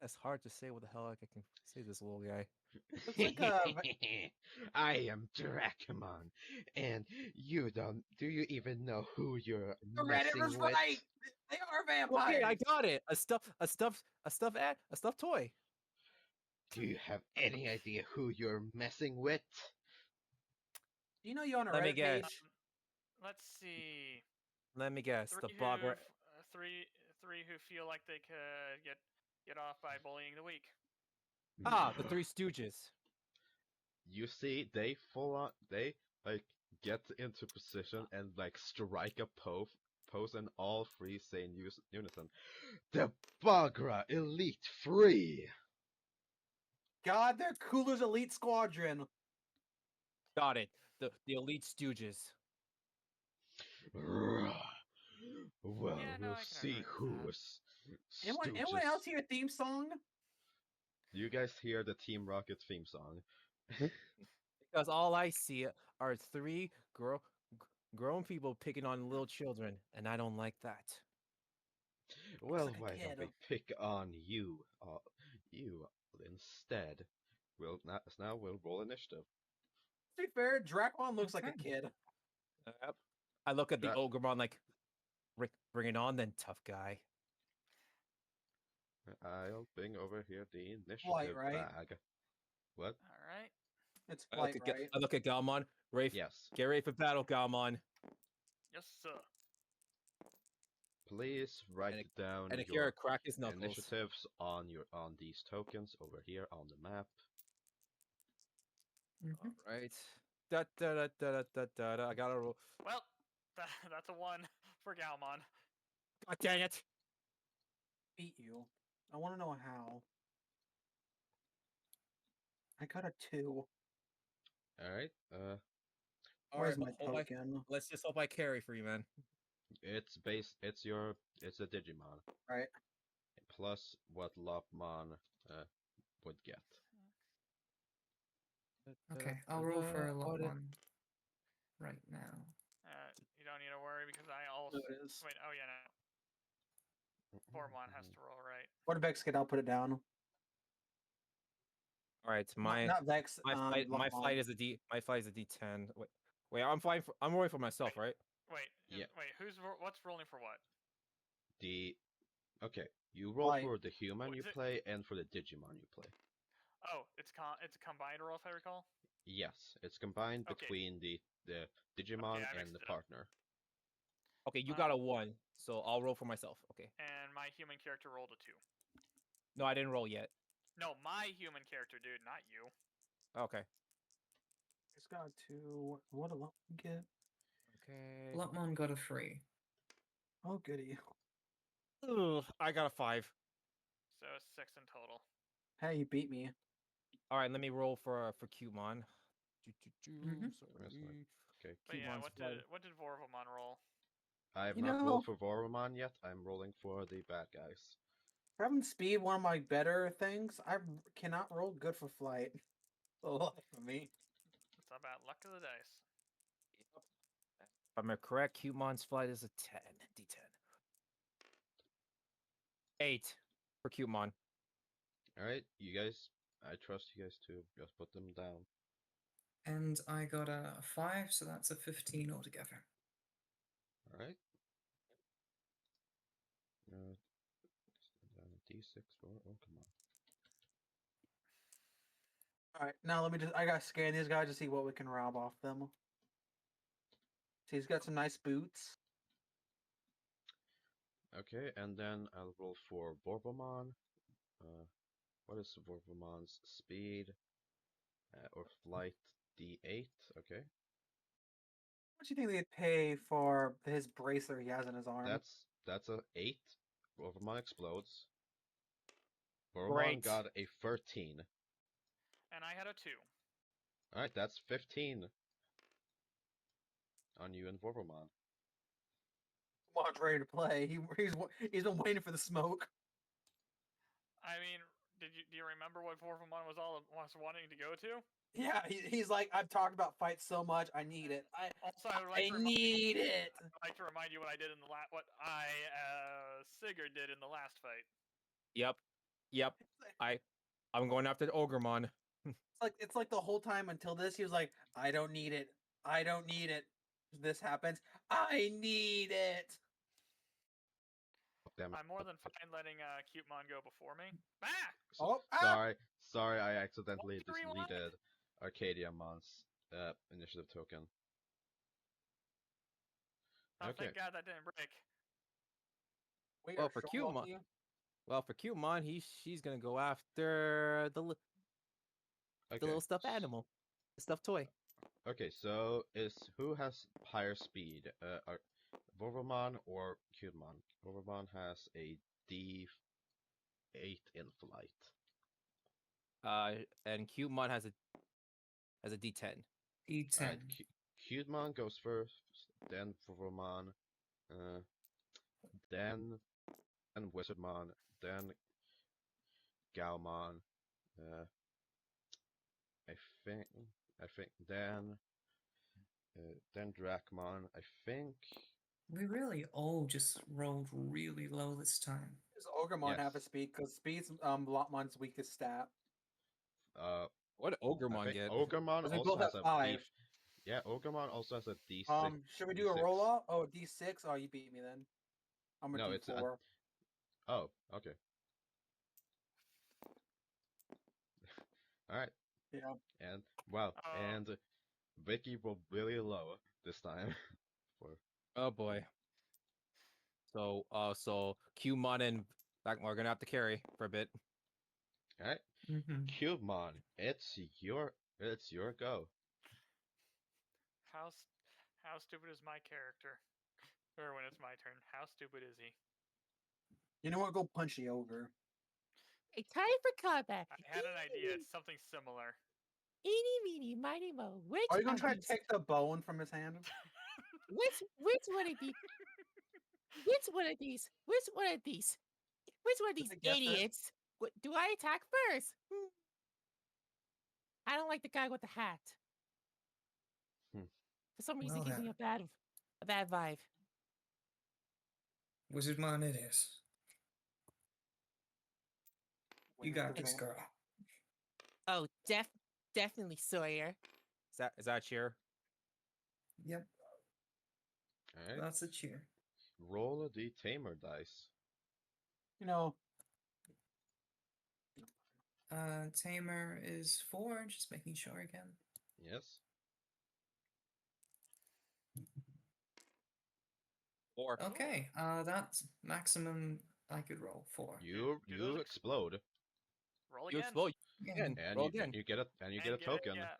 It's hard to say what the hell I can say this little guy. Looks like a I am Dracomon, and you don't. Do you even know who you're the Reddit messing was with? right. They are vampires. Okay, I got it. A stuffed toy. Do you have any idea who you're messing with? Do you know you're on a Let me Reddit guess. page? Let's see. Let me guess. The Three bog. who three who feel like they could get off by bullying the weak. The Three Stooges. You see, they full on. They like get into position and like strike a pose, and all three say in unison, "The Bagra Elite Free." God, they're Cooler's Elite Squadron. Got it. The Elite Stooges. Well, Yeah, no, we'll I can see agree with who's Anyone else hear a theme song? You guys hear the Team Rocket theme song? Because all I see are three grown people picking on little children, and I don't like that. Well, like a why don't kid. we pick on you? You instead. We'll roll initiative. To be fair, Dracon looks like a Okay. kid. Yep. I look at the That- Ogremon like, bring it on, then, tough guy. I'll bring over here the initiative Flight, right? bag. What? All right. It's I flight, look at right? I look at Galmon. Yes. Get ready for battle, Galmon. Yes, sir. Please write And down And your Akira crack his knuckles. initiatives on these tokens over here on the map. Mhm. All right. Da, da, da, da, da, da, da. I gotta roll. Well, that's a 1 for Galmon. God dang it! Beat you. I want to know how. I got a 2. All right. Where's Alright, my token? let's just hope I carry for you, man. It's a Digimon Right. plus what Lopmon would get. Okay, I'll roll for a lot one right now. You don't need to worry because I also There it is. wait. Oh yeah, no. Formon has to roll right. What a Vex kid, I'll put it down. Alright, Not Vex. my flight is a D10. Wait, I'm rolling for myself, right? Wait. Yeah. Wait. What's rolling for what? Okay, you roll Flight. for the human What you is it? play and for the Digimon you play. Oh, it's a combined roll if I recall. Yes, it's combined Okay. between the Digimon I and mixed the it up. partner. Okay, you got a 1, so I'll roll for myself. Okay. And my human character rolled a 2. No, I didn't roll yet. No, my human character, dude, not you. Okay. It's got a 2. What a lot get? Okay. Lopmon got a 3. Oh, goody. Ugh, I got a 5. So 6 in total. Hey, you beat me. Alright, let me roll for Cutemon. Mhm. Sorry. Okay, But yeah, Cutemon's flight. what did Vorvamon roll? I have You not know- rolled for Voromon yet. I'm rolling for the bad guys. Having speed, one of my better things. I cannot roll good for flight. A lot for me. It's about luck of the dice. If I'm correct, Cutemon's flight is a 10. D10. 8 for Cutemon. All right, you guys. I trust you guys to just put them down. And I got a 5, so that's a 15 altogether. All right. D6 for. Oh, come on. All right, now I gotta scan these guys to see what we can rob off them. See, he's got some nice boots. Okay, and then I'll roll for Vorbomon. What is Vorbomon's speed or flight? D8. Okay, What do you think they'd pay for his bracer he has in his arm? that's a 8. Vorbomon explodes. Voromon Great. got a 13. And I had a 2. All right, that's 15 on you and Vorbomon. Juan's ready to play. He's been waiting for the smoke. I mean, do you remember what Vorvamon was wanting to go to? Yeah, he's like, I've talked about fights so much. I need it. Also, I would like I to remind need it. I'd like to remind you what I did in the what I Sigurd did in the last fight. Yep. Yep. I'm going after the Ogremon. It's like the whole time until this, he was like, I don't need it. I don't need it. This happens. I need it. Damn it. I'm more than fine letting Cutemon go before me. Ah! Sorry, I accidentally Why don't you rewind? deleted Arcadiamon's initiative token. Oh, Okay. thank God that didn't break. We Well, are for so Cutemon, lucky. she's gonna go after the Okay. little stuffed animal, the stuffed toy. Okay, so who has higher speed? Vorvomon or Cutemon? Vorvomon has a D8 in flight. And Cutemon has a D10. D10. Alright, Cutemon goes first, then Vorvomon, then Wizardmon, then Gaomon, uh, I think, then Dracmon, I think. We really all just rolled really low this time. Does Ogremon have a Yes. speed? Because speed's Lotmon's weakest stat. What did I Ogremon think get? Ogremon 'Cause we also both has have a 5. Yeah, Ogremon also has a D6. Should we do a D6. roll off? Oh, D6? Oh, you beat me then. I'm a No, D4. it's a. Oh, okay. All right. Yeah. And wow, Oh. and Vicky rolled really low this time. For Oh boy. So Cutemon and Blackmon are gonna have to carry for a bit. all right, Mm-hmm. Cubemon, it's your go. How stupid is my character? Or when it's my turn, how stupid is he? You know what? Go punch the ogre. It's time for combat. I had an idea. It's something similar. Eeny, meeny, miny, mo. Which Are you gonna of try to these? take the bone from his hand? Which one of these? Which one of these? Which one of these? Which one of these I guess it. idiots? Do I attack first? I don't like the guy with the hat. Hmm. For some reason, Well, it gives me a bad vibe. Wizardmon it is. You Winner got this, prevent. girl. Oh, definitely Sawyer. Is that a cheer? Yep, All right, that's a cheer. roll the tamer dice. You know, Tamer is 4, just making sure again. Yes. 4. Okay, that's maximum I could roll 4. You Do those explode, Roll You again. explode Yeah. again. and Roll you again. get a And get it, token. yeah.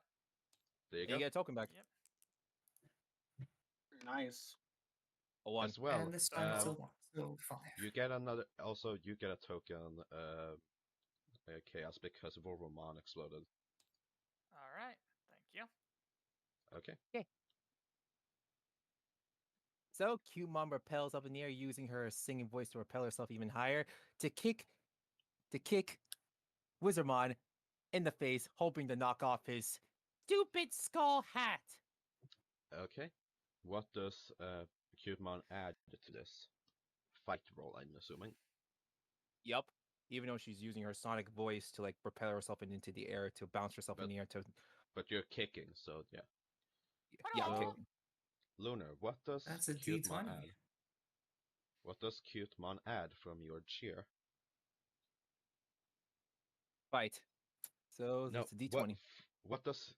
There you And you go. get a token back. Yep. nice. A 1. As well, And this time it's a So- 1, so 5. you get another. Also, you get a token. Chaos because Vorvomon exploded. All right. Thank you. Okay. So Cutemon repels up in the air using her singing voice to repel herself even higher to kick Wizardmon in the face, hoping to knock off his Stupid skull hat. Okay. What does Cubemon add to this fight roll? I'm assuming. Yup. Even though she's using her sonic voice to like propel herself into the air to bounce herself in the air to But you're kicking, so yeah. yeah. So, kicking. Lunar, what does That's a Cutemon D20. add? What does Cutemon add from your cheer? Fight. So No, that's a D20. what does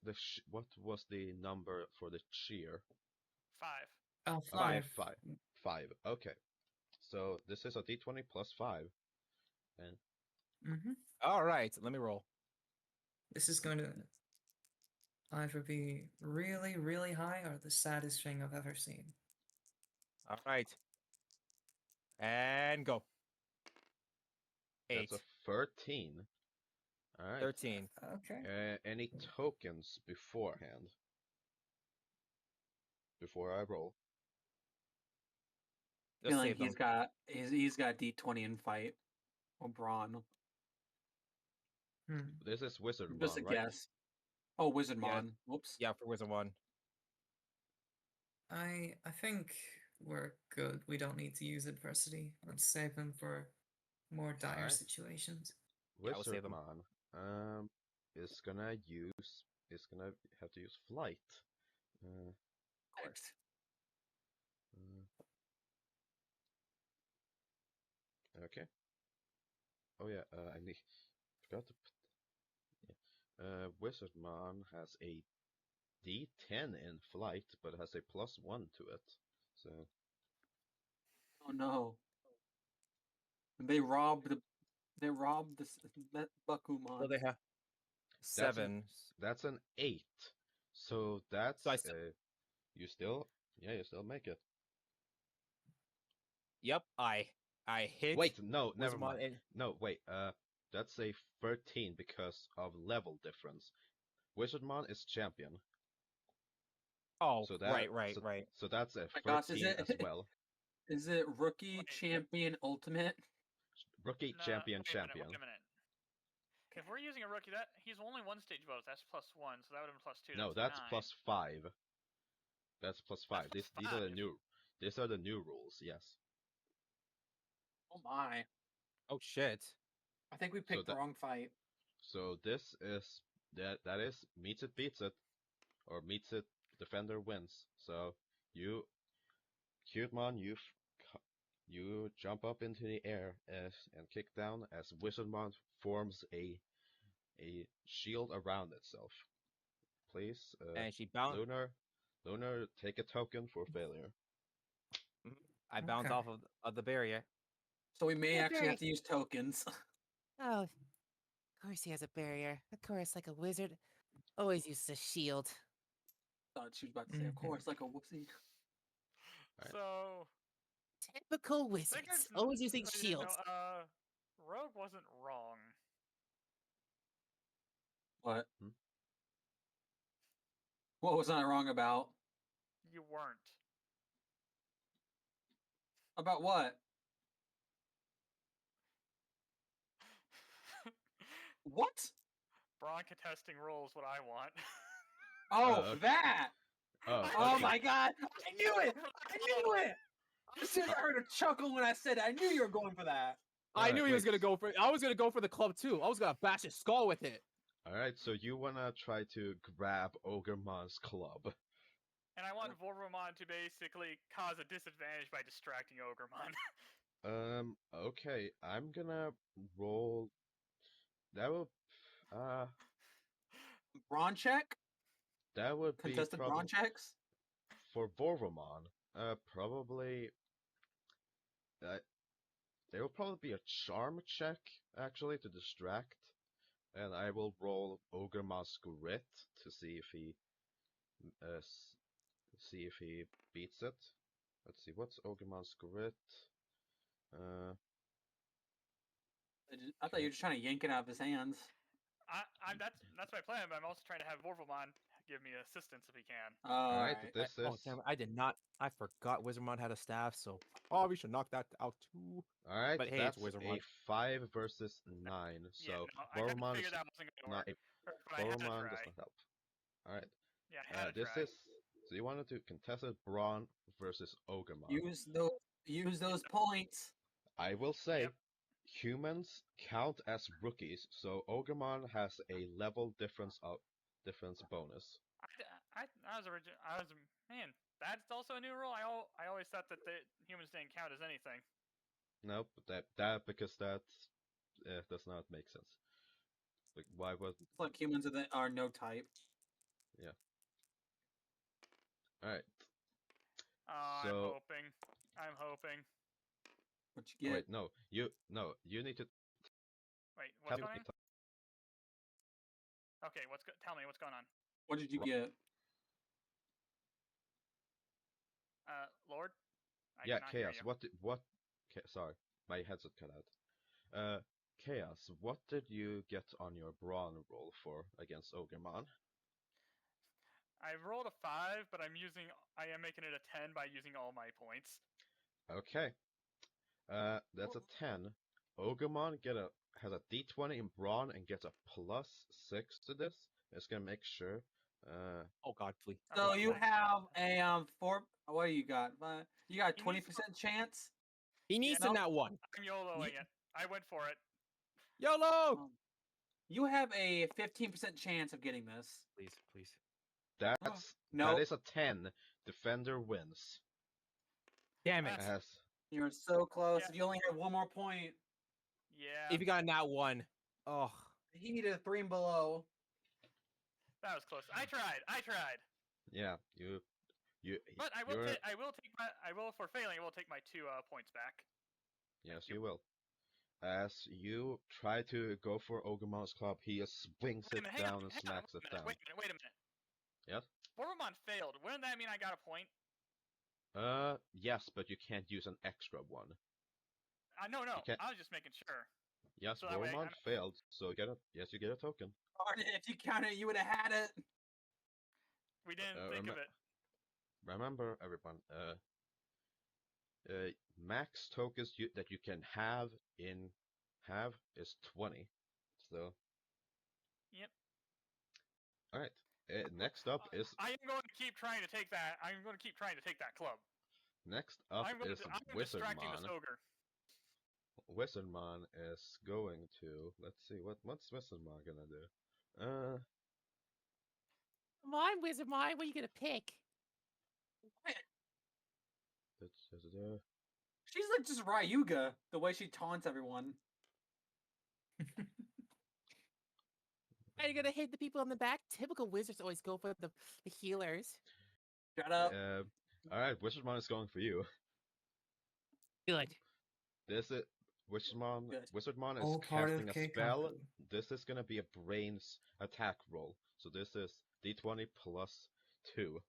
what was the number for the cheer? 5. Oh, Okay, 5. 5. Okay. So this is a D20 plus 5. And Mm-hmm. All right, let me roll. This is going to either be really, really high or the saddest thing I've ever seen. All right. And go. 8. that's a 13. All right. 13. Okay. Any tokens beforehand? Before I roll? Just Feeling save them. he's got D20 in fight. Or brawn. This is Wizardmon, Just a right? guess. Oh, Wizardmon. Whoops. Yeah, for Wizard 1. I think we're good. We don't need to use adversity. Let's save them for more dire Alright. situations. Yeah, I will save them. Wizardmon is gonna have to use flight. Uh, Of course. okay. Oh yeah, I forgot to put. Yeah. Wizardmon has a D10 in flight, but has a +1 to it. So. Oh no. They robbed the Bakumon. So they have 7. That's an 8. So that's So you still make it. Yep, I hit. Wait, no, never Wizardmon mind. and- No, wait. That's a 13 because of level difference. Wizardmon is champion. Oh, So right. So that's a My gosh, 13 as well. Is it rookie Wait. champion ultimate? Rookie No, champion. Wait a minute. Okay, if we're using a rookie, he's only one stage bonus. That's +1, so that would have been +2. No, that's 5. That's +5. These are the new rules. Yes. Oh my! Oh shit! I think we picked the wrong fight. So this is that is meets it beats it, or meets it defender wins. So you, Cutemon, you jump up into the air and kick down as Wizardmon forms a shield around itself. Please, And she bounced. Lunar, take a token for failure. I bounce off of the barrier. So we may actually have to use tokens. Oh, of course he has a barrier. Of course, like a wizard, always uses a shield. Thought she was about to say, of course, like a wussy. Right. So typical wizards, always using shields. Rogue wasn't wrong. What? What was I wrong about? You weren't. About what? What? Braun contesting roles what I want. Oh, that! Oh, my god! I knew it! I knew it! As soon as I heard a chuckle when I said it, I knew you were going for that. I knew he was gonna go for it. I was gonna go for the club too. I was gonna bash his skull with it. Alright, so you wanna try to grab Ogremon's club. And I want Vorvomon to basically cause a disadvantage by distracting Ogremon. Okay, I'm gonna roll. That will, Brawn check? that would be Contested brawn checks? for Vorvomon. Probably. There will probably be a charm check actually to distract, and I will roll Ogremon's grit to see if he, beats it. Let's see, what's Ogremon's grit? I thought you were just trying to yank it out of his hands. That's my plan, but I'm also trying to have Vorvomon give me assistance if he can. Alright, this is. Oh, damn it, I did not. I forgot Wizardmon had a staff, so we should knock that out too. Alright, but hey, that's it's Wizardmon. a 5 versus 9. So Vorvomon is not a. Vorvomon does not help. Alright. Yeah, I had to this try. is. So you wanted to contested Brawn versus Ogremon. Use those points. I will say, humans count as rookies, so Ogremon has a level difference bonus. Man, that's also a new rule. I always thought that the humans didn't count as anything. Nope, that because that does not make sense. Like, why was? It's like humans are no type. Yeah. All right. So, I'm hoping. What you get? Wait, no, you need to. Wait, what's going on? Okay, tell me what's going on. What did you get? Lord. Yeah, Chaos. Sorry, my headset cut out. Chaos. What did you get on your brawn roll for against Ogremon? I rolled a 5, but I am making it a 10 by using all my points. Okay. That's a 10. Ogremon has a D20 in brawn and gets a +6 to this. It's gonna make sure. Oh God, please. So you have a 4. What do you got? You got a 20% chance. He needs to not one. I'm YOLOing it. I went for it. YOLO! You have a 15% chance of getting this. Please, please. That No, is a 10. Defender wins. Damn it. That's- you're so close. Yeah. If you only have one more point, Yeah, If you got not one. Oh. he needed a 3 and below. that was close. I tried. Yeah, you But I will. you're I will take my. I will for failing. I will take my 2 points back. yes, you will. As you try to go for Ogumon's club, he swings Wait a it minute. Hang down on. and Hang on. smacks it down. Wait a minute. Wait a minute. Yes? Boromon failed. Wouldn't that mean I got a point? Yes, but you can't use an extra one. No. You can't. I was just making sure. Yes, So that way Boromon failed, so you get a token. Darn it, if you counted, you would have had it. We didn't think of it. Remember, everyone, max tokens that you can have is 20. So. Yep. All right. Next up is I am going to keep trying to take that. I'm going to keep trying to take that club. next up I'm is distracting this Wizardmon. ogre. Wizardmon is going to what's Wizardmon gonna do? Come on, Wizard Mine, what are you gonna pick? She's like just Ryuga, the way she taunts everyone. Are you gonna hit the people in the back? Typical wizards always go for the healers. Shut up. All right, Wizardmon is going for you. Good. This is Wizardmon. Good. Wizardmon is All part of casting a spell. Keikaku. This is gonna be a brains attack roll. So this is D20 plus 2.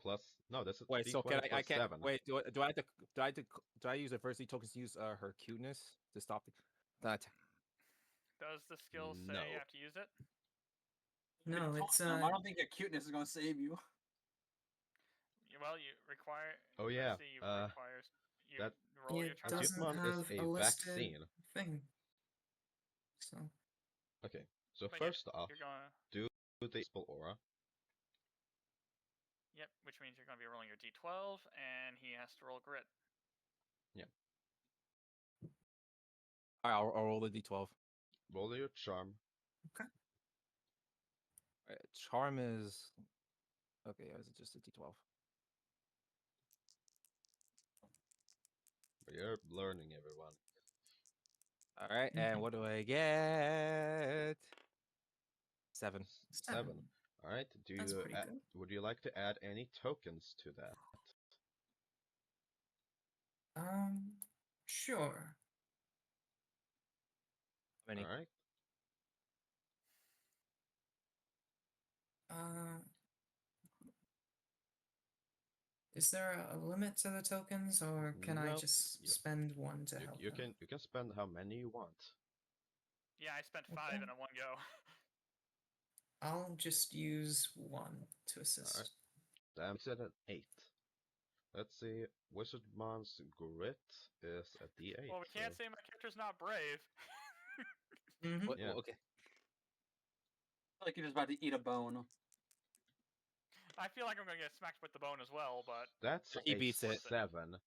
Plus no, this is Wait, D20 so can I plus can't 7. wait, do I use adversity tokens to use her cuteness to stop the attack? Does the skill say No. you have to use it? No, it's I don't think your cuteness is gonna save you. Well, you require. Oh yeah. You requires. You that- roll your it charge. doesn't Pokemon is have a a listed vaccine. thing. So Okay. So But yeah, first off, you're gonna. do the spell aura. Yep, which means you're gonna be rolling your d12, and he has to roll grit. All right, I'll roll the d12. Roll your charm. Alright, charm is okay. Is it just a d12? But you're learning, everyone. All right, and what do I get? 7. 7. All right. That's pretty good. Would you like to add any tokens to that? Sure. How many? All right. Is there a limit to the tokens, or can I No, just you- spend one to help You them? can spend how many you want. Yeah, I spent 5 Okay. in a one go. I'll just use one to assist. That makes it an 8. Let's see. Wizardmon's grit is a D8. Well, we can't so- say my character's not brave. Mm-hmm. What, Yeah. okay. Like you're just about to eat a bone. I feel like I'm gonna get smacked with the bone as well, but That's He a beats it. 7.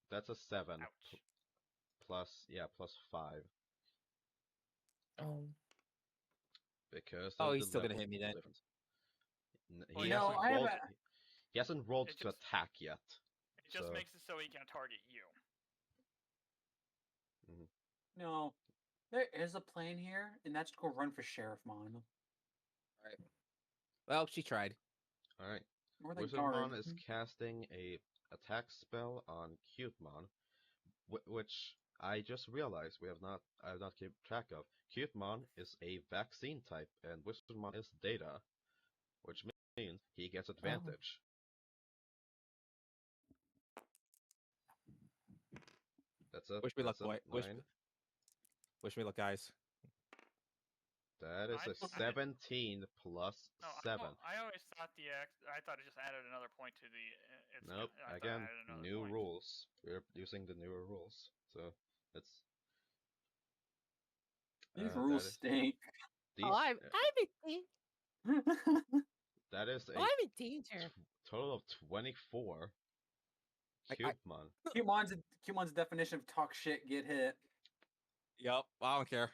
That's a 7. ouch. Plus 5. Oh, Because Oh, of he's the still gonna level hit me then. difference. Well, He you know, hasn't I have rolled. a- He hasn't rolled It to just- attack yet. It just So- makes it so he can target you. No, there is a plane here, and that's go run for Sheriff Mon. Well, she tried. All right. Or the Wizardmon guard. is casting a attack spell on Cutemon, which I just realized I have not kept track of. Cutemon is a vaccine type, and Wizardmon is data, which means he gets advantage. That's a Wish me luck, that's a boy. Wish 9. me luck, guys. That is a 17 plus No, 7. I always thought I thought it just added another point to the. Nope. I thought it Again, added another new point. rules. We're using the newer rules, so it's. These that rules is- stink. These, Oh, I'm in that is a I'm in danger. total of 24. I- Cutemon. Cumon's definition of talk shit, get hit. Yep, I don't care.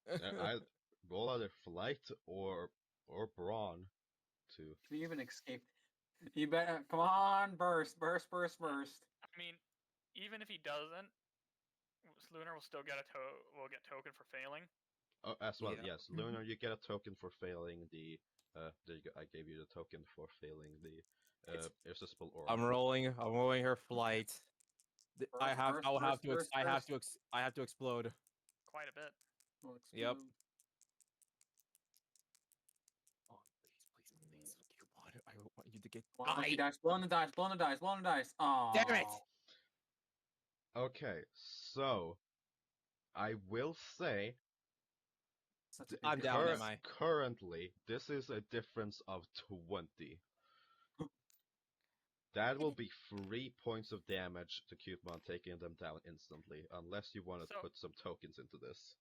I roll either flight or brawn to. Can you even escape? You better come on, burst. I mean, even if he doesn't, Lunar will still get will get token for failing. Oh, as well, Yeah. yes. Lunar, you get a token for failing the. There you go. I gave you the token for failing the irresistible aura. I'm rolling her flight. I will have to burst. I have to explode. Quite a bit. Well, Yep. explode. Oh, please, you want it. I want you to get. Lucky dice, blowing the dice. Oh, Damn it! Okay, so I will say such a big I'm down, difference. am I? currently this is a difference of 20. That will be 3 points of damage to Cutemon, taking them down instantly, unless you want to So- put some tokens into this.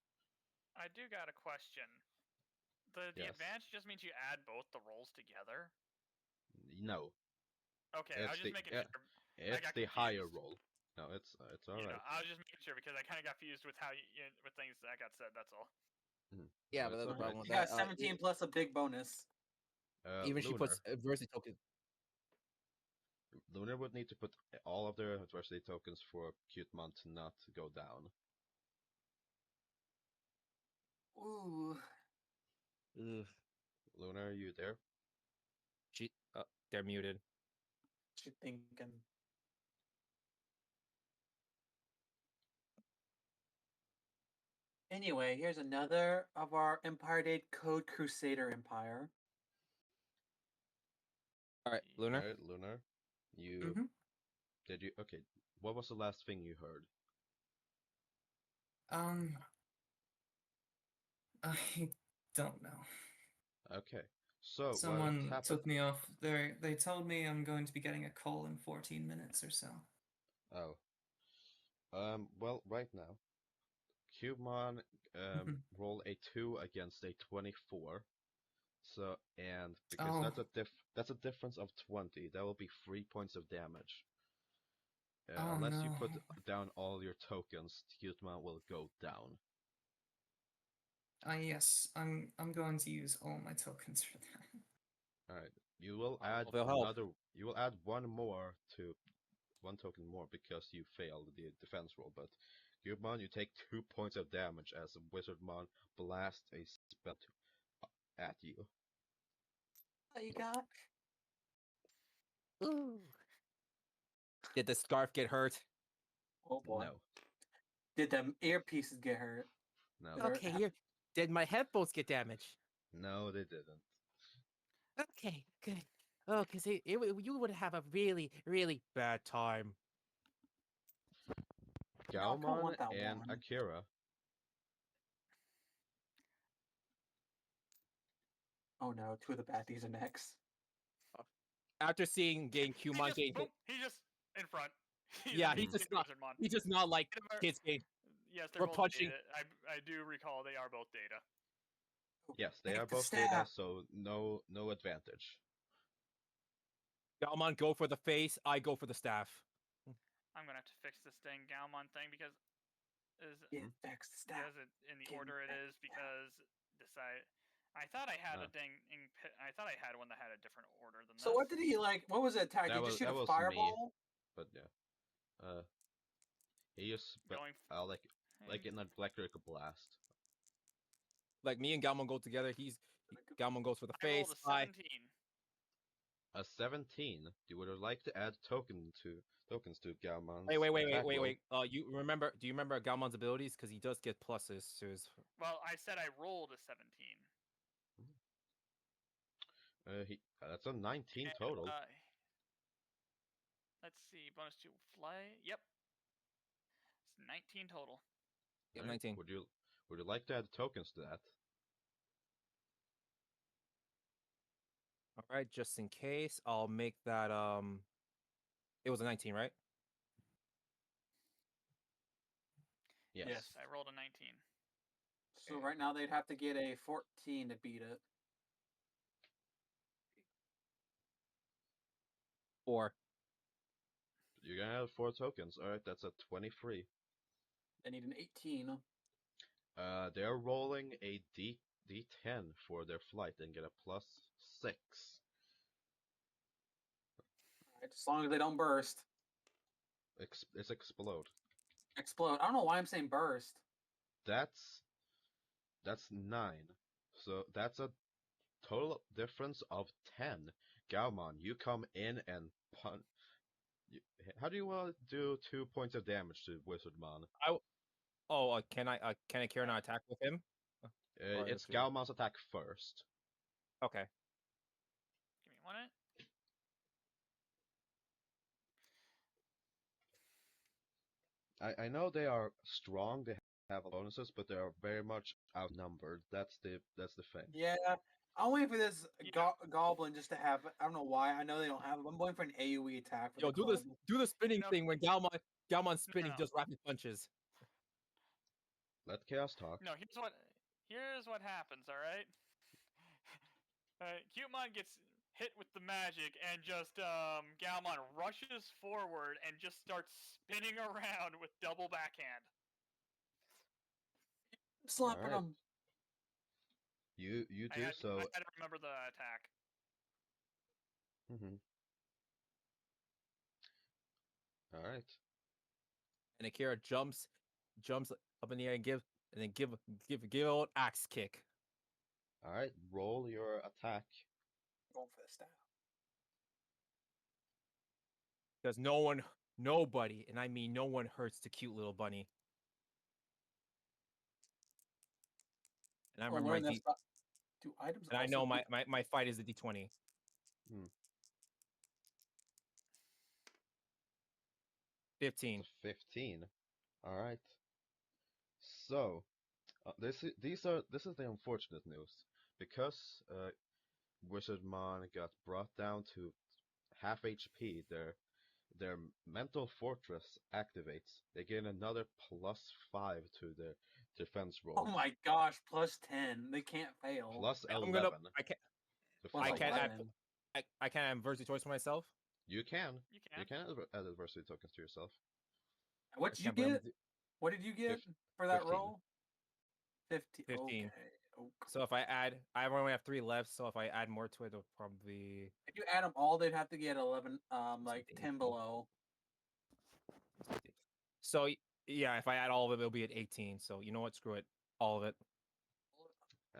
I do got a question. The Yes. advantage just means you add both the rolls together. No, Okay, I was just making sure. it's got the higher confused. roll. No, it's all You right. know, I was just making sure because I kind of got confused with how with things that got said. That's all. Yeah, No, but it's that's the all problem right. with You got that. 17 plus a big bonus. Even she Lunar. puts adversity token. Lunar would need to put all of their adversity tokens for Cutemon to not go down. Ooh. Ugh. Lunar, are you there? They're muted. What you thinking? Anyway, here's another of our Empire Day Code Crusader Empire. All right, Lunar. Alright, Lunar. You Mhm. did you okay? What was the last thing you heard? I don't know. Okay, so what Someone happened? took me off. They told me I'm going to be getting a call in 14 minutes or so. Oh, well, right now, Cubemon Mhm. roll a 2 against a 24. So and because Oh. that's a difference of 20, that will be 3 points of damage. Oh, Unless you no. put down all your tokens, Cubemon will go down. Yes, I'm going to use all my tokens for that. All right, you will add They'll help. another. You will add one token more because you failed the defense roll. But Cubemon, you take 2 points of damage as Wizardmon blasts a spell at you. What you got? Ooh. Did the scarf get hurt? Oh boy. No, Did the earpieces get hurt? no, Or- Okay, here. Did my headphones get damaged? no, they didn't. Okay, good. Oh, because you would have a really, really Bad time. No, I don't Gaomon want that and one. Akira. Oh no, two of the baddies are next. After seeing getting Cumon getting hit, He's just in front. yeah, he's just not. Wizardmon. He's just not like Either- kids game. Yes, they're For both punching. data. I do recall they are both data. Yes, they Take are the both data, staff. so no advantage. Galmon go for the face. I go for the staff. I'm gonna have to fix this dang Galmon thing because Get fixed the staff. because it in the Give order it me is because I thought I had Ah. a I thought I had one that had a different order than So this. what did he like? What was it attack? Did That he was- just shoot that a was me. fireball? But yeah, he just Going like in an electrical blast. Like me and Galmon go together. Galmon goes for the I rolled face. a 17. A 17. You would have liked to add tokens to Galmon's Wait. attack roll. You remember? Do you remember Galmon's abilities? Because he does get pluses to his. Well, I said I rolled a 17. That's a 19 And, total. let's see, bonus to fly. Yep, it's 19 total. Yeah, Alright, 19. Would you like to add tokens to that? All right, just in case, I'll make that. It was a 19, right? Yes. I rolled a 19. So right now they'd have to get a 14 to beat it. 4. You're gonna have 4 tokens. Alright, that's a 23. They need an 18. They're rolling a D10 for their flight and get a +6. Alright, as long as they don't burst. It's explode. Explode. I don't know why I'm saying burst. That's 9. So that's a total difference of 10. Gaumon, you come in and punch. How do you want to do 2 points of damage to Wizardmon? Can I carry an attack with him? Or It's if you- Gaumon's attack first. Okay. Give me one minute. I know they are strong. They have bonuses, but they are very much outnumbered. That's the thing. Yeah, I'm waiting for this Yeah. goblin just to have. I don't know why. I know they don't have it. I'm going for an AOE attack for Yo, the do club. the spinning No. thing when Galmon's spinning No. does rapid punches. Let Chaos talk. No, here's what happens. All right. Cutemon gets hit with the magic, and just Galmon rushes forward and just starts spinning around with double backhand. Slapping Alright. him. You I do had, so. I had to remember the attack. Alright. And Akira jumps up in the air and give an axe kick. Alright. Roll your attack. Going for the staff. Because nobody, and I mean no one, hurts the cute little bunny. And I remember learn this. Do items and I also know do- my fight is a D20. Hmm. 15. It's a 15. Alright. So, this is the unfortunate news. Because Wizardmon got brought down to half HP, their mental fortress activates. They gain another +5 to their defense roll. Oh my gosh, +10. They can't fail. +11. I can't add 11. I can't add adversity tokens for myself. You can. You You can. can add adversity tokens to yourself. What did you Can't remember get? What did you get for that 15. roll? 15. 15. Okay. Okay. So if I only have 3 left, so if I add more to it, it'll probably If you add them all, they'd have to get 11, like 17, 10 below. So yeah, if I add all of it, it'll be at 18. So you know what? Screw it. All of it.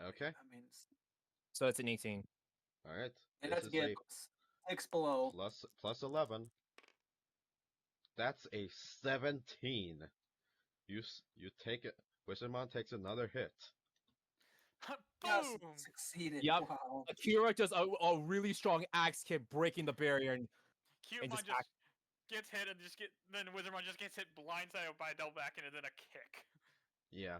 Okay. I mean, So it's an 18. Alright. it This has to is get a 6 below. +11. That's a 17. You take it. Wizardmon takes another hit. Yes, Boom! succeeded. Yep. Wow. Akira does a really strong axe kick, breaking the barrier, and Cutemon just just gets hit and then Wizardmon just gets hit blindsided by a double backhand and then a kick. Yeah.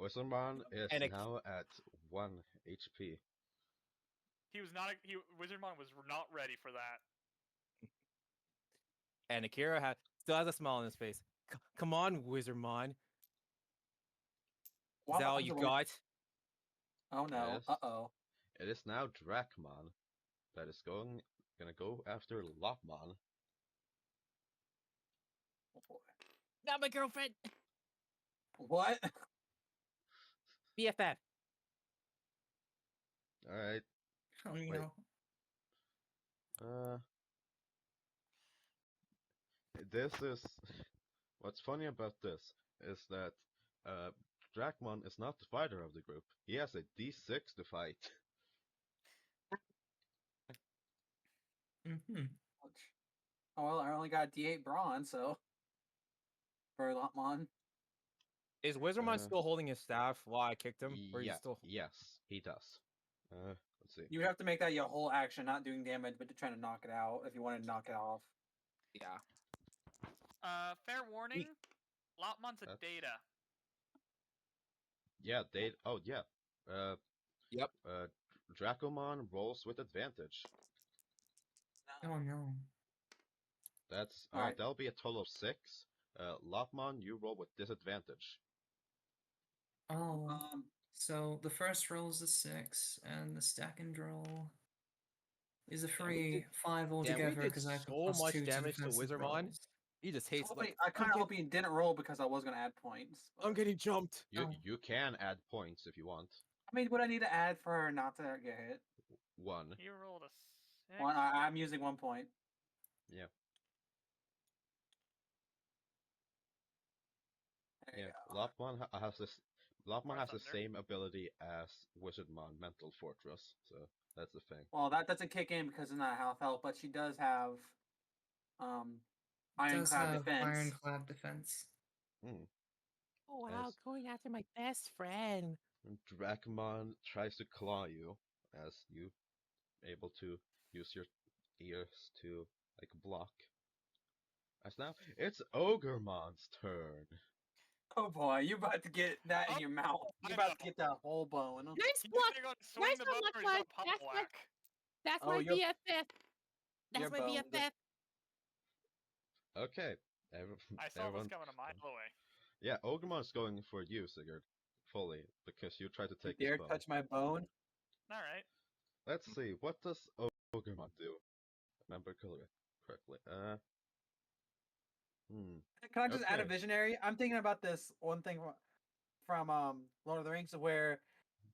Wizardmon is And now at 1 HP. Wizardmon was not ready for that. and Akira still has a smile on his face. Come on, Wizardmon. Is Wow, that all I'm you the got? Oh no. Yes. Uh-oh. It is now Dracmon that is gonna go after Lopmon. Oh boy. Not my girlfriend. What? BFF. Alright. Oh Wait. no. This is what's funny about this is that Dracmon is not the fighter of the group. He has a D6 to fight. Oh well, I only got D8 bronze, so for Lotmon. Is Wizardmon still holding his staff while I kicked him? Or Yeah, he's still... yes, he does. Let's see. You would have to make that your whole action, not doing damage, but to try to knock it out if you wanted to knock it off. Yeah. Fair warning, Lopmon's a That's- data. Yeah, they. Oh yeah. Yep. Dracomon rolls with advantage. Oh no. That's All right. That'll be a total of 6. Lopmon, you roll with disadvantage. Oh. Um, So the first roll is a 6, and the second roll is a we free did- 5 altogether did because I have so a much +2 to damage to defensive Wizardmon. rolls. He just hates like I kind of hope he didn't roll because I was gonna add points. I'm getting jumped. You can add points if you want. I mean, what I need to add for her not to get hit? 1. He rolled a 6. One. I'm using 1 point. Yeah. There you Yeah. go. Lopmon has this. Lopmon War has the Thunder. same ability as Wizardmon, Mental Fortress. So that's the thing. Well, that doesn't kick in because it's not half health, but she does have Does ironclad have defense. ironclad defense. Oh wow, As- going after my best friend. Dracmon tries to claw you as you able to use your ears to like block. As now it's Ogremon's turn. Oh boy, you about to get that in your mouth. I You about know. to get that whole bone. Nice He's block. either going to swing Nice the one, bow Muck or he's going Bud. to pop That's my whack. that's Oh, my you're- BFF. That's you're my boned. BFF. Okay. I saw everyone, this coming a mile away. Yeah, Ogremon's going for you, Sigurd, fully, because you tried to You take his dare bow. touch my bone? All right. Let's see, what does Ogremon do? Remember correctly. Can I just add a Okay. visionary? I'm thinking about this one thing from Lord of the Rings where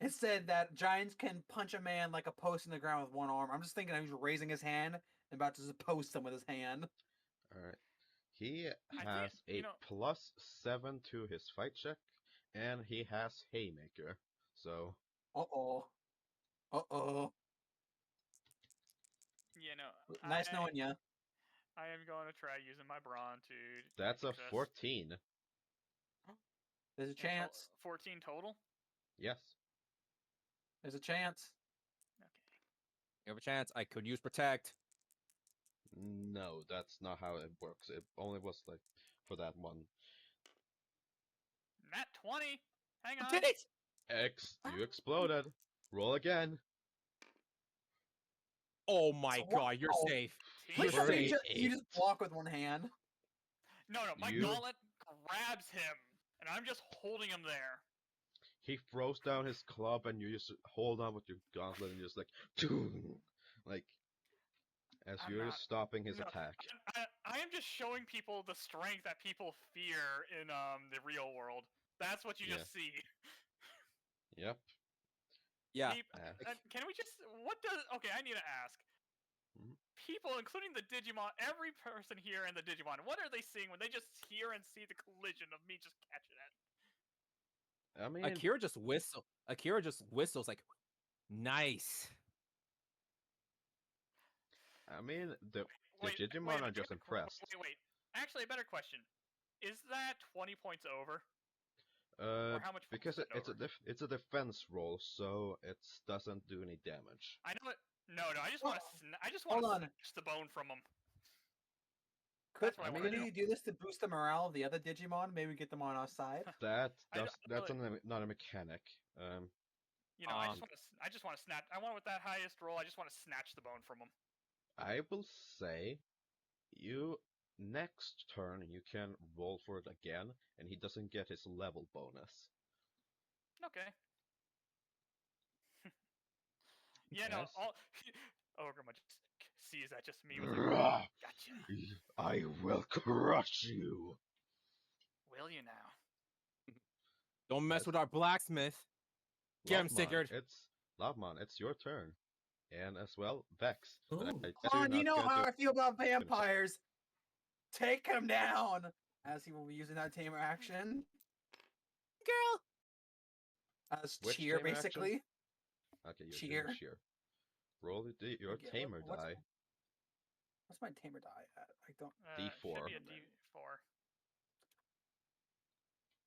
it said that giants can punch a man like a post in the ground with one arm. I'm just thinking he's raising his hand and about to just post him with his hand. Alright. He I has think, a +7 to his fight check, and he has Haymaker. So, Uh-oh. Uh-oh. You know, Nice knowing ya. I am going to try using my brawn to. that's a success. 14. There's a chance. 14 total. Yes. There's a chance. Okay. You have a chance. I could use protect. No, that's not how it works. It only was like for that one. Nat 20. Hang on. Did it? You exploded. Roll again. Oh my So what- god, you're oh. safe. What You're does that mean? safe. You just block with one hand. No, my You- gauntlet grabs him, and I'm just holding him there. He throws down his club, and you just hold on with your gauntlet, and just like, like, as I'm you're not- just stopping his no, attack. I am just showing people the strength that people fear in the real world. That's what you Yeah. just see. Yep. Yeah. Can we just? What does? Okay, I need to ask. Mhm. People, including the Digimon, every person here in the Digimon, what are they seeing when they just hear and see the collision of me just catching it? I mean, Akira just whistles like nice. the Digimon are just impressed. Wait. Actually, a better question. Is that 20 points over? Uh, Or how much because points is it's over? it's a defense roll, so it doesn't do any damage. I know it. No, I just want to. I just Hold want to on. snatch the bone from him. Could That's what I I want to mean, do. you do this to boost the morale of the other Digimon? Maybe get them on our side. That's not a mechanic. You know, I just want to snatch. I want with that highest roll. I just want to snatch the bone from him. I will say, next turn you can roll for it again, and he doesn't get his level bonus. Okay. Yeah, no. Yes. Ogremon just sees that just me with like, Rah! gotcha. I will crush you. Will you now? Don't mess Yes. with our blacksmith. Get him, Lopmon, Sigurd. It's your turn, and as well, Vex. But Ooh. I guess Come you're on, you not know gonna how do- I feel about vampires. Take him down! As he will be using that tamer action. Girl. As Which cheer, tamer action? basically. Okay, you're Cheer. doing cheer. Roll your Okay, tamer what's- die. What's my tamer die at? I don't. D4. Should be a D4.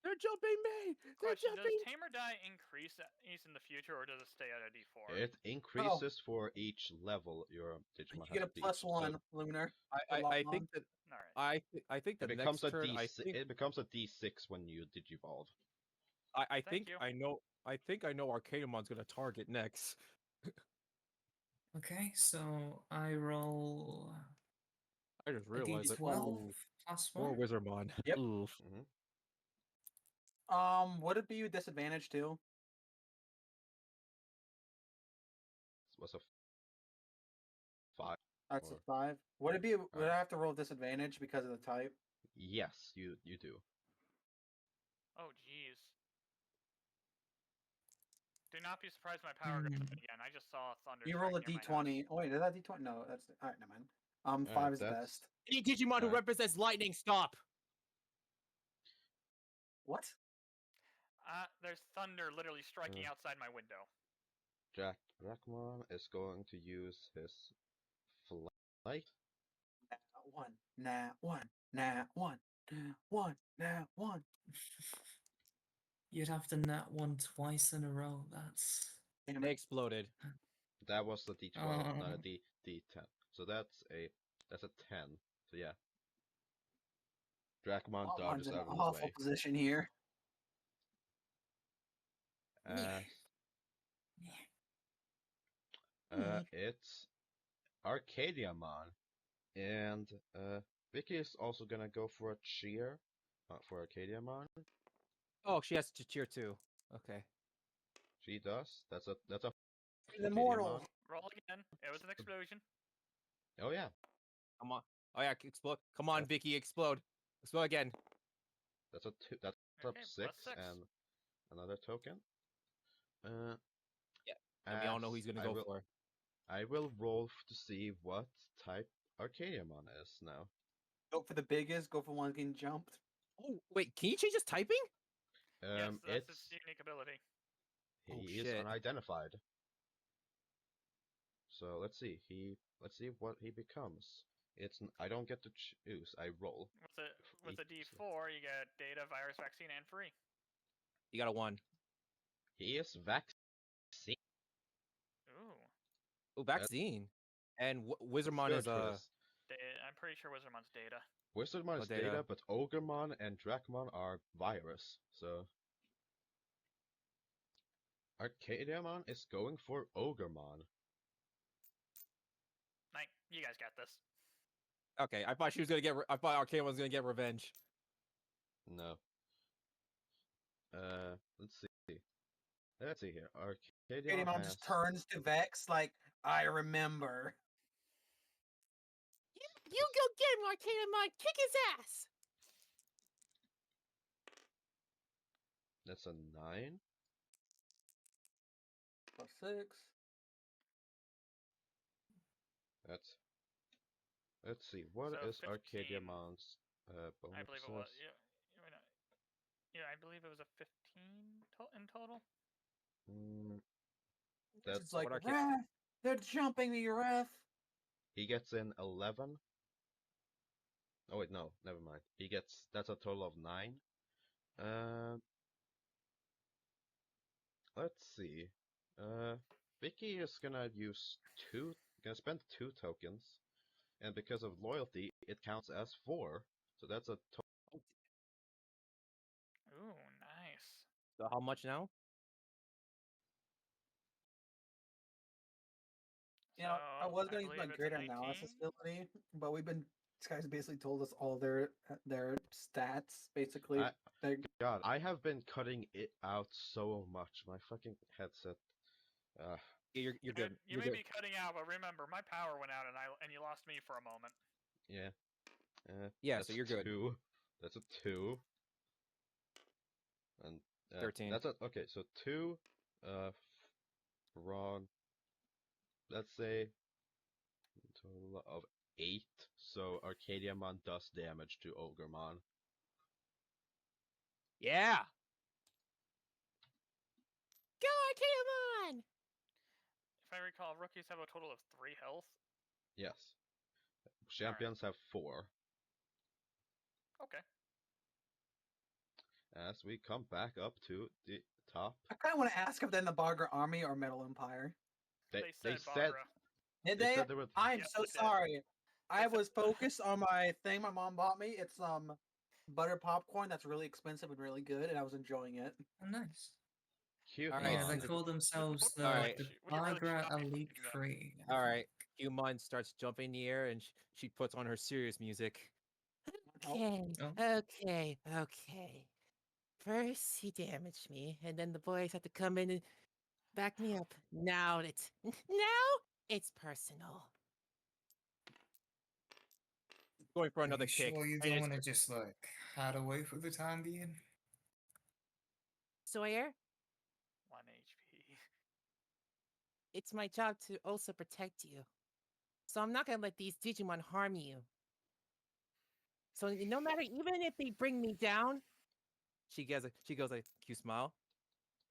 They're jumping me. They're Question: Does jumping. Tamer die increase in the future, or does it stay at a D4? It increases for each level your Digimon You get a has reached, so +1, Lunar. I think that All right. I think the it becomes next a turn it becomes a D6 when you Digivolve. I Thank think you. I know Arcademon's gonna target next. Okay, so I roll I just a realized that D12 plus more 1. Wizardmon. Yep. Oof. Would it be with disadvantage too? Was a 5. That's a Or- 5. Would it be? Would Alright. I have to roll disadvantage because of the type? Yes, you do. Oh, jeez. Do not be surprised my power goes up again. I just saw thunder. You roll a strike near my house. d20. Oh wait, is that d20? No, that's alright. Never mind. Alright, 5 is the that's- best. Any Digimon who Alright. represents lightning, stop. What? There's thunder literally striking outside my window. Drakmon is going to use his flight. Nah, one. You'd have to nat one twice in a row. That's They exploded. That was the D12, not a Oh. D10. So that's a 10. So yeah. Drakmon One's dodges in an out of the awful way. position here. It's Arcadiamon. And Vicky is also gonna go for a cheer for Arcadiamon. Oh, she has to cheer too. Okay. She does. That's a He's immortal. Arcadiamon. Roll again. It was an explosion. Oh yeah. Come on. Oh yeah, explode. Come on, Vicky, explode. Explode again. That's a 2. That's Okay, up 6 +6. and another token. And we all know who he's gonna go for. I will roll to see what type Arcadiamon is now. Go for the biggest. Go for one getting jumped. Oh wait, can you change his typing? Yes, that's It's its unique ability. he is shit. unidentified. So let's see. Let's see what he becomes. I don't get to choose. I roll. With a D4, you get data, virus, vaccine, and free. You got a 1. He is vaccine. Ooh. Oh, vaccine. And Wizardmon Good is for this. I'm pretty sure Wizardmon's data. Wizardmon is data? data, but Ogremon and Drakmon are virus. So Arcadiamon is going for Ogremon. You guys got this. Okay, I thought she was gonna get. I thought Arcadiamon was gonna get revenge. No. Let's see. Let's see here. Arcadiamon Arcadiamon has... just turns to Vex like, I remember. You go get him, Arcadiamon. Kick his ass. That's a 9. +6. Let's see. What So is 15. Arcadiamon's bonuses? I believe it was. Yeah, I believe it was a 15 in total. It's like, what Wrath, they're jumping me, Wrath. He gets in 11. Oh wait, no, never mind. That's a total of 9. Let's see. Vicky is gonna spend 2 tokens, and because of loyalty, it counts as 4. So that's a total. Ooh, nice. So how much now? You know, I was going to use my believe it's a greater 19. analysis ability, but these guys basically told us all their stats, basically. God, I have been cutting it out so much. My fucking headset. You're good. You may be cutting out, but remember, my power went out, and you lost me for a moment. Yeah. Yeah, so you're good. 2. That's a 2. And 13. That's okay. So 2. Wrong. Let's say a total of 8. So Arcadiamon does damage to Ogremon. Yeah. Go, Arcadiamon. If I recall, rookies have a total of 3 health. Yes. Champions have 4. Okay. As we come back up to the top. I kind of want to ask if they're in the Bagra Army or Metal Empire. They said Bagra. Did they they? said they were... I'm Yes, so they did. sorry. I was focused on my thing my mom bought me. It's butter popcorn that's really expensive and really good, and I was enjoying it. oh, nice. Cute. All Yeah, right, they call themselves the, Alright. the We really Bagra should not be Elite doing that. 3. All right. Humon starts jumping in the air, and she puts on her serious music. Okay, Oh. okay. First, he damaged me, and then the boys had to come in and back me up. Now it's personal. going for Are another you kick. sure you and don't it's- want to just like hide away for the time being? Sawyer, 1 HP. it's my job to also protect you. So I'm not gonna let these Digimon harm you. So no matter, even if they bring me down, she goes a cute smile,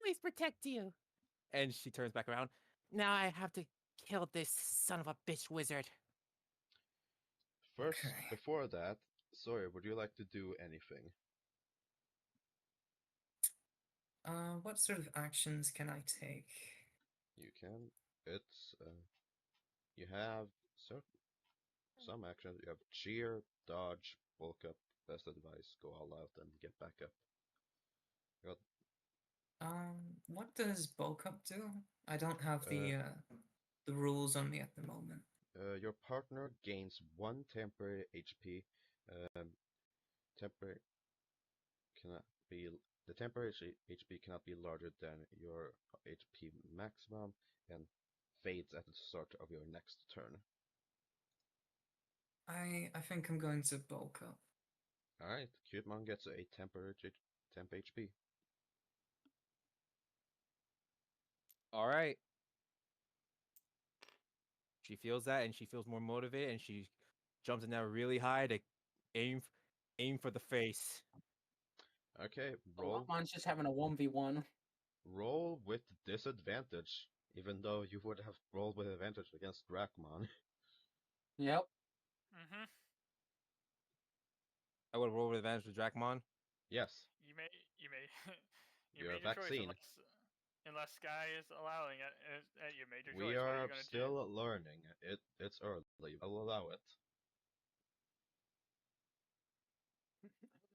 please protect you. and she turns back around. Now I have to kill this son of a bitch wizard. First, Okay. before that, Sawyer, would you like to do anything? What sort of actions can I take? You can. It's you have some actions. You have cheer, dodge, bulk up, best advice, go all out, and get back up. You got What does bulk up do? I don't have the rules on me at the moment. your partner gains 1 temporary HP. Um, temporary cannot be the temporary HP cannot be larger than your HP maximum and fades at the start of your next turn. I think I'm going to bulk up. All right, Cutemon gets a temporary temp HP. All right. She feels that, and she feels more motivated, and she jumps in there really high to aim aim for the face. Okay, Mine's just having a 1v1. roll with disadvantage, even though you would have rolled with advantage against Dracmon. Yep. Mm-hmm. I would roll with advantage with Dracmon. Yes, You may you You're made a your choice vaccine. unless Sky is allowing it. You made your we choice. What are are you gonna do? still learning. It's early. I'll allow it.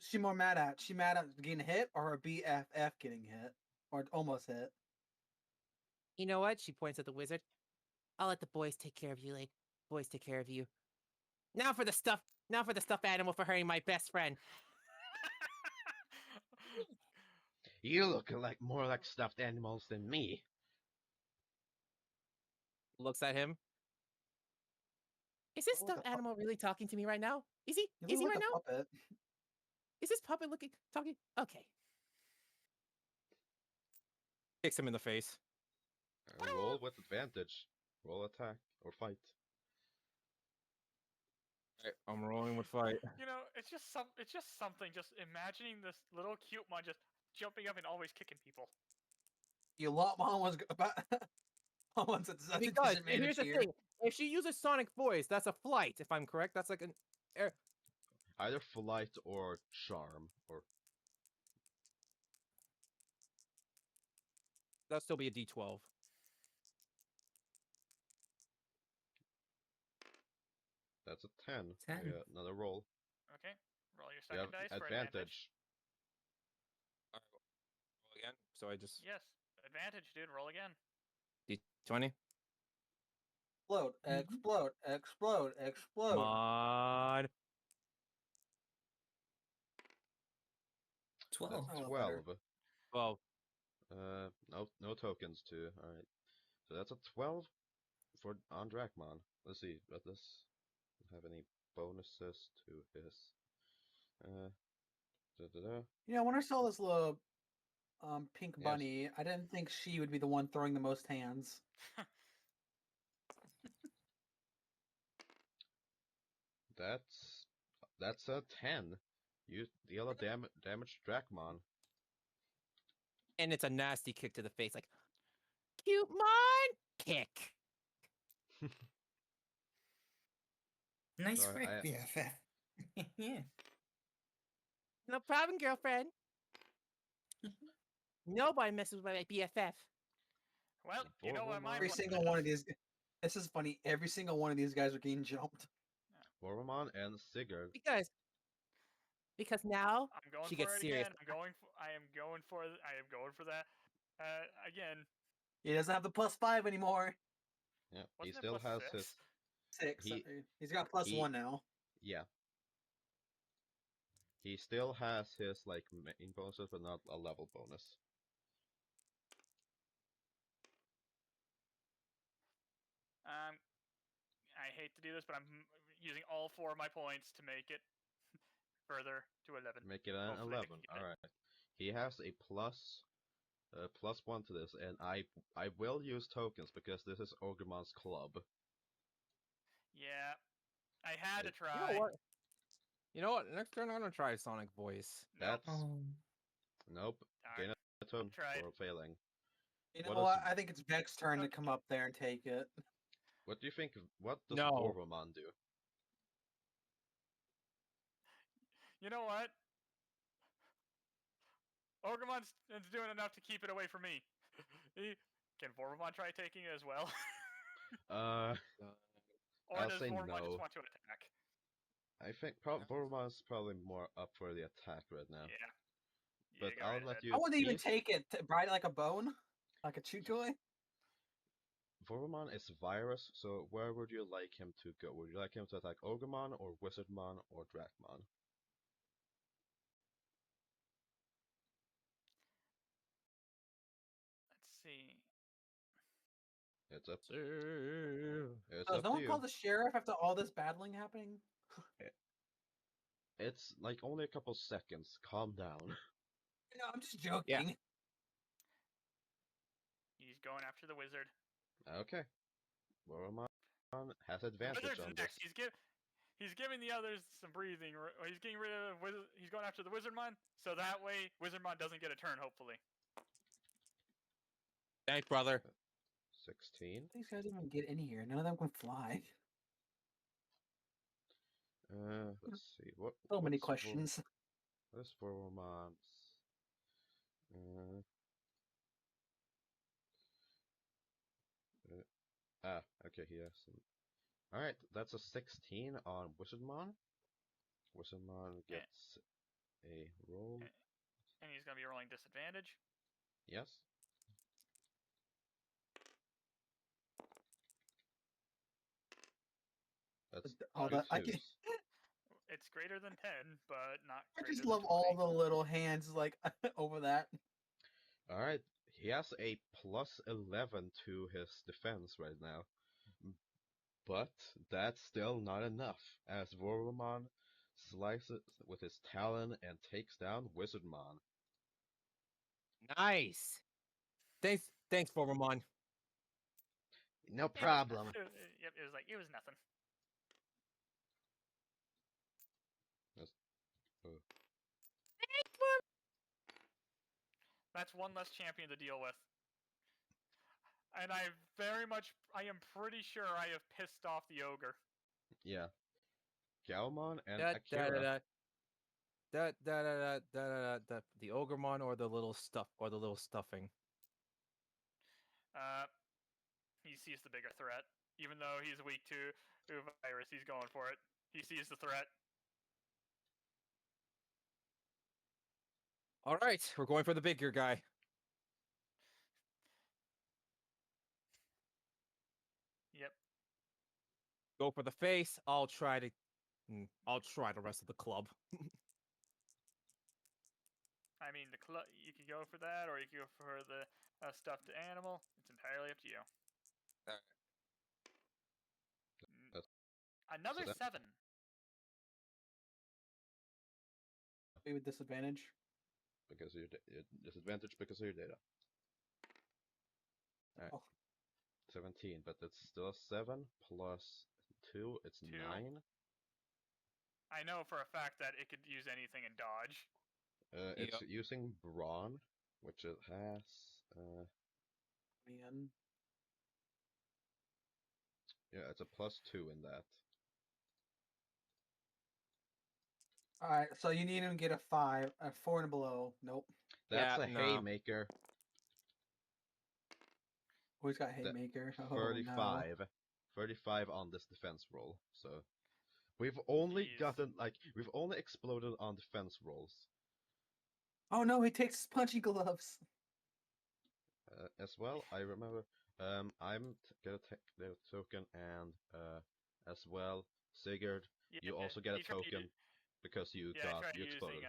She more mad at? She mad at getting hit or her BFF getting hit or almost hit? You know what? She points at the wizard. I'll let the boys take care of you, like boys take care of you. Now for the stuff. Now for the stuffed animal for hurting my best friend. You look like more like stuffed animals than me. Looks at him. Is this Oh, the stuffed animal really talking to me right now? Is he? You Is he look right like a now? puppet. Is this puppet looking talking? Okay. Kicks him in the face. Roll with advantage. Roll attack or fight. Right, I'm rolling with fight. You know, it's just something. Just imagining this little cute mon just jumping up and always kicking people. You lot mom was about. Mom said such a Because disadvantage here's the here. thing: if she uses sonic voice, that's a flight. If I'm correct, that's like an air. Either flight or charm. Or That'll still be a D12. that's a 10. 10. Yeah, another roll. Okay, roll your You have second dice for advantage. advantage. All right, roll again. So I just Yes, advantage, dude. Roll again. D20. Explode, Mhm. explode, explode, Come explode. on. 12. That's Oh, better. 12. Well, No tokens too. All right. So that's a 12 for on Dracmon. Let's see. Let us have any bonuses to his. Da. You know, when I saw this little pink Yes. bunny, I didn't think she would be the one throwing the most hands. That's a 10. You deal a damage to Dracmon. and it's a nasty kick to the face, like cute mon kick. Nice Sorry, break, BFF. Yeah. No problem, girlfriend. Nobody messes with my BFF. Well, you know what mine Every was. single one of these. This is funny. Every single one of these guys are getting jumped. Boromon and Sigurd. Because now I'm going she for gets it serious. again. I am going for that. Again. He doesn't have the +5 anymore. Yeah, he Wasn't it still has +6? his. 6. He- He's got +1 now. Yeah. He still has his like main bonuses, but not a level bonus. I hate to do this, but I'm using all 4 of my points to make it further to 11. Make it an Hopefully I 11. can get it. All right. He has a plus 1 to this, and I will use tokens because this is Ogremmon's club. Yeah, I had to Hey, try. You know what? You know what? Next turn I'm gonna try Sonic Voice. Nope. That's nope. Gain Darn. a token Tried. for failing. You What know does- what? I think it's Vex's turn to come up there and take it. What do you think? What does No. Vorwamon do? You know what? Ogremmon's doing enough to keep it away from me. Can Vorwamon try taking it as well? Or I'll does say Vorwamon no. just want to attack? I think Vorwamon's probably more up for the attack right now. Yeah. But go I'll right let ahead. you. I wouldn't even He's- take it. Ride it like a bone, like a chew toy. Vorwamon is virus, so where would you like him to go? Would you like him to attack Ogremon or Wizardmon or Drakmon? Let's see. It's up. So, It's So has up no to one you. called the sheriff after all this battling happening? It's like only a couple seconds. Calm down. No, I'm just joking. He's going after the wizard. Okay. Vorwamon has The advantage wizard's on next. this. He's giving the others some breathing. He's getting rid of he's going after the Wizardmon, so that way Wizardmon doesn't get a turn. Hopefully. thanks, brother. 16. These guys didn't even get in here. None of them can fly. Let's see. What? So many what's questions. What is Vorwamon's? Okay, he has some. Alright, that's a 16 on Wizardmon. Wizardmon gets a roll. And he's gonna be rolling disadvantage. Yes. That's All two that I can. twos. It's greater than 10, but not I greater just than love 20. all the little hands like over that. Alright, he has a plus 11 to his defense right now. But that's still not enough, as Vorwamon slices with his talon and takes down Wizardmon. Nice. Thanks, Vorwamon. No problem. Yep, it was like it was nothing. That's one less champion to deal with. And I am pretty sure I have pissed off the ogre. Yeah. Galmon and Da, da, Akira. da, da, da, da, da, da, da, the Ogremon or the little stuffing. He sees the bigger threat. Even though he's weak to virus, he's going for it. He sees the threat. All right, we're going for the bigger guy. Yep. Go for the face. I'll try the rest of the club. I mean, you could go for that, or you could go for the stuffed animal. It's entirely up to you. Another that- 7. Maybe with disadvantage. Because of your disadvantage because of your data. Alright. Oh. 17, but that's still 7 plus 2, it's 2. 9. I know for a fact that it could use anything and dodge. It's using Brawn, which it has. Man. Yeah, it's a plus 2 in that. Alright, so you need him to get a 5, a 4 and below. Nope. That's Yeah, a no. haymaker. Oh, he's got That- haymaker. Oh, 35. no. 35 on this defense roll. So we've only Jeez. we've only exploded on defense rolls. Oh no, he takes punchy gloves. As well, I remember. I'm gonna take the token, and as well, Sigurd, you also get a he tried token because you exploded.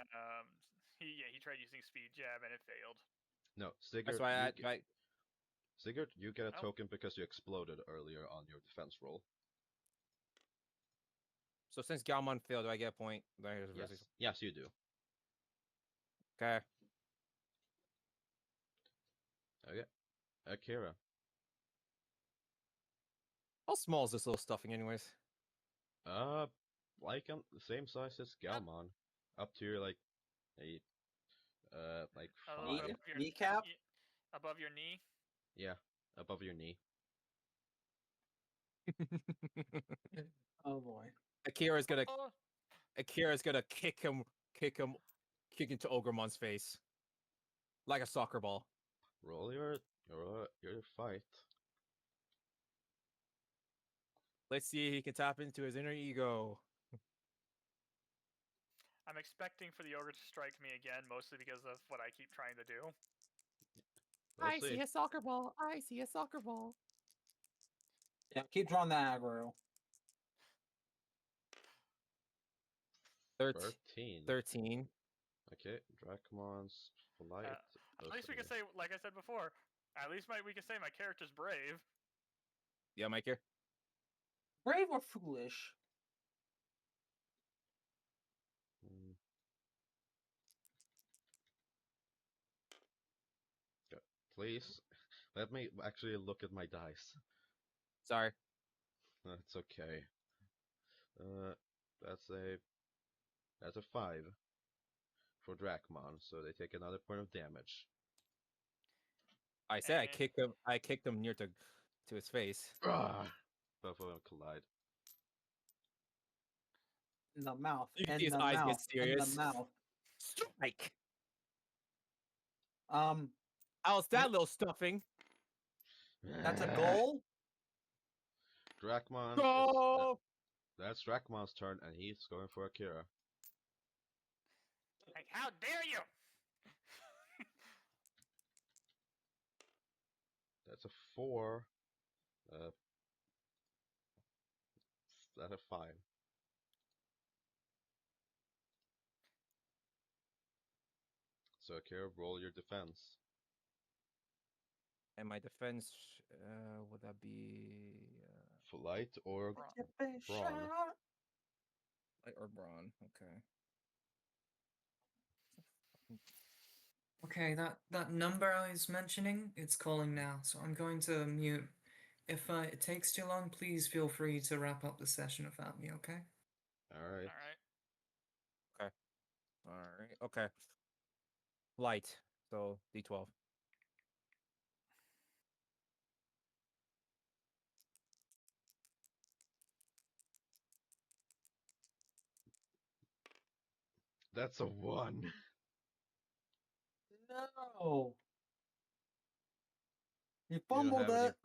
He tried using speed jab and it failed. No, That's Sigurd, why Sigurd, you get a Oh. token because you exploded earlier on your defense roll. So since Galmon failed, do I get a point? Yes, you do. Okay. Okay. Akira. How small is this little stuffing, anyways? Like the same size as Galmon, up to like a like A little bit 5. above your Kneecap? above your knee. Yeah, above your knee. Oh boy. Akira's gonna Oh, kick into Ogremon's face like a soccer ball. Roll your fight. Let's see if he can tap into his inner ego. I'm expecting for the ogre to strike me again, mostly because of what I keep trying to do. I We'll see see. a soccer ball. I see a soccer ball. Yeah, keep drawing that aggro. 13. 13. Okay, Dracomon's flight. At least we can say, like I said before, at least we can say my character's brave. Yeah, Mike here. Brave or foolish? Mm. Okay, please, let me actually look at my dice. Sorry. That's okay. Uh, that's a 5 for Dracmon, so they take another point of damage. I said I And- kicked him. I kicked him near to his face. Ah! Both of them collide. In the mouth. You can In see his the eyes get mouth. In the serious. mouth. Strike. That's How's that little stuffing? a goal? Dracmon Go! that's Dracmon's turn, and he's going for Akira. Like, how dare you! That's a 4. That's a 5. So Akira, roll your defense. And my defense, would that be Flight or brawn? light or brawn? Okay. Okay, that number I was mentioning, it's calling now, so I'm going to mute. If it takes too long, please feel free to wrap up the session without me, okay? Alright. Alright. Alright. Okay. Light. So D12. That's a 1. No. You You don't fumbled have any- it.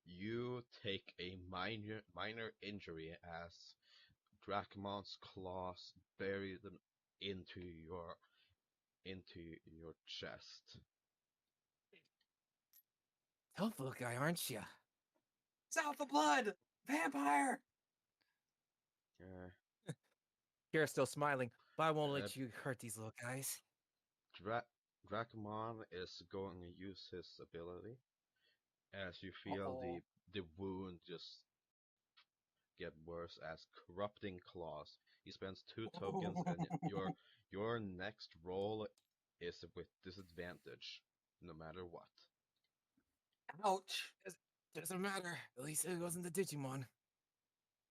You take a minor injury as Dracmon's claws bury them into your chest. Tough little guy, aren't you? South of blood. Vampire. Kira's still smiling, but I won't Uh, let you hurt these little guys. Dracmon is going to use his ability as you feel Uh-oh. the wound just get worse as corrupting claws. He spends 2 tokens, and your next roll is with disadvantage, no matter what. Ouch. Doesn't matter. At least it wasn't the Digimon.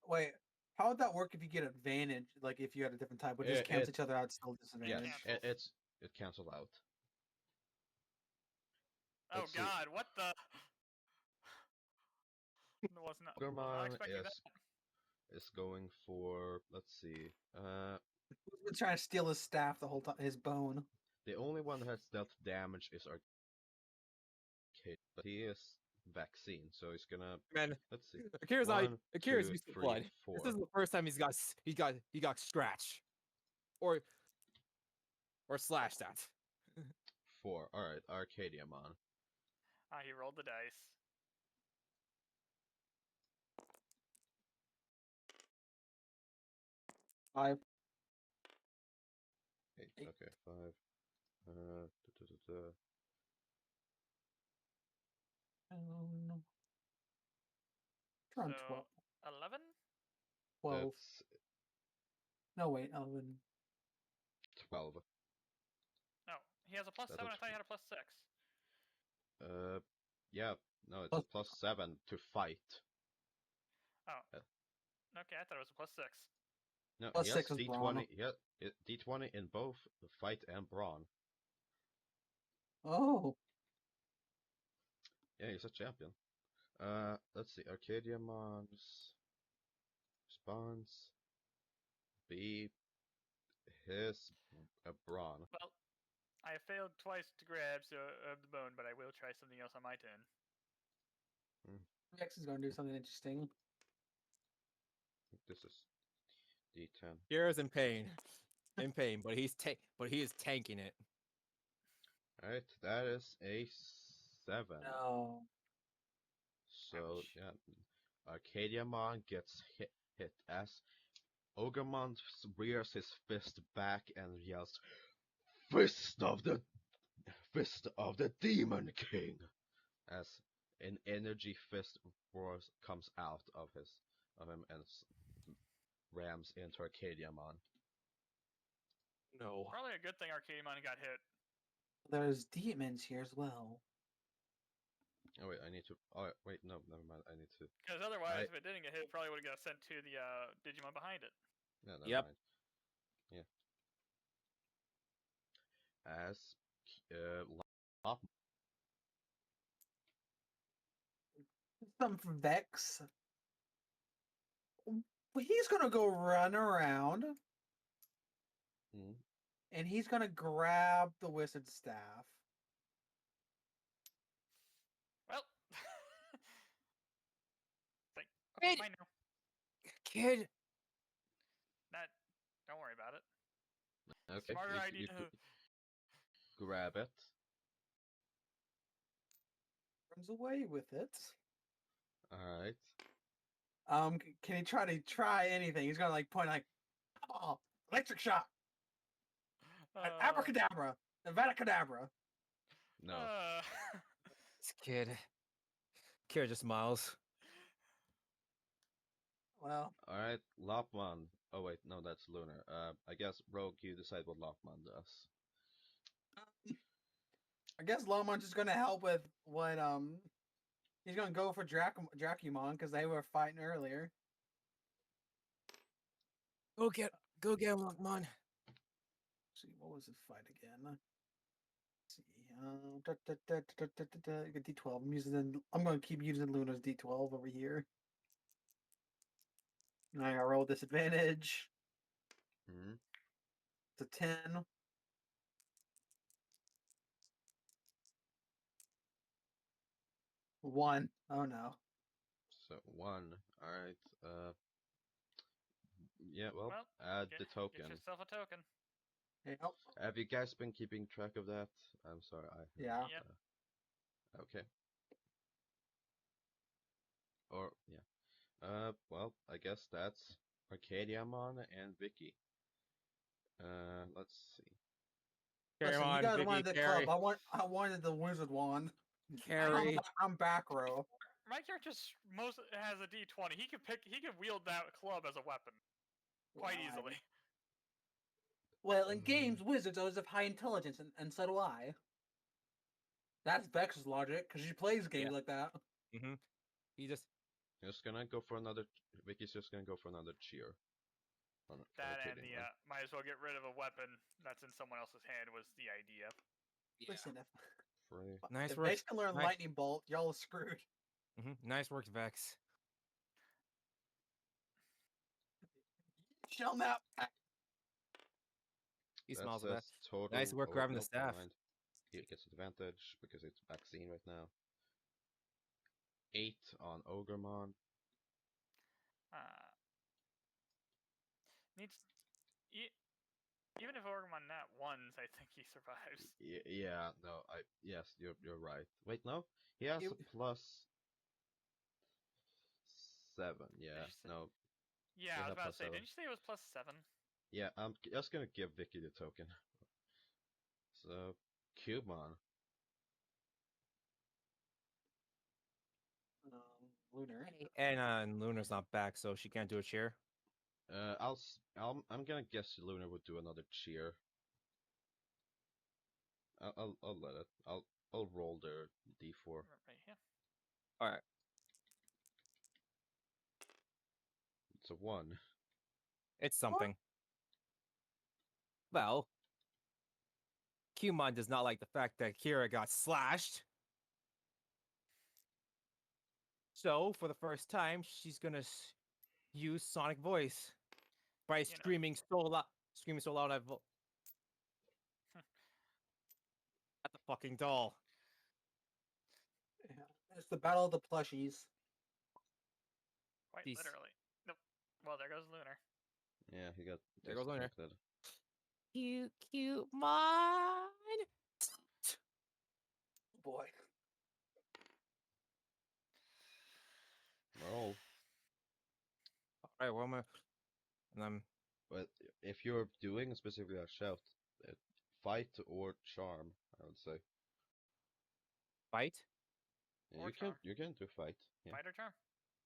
Wait, how would that work if you get advantage? Like if you had a different type, would just cancel each other out, still disadvantage? Cancels. It cancels out. Oh Let's see. God, what the? Was not Gorman expecting that. is going for, let's see. We're trying to steal his staff the whole time, his bone. The only one that has dealt damage is Arcade, but he is vaccine, so he's gonna. Man, Let's see. Akira's 1, Akira's 2, used to 3, blood. 4. This is the first time he got scratched. Or slashed at. 4. Alright, Arcadiamon. He rolled the dice. Five. Eight. Okay, 5. Uh, duh, duh, duh, duh. Around So 12. 11. 12. That's No, wait, 11. 12. No, he has a plus That's 7. a I thought he had a plus 6. Yeah, no, it's Plus- a plus 7 to fight. Oh. Uh, Okay, I thought it was a plus 6. No, Plus he 6 has is D20. brawn. He has D20 in both fight and brawn. Oh. Yeah, he's a champion. Let's see. Arcadiamon's response be his brawn. Well, I failed twice to grab of the bone, but I will try something else on my turn. Rex is going to do something interesting. This is D10. Kira's in pain, but he is tanking it. All right, that is a 7. No. So Ouch. yeah, Arcadiamon gets hit as Ogremon rears his fist back and yells, "Fist of the Demon King!" As an energy fist force comes out of him and rams into Arcadiamon. No. Probably a good thing Arcadiamon got hit. There's demons here as well. Oh wait, I need to. Oh wait, no, never mind. I need to. Because otherwise, if it didn't get hit, it probably would have got sent to the Digimon behind it. No, never Yep. mind. Yeah. As Lop Some Vex. He's gonna go run around Mhm. and he's gonna grab the wizard staff. Well, it's like, Kid! okay, mine now. Kid. That, don't worry about it. Okay, Smarter you idea. grab it. Runs away with it. Alright. Can he try anything? He's gonna like point like, oh, electric shock, abracadabra, Nevada cadabra. No. This kid. Kira just smiles. Well, Alright, Lopman. Oh wait, no, that's Lunar. I guess Rogue, you decide what Lopman does. I guess Lomon's just gonna help with what he's gonna go for Dracumon because they were fighting earlier. Go get him, Lockmon. See, what was the fight again? Let's see, get D12. I'm gonna keep using Luna's D12 over here. And I roll disadvantage. Hmm. It's a 10. One. Oh no. So 1. Alright. Yeah. Well, Well, add the Get token. yourself a token. Yep. Have you guys been keeping track of that? I'm sorry. Yeah. Yep. Okay. Or yeah. Well, I guess that's Arcadiamon and Vicky. Let's see. Carry Listen, you on, guys Vicky, wanted the carry. club. I wanted the wizard wand. Carry. I'm back row. My character has a D20. He can wield that club as a weapon quite Wow. easily. Well, in games, wizards always have high intelligence, and so do I. That's Vex's logic, because she plays games like that. Mm-hmm. He just Vicky's just gonna go for another cheer. On That and the Arcadiamon. might as well get rid of a weapon that's in someone else's hand was the idea. Listen, Free. Nice if work. Vex can learn Nice. lightning bolt, y'all are screwed. Nice work, Vex. Shall not. He That smiles at that. says total. Nice work grabbing the nope, never staff. mind. He gets advantage because it's vaccine right now. 8 on Ogremon. Needs even if Orgamon nat ones, I think he survives. Yeah, no, yes, you're right. Wait, no, he has You- a plus 7. Yeah, Did you say- no, Yeah, You I was have about to plus say, 7. didn't you say it was plus 7? yeah. I'm just gonna give Vicky the token. So, Cubemon. Lunar. And Luna's not back, so she can't do a cheer. I'm gonna guess Luna would do another cheer. I'll let it. I'll roll their d4. Right here. All right. It's a 1. It's something. Well, Qmon does not like the fact that Kira got slashed. So, for the first time, she's gonna use Sonic Voice by know. screaming so loud at the fucking doll. Yeah, it's the battle of the plushies. Quite These- literally. Nope. Well, there goes Lunar. Yeah, he got There goes Lunar. disconnected. Cute mon. Boy. Roll. All right, well, and I'm But if you're doing specifically a shout, fight or charm, I would say. fight. Yeah, Or charm. you can do fight. Yeah. Fight or charm,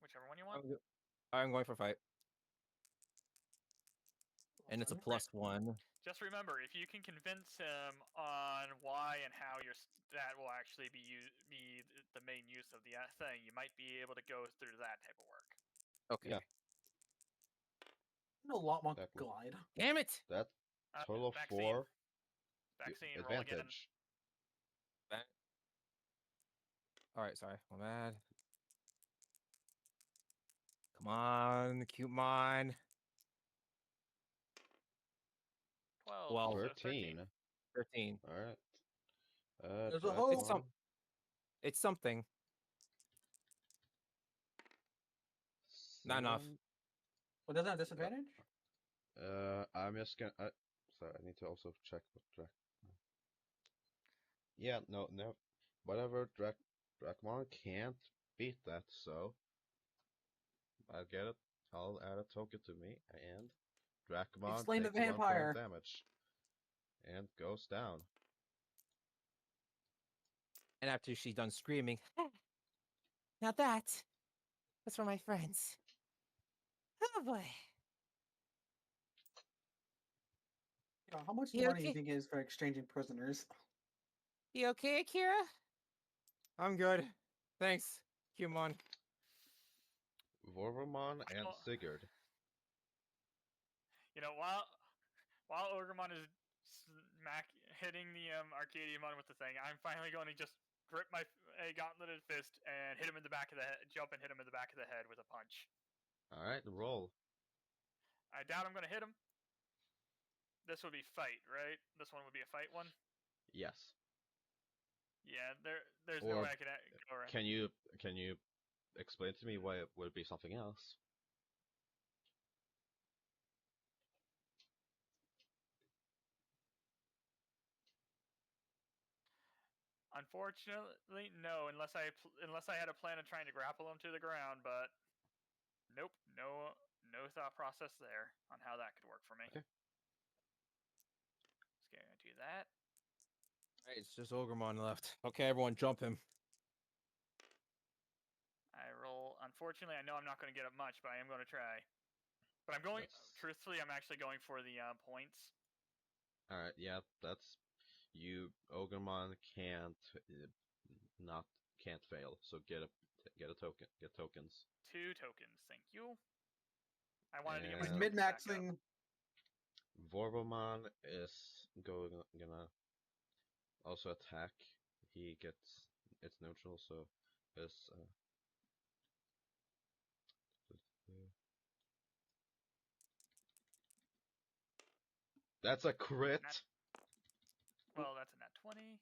whichever one you want. I'm going for fight, and it's a One. +1. Just remember, if you can convince him on why and how your that will actually be the main use of the thing, you might be able to go through that type of work. Okay. Yeah. No lot more Exactly. glide. Damn it! That total of vaccine. 4 Vaccine, roll again. advantage. All right, sorry, my bad. Come on, cute mine. 12. Well, so 13. 13. All right. There's a Drac hole. It's one. It's something. Not enough. 7. Well, doesn't have disadvantage? I'm just gonna. Sorry, I need to also check what Drac. Yeah, no. Whatever, Dracmon can't beat that, so I'll get it. I'll add a token to me, and Dracmon slain the takes 1 point vampire. of damage and goes down. And after she's done screaming, now that's for my friends. Oh boy. Yeah, how much You money do you okay? think is for exchanging prisoners? You okay, Akira? I'm good. Thanks, Qmon. Vorvamon and know- Sigurd. You know, while Ogremon is hitting the Arcadiamon with the thing, I'm finally going to just grip my gauntleted fist and hit him in the back of the head, jump and hit him in the back of the head with a punch. All right, roll. I doubt I'm going to hit him. This would be fight, right? This one would be a fight one. Yes. Yeah, there's no Or way I could go right. Can you explain to me why it would be something else? Unfortunately, no. Unless I had a plan of trying to grapple him to the ground, but nope, no thought process there on how that could work for me. Okay. Just gonna do that. Right, it's just Ogremon left. Okay, everyone, jump him. I roll. Unfortunately, I know I'm not going to get up much, but I am going to try. But I'm going. Truthfully, I'm actually going for the points. All right, yeah, that's you. Ogremon can't fail. So get a token. Get tokens. 2 tokens, thank you. I wanted to get my And- He's tokens back up. mid-maxing. Vorvamon is gonna also attack. He gets it's neutral, so his that's a crit. Well, that's a nat 20.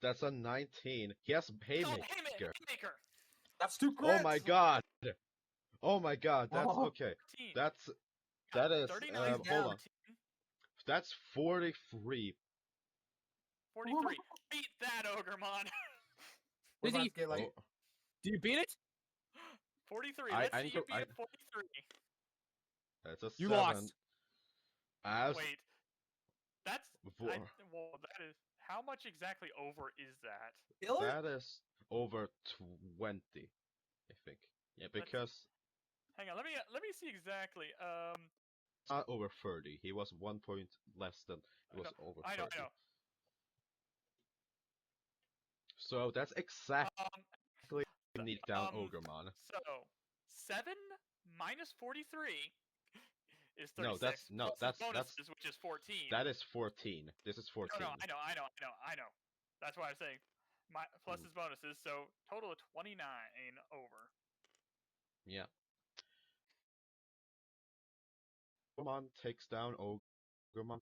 That's a 19. He has Haymaker. Haymaker. That's 2 crits! Oh my god. Oh my god. That's Oh. okay. 14. That is 39. hold down. on. That's 43. 43. Beat that, Ogremon. We're Did about he- to get like Oh, Do you beat it? 43. I- Let's I see think you I- beat 43. that's a You 7. lost. As Wait. That's Vor- well, that is how much exactly over is that? kill it? that is over 20, I think. Yeah, because Hang on, let me see exactly. Not over 30. He was 1 point less than. He was over 30. I know. So that's exactly need down Ogremon. So 7 minus 43 is 36. No, that's plus his bonuses, which is 14. That is 14. This is 14. No, I know. That's why I'm saying plus his bonuses, so total of 29 over. Yeah. Ogremon takes down Ogremon.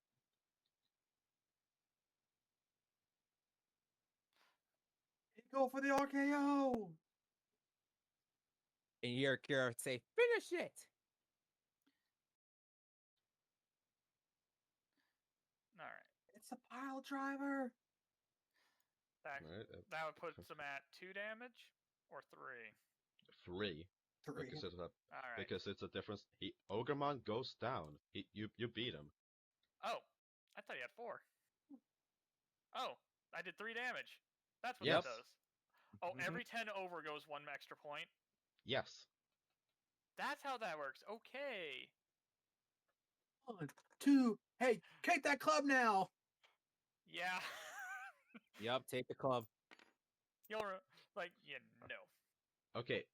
Go for the RKO. And you hear Kira say, "Finish it!" All right. It's a pile driver. That would put him at 2 damage or 3. 3. 3. Because it's a difference. Ogremon goes down. You beat him. Oh, I thought he had 4. Oh, I did 3 damage. That's what Yes. that does. Oh, every 10 over goes 1 extra point. Yes. That's how that works. Okay. 1, 2. Hey, take that club now. Yeah. Yep, take the club. You'll know. Okay.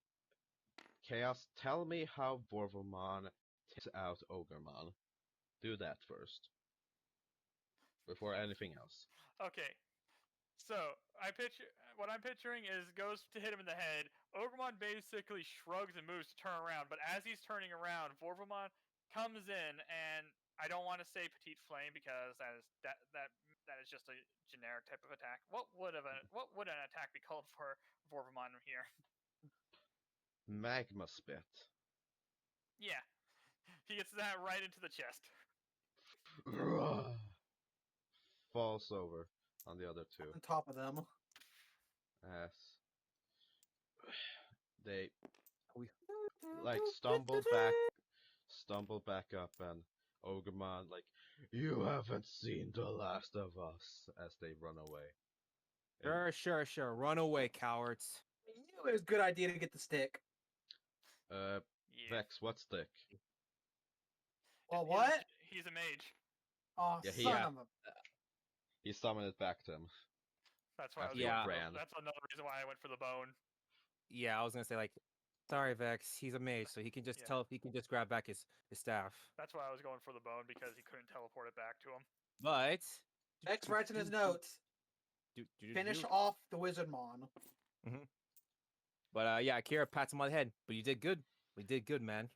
Chaos, tell me how Vorvomon takes out Ogremon. Do that first. Before anything else. Okay. So, what I'm picturing is goes to hit him in the head. Ogremon basically shrugs and moves to turn around, but as he's turning around, Vorvomon comes in, and I don't want to say Petite Flame because that is just a generic type of attack. What would an attack be called for Vorvomon here? Magma Spit. Yeah, he gets that right into the chest. Falls over on the other 2. On top of them. As they stumble back up, and Ogremon you haven't seen the last of us as they run away. Sure. Run away, cowards. I knew it was a good idea to get the stick. Yeah. Vex, what stick? Well, what? He's a mage. Oh, Yeah, son of a... He summoned it back to him. That's why that's another reason why I went for the bone. Yeah, I was gonna say sorry, Vex. He's a mage, so he can just he can just grab back his staff. That's why I was going for the bone because he couldn't teleport it back to him. But Vex writes in his notes. Finish off the Wizardmon. But yeah, Kira pats him on the head. But you did good. We did good, man.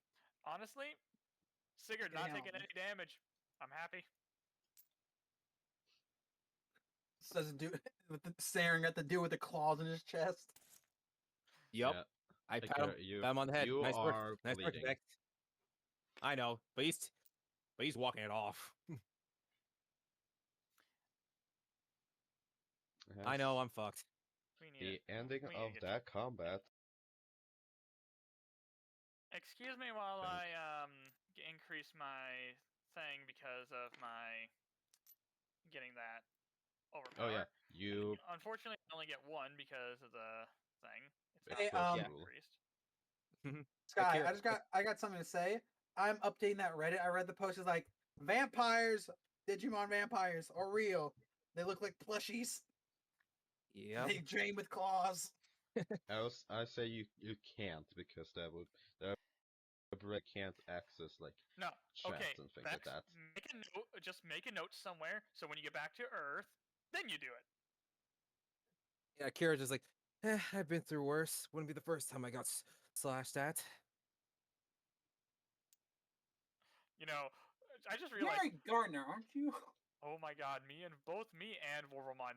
Honestly, Sigurd not taking any damage. I'm happy. Doesn't do staring at the dude with the claws in his chest. Yep. Yeah. I pat him on the head. Nice work, Vex. I know, but he's walking it off. I know, I'm fucked. The ending of that combat. Excuse me while I increase my thing because of my getting that overpower. Oh yeah, you. Unfortunately, I only get 1 because of the thing. Hey, Sky, I got something to say. I'm updating that Reddit. I read the post. It's like vampires, Digimon vampires are real. They look like plushies. Yeah. They drain with claws. I say you can't because that can't access chats and things like that. Make a note somewhere so when you get back to Earth, then you do it. Yeah, Kira's just like, I've been through worse. Wouldn't be the first time I got slashed at. You know, I just realized. You're a gardener, aren't you? Oh my god, both me and Vorvomon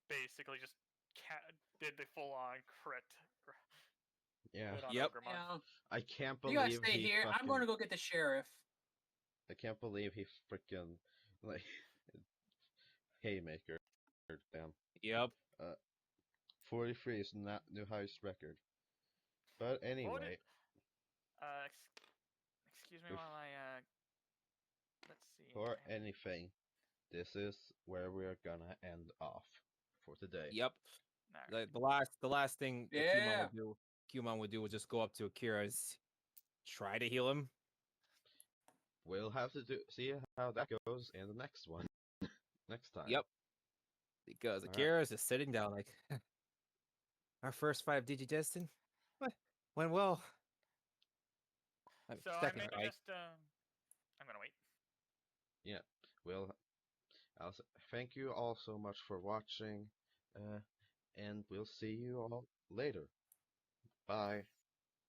basically just did the full-on crit. Yeah. Yep. Yeah. I can't believe you gotta stay here. I'm going to go get the sheriff. I can't believe he freaking haymaker. Damn. Yep. 43 is not new highest record. But anyway. Excuse me while I let's see. For anything, this is where we're gonna end off for today. Yep. Right. The last thing Qmon would do was just go up to Akira's try to heal him. We'll have to see how that goes in the next one. Next time. Yep. Because All right. Akira is just sitting down like, our first 5 Digidestin went well. So I Second may fight. just I'm gonna wait. Yeah. Well, thank you all so much for watching, and we'll see you all later. Bye.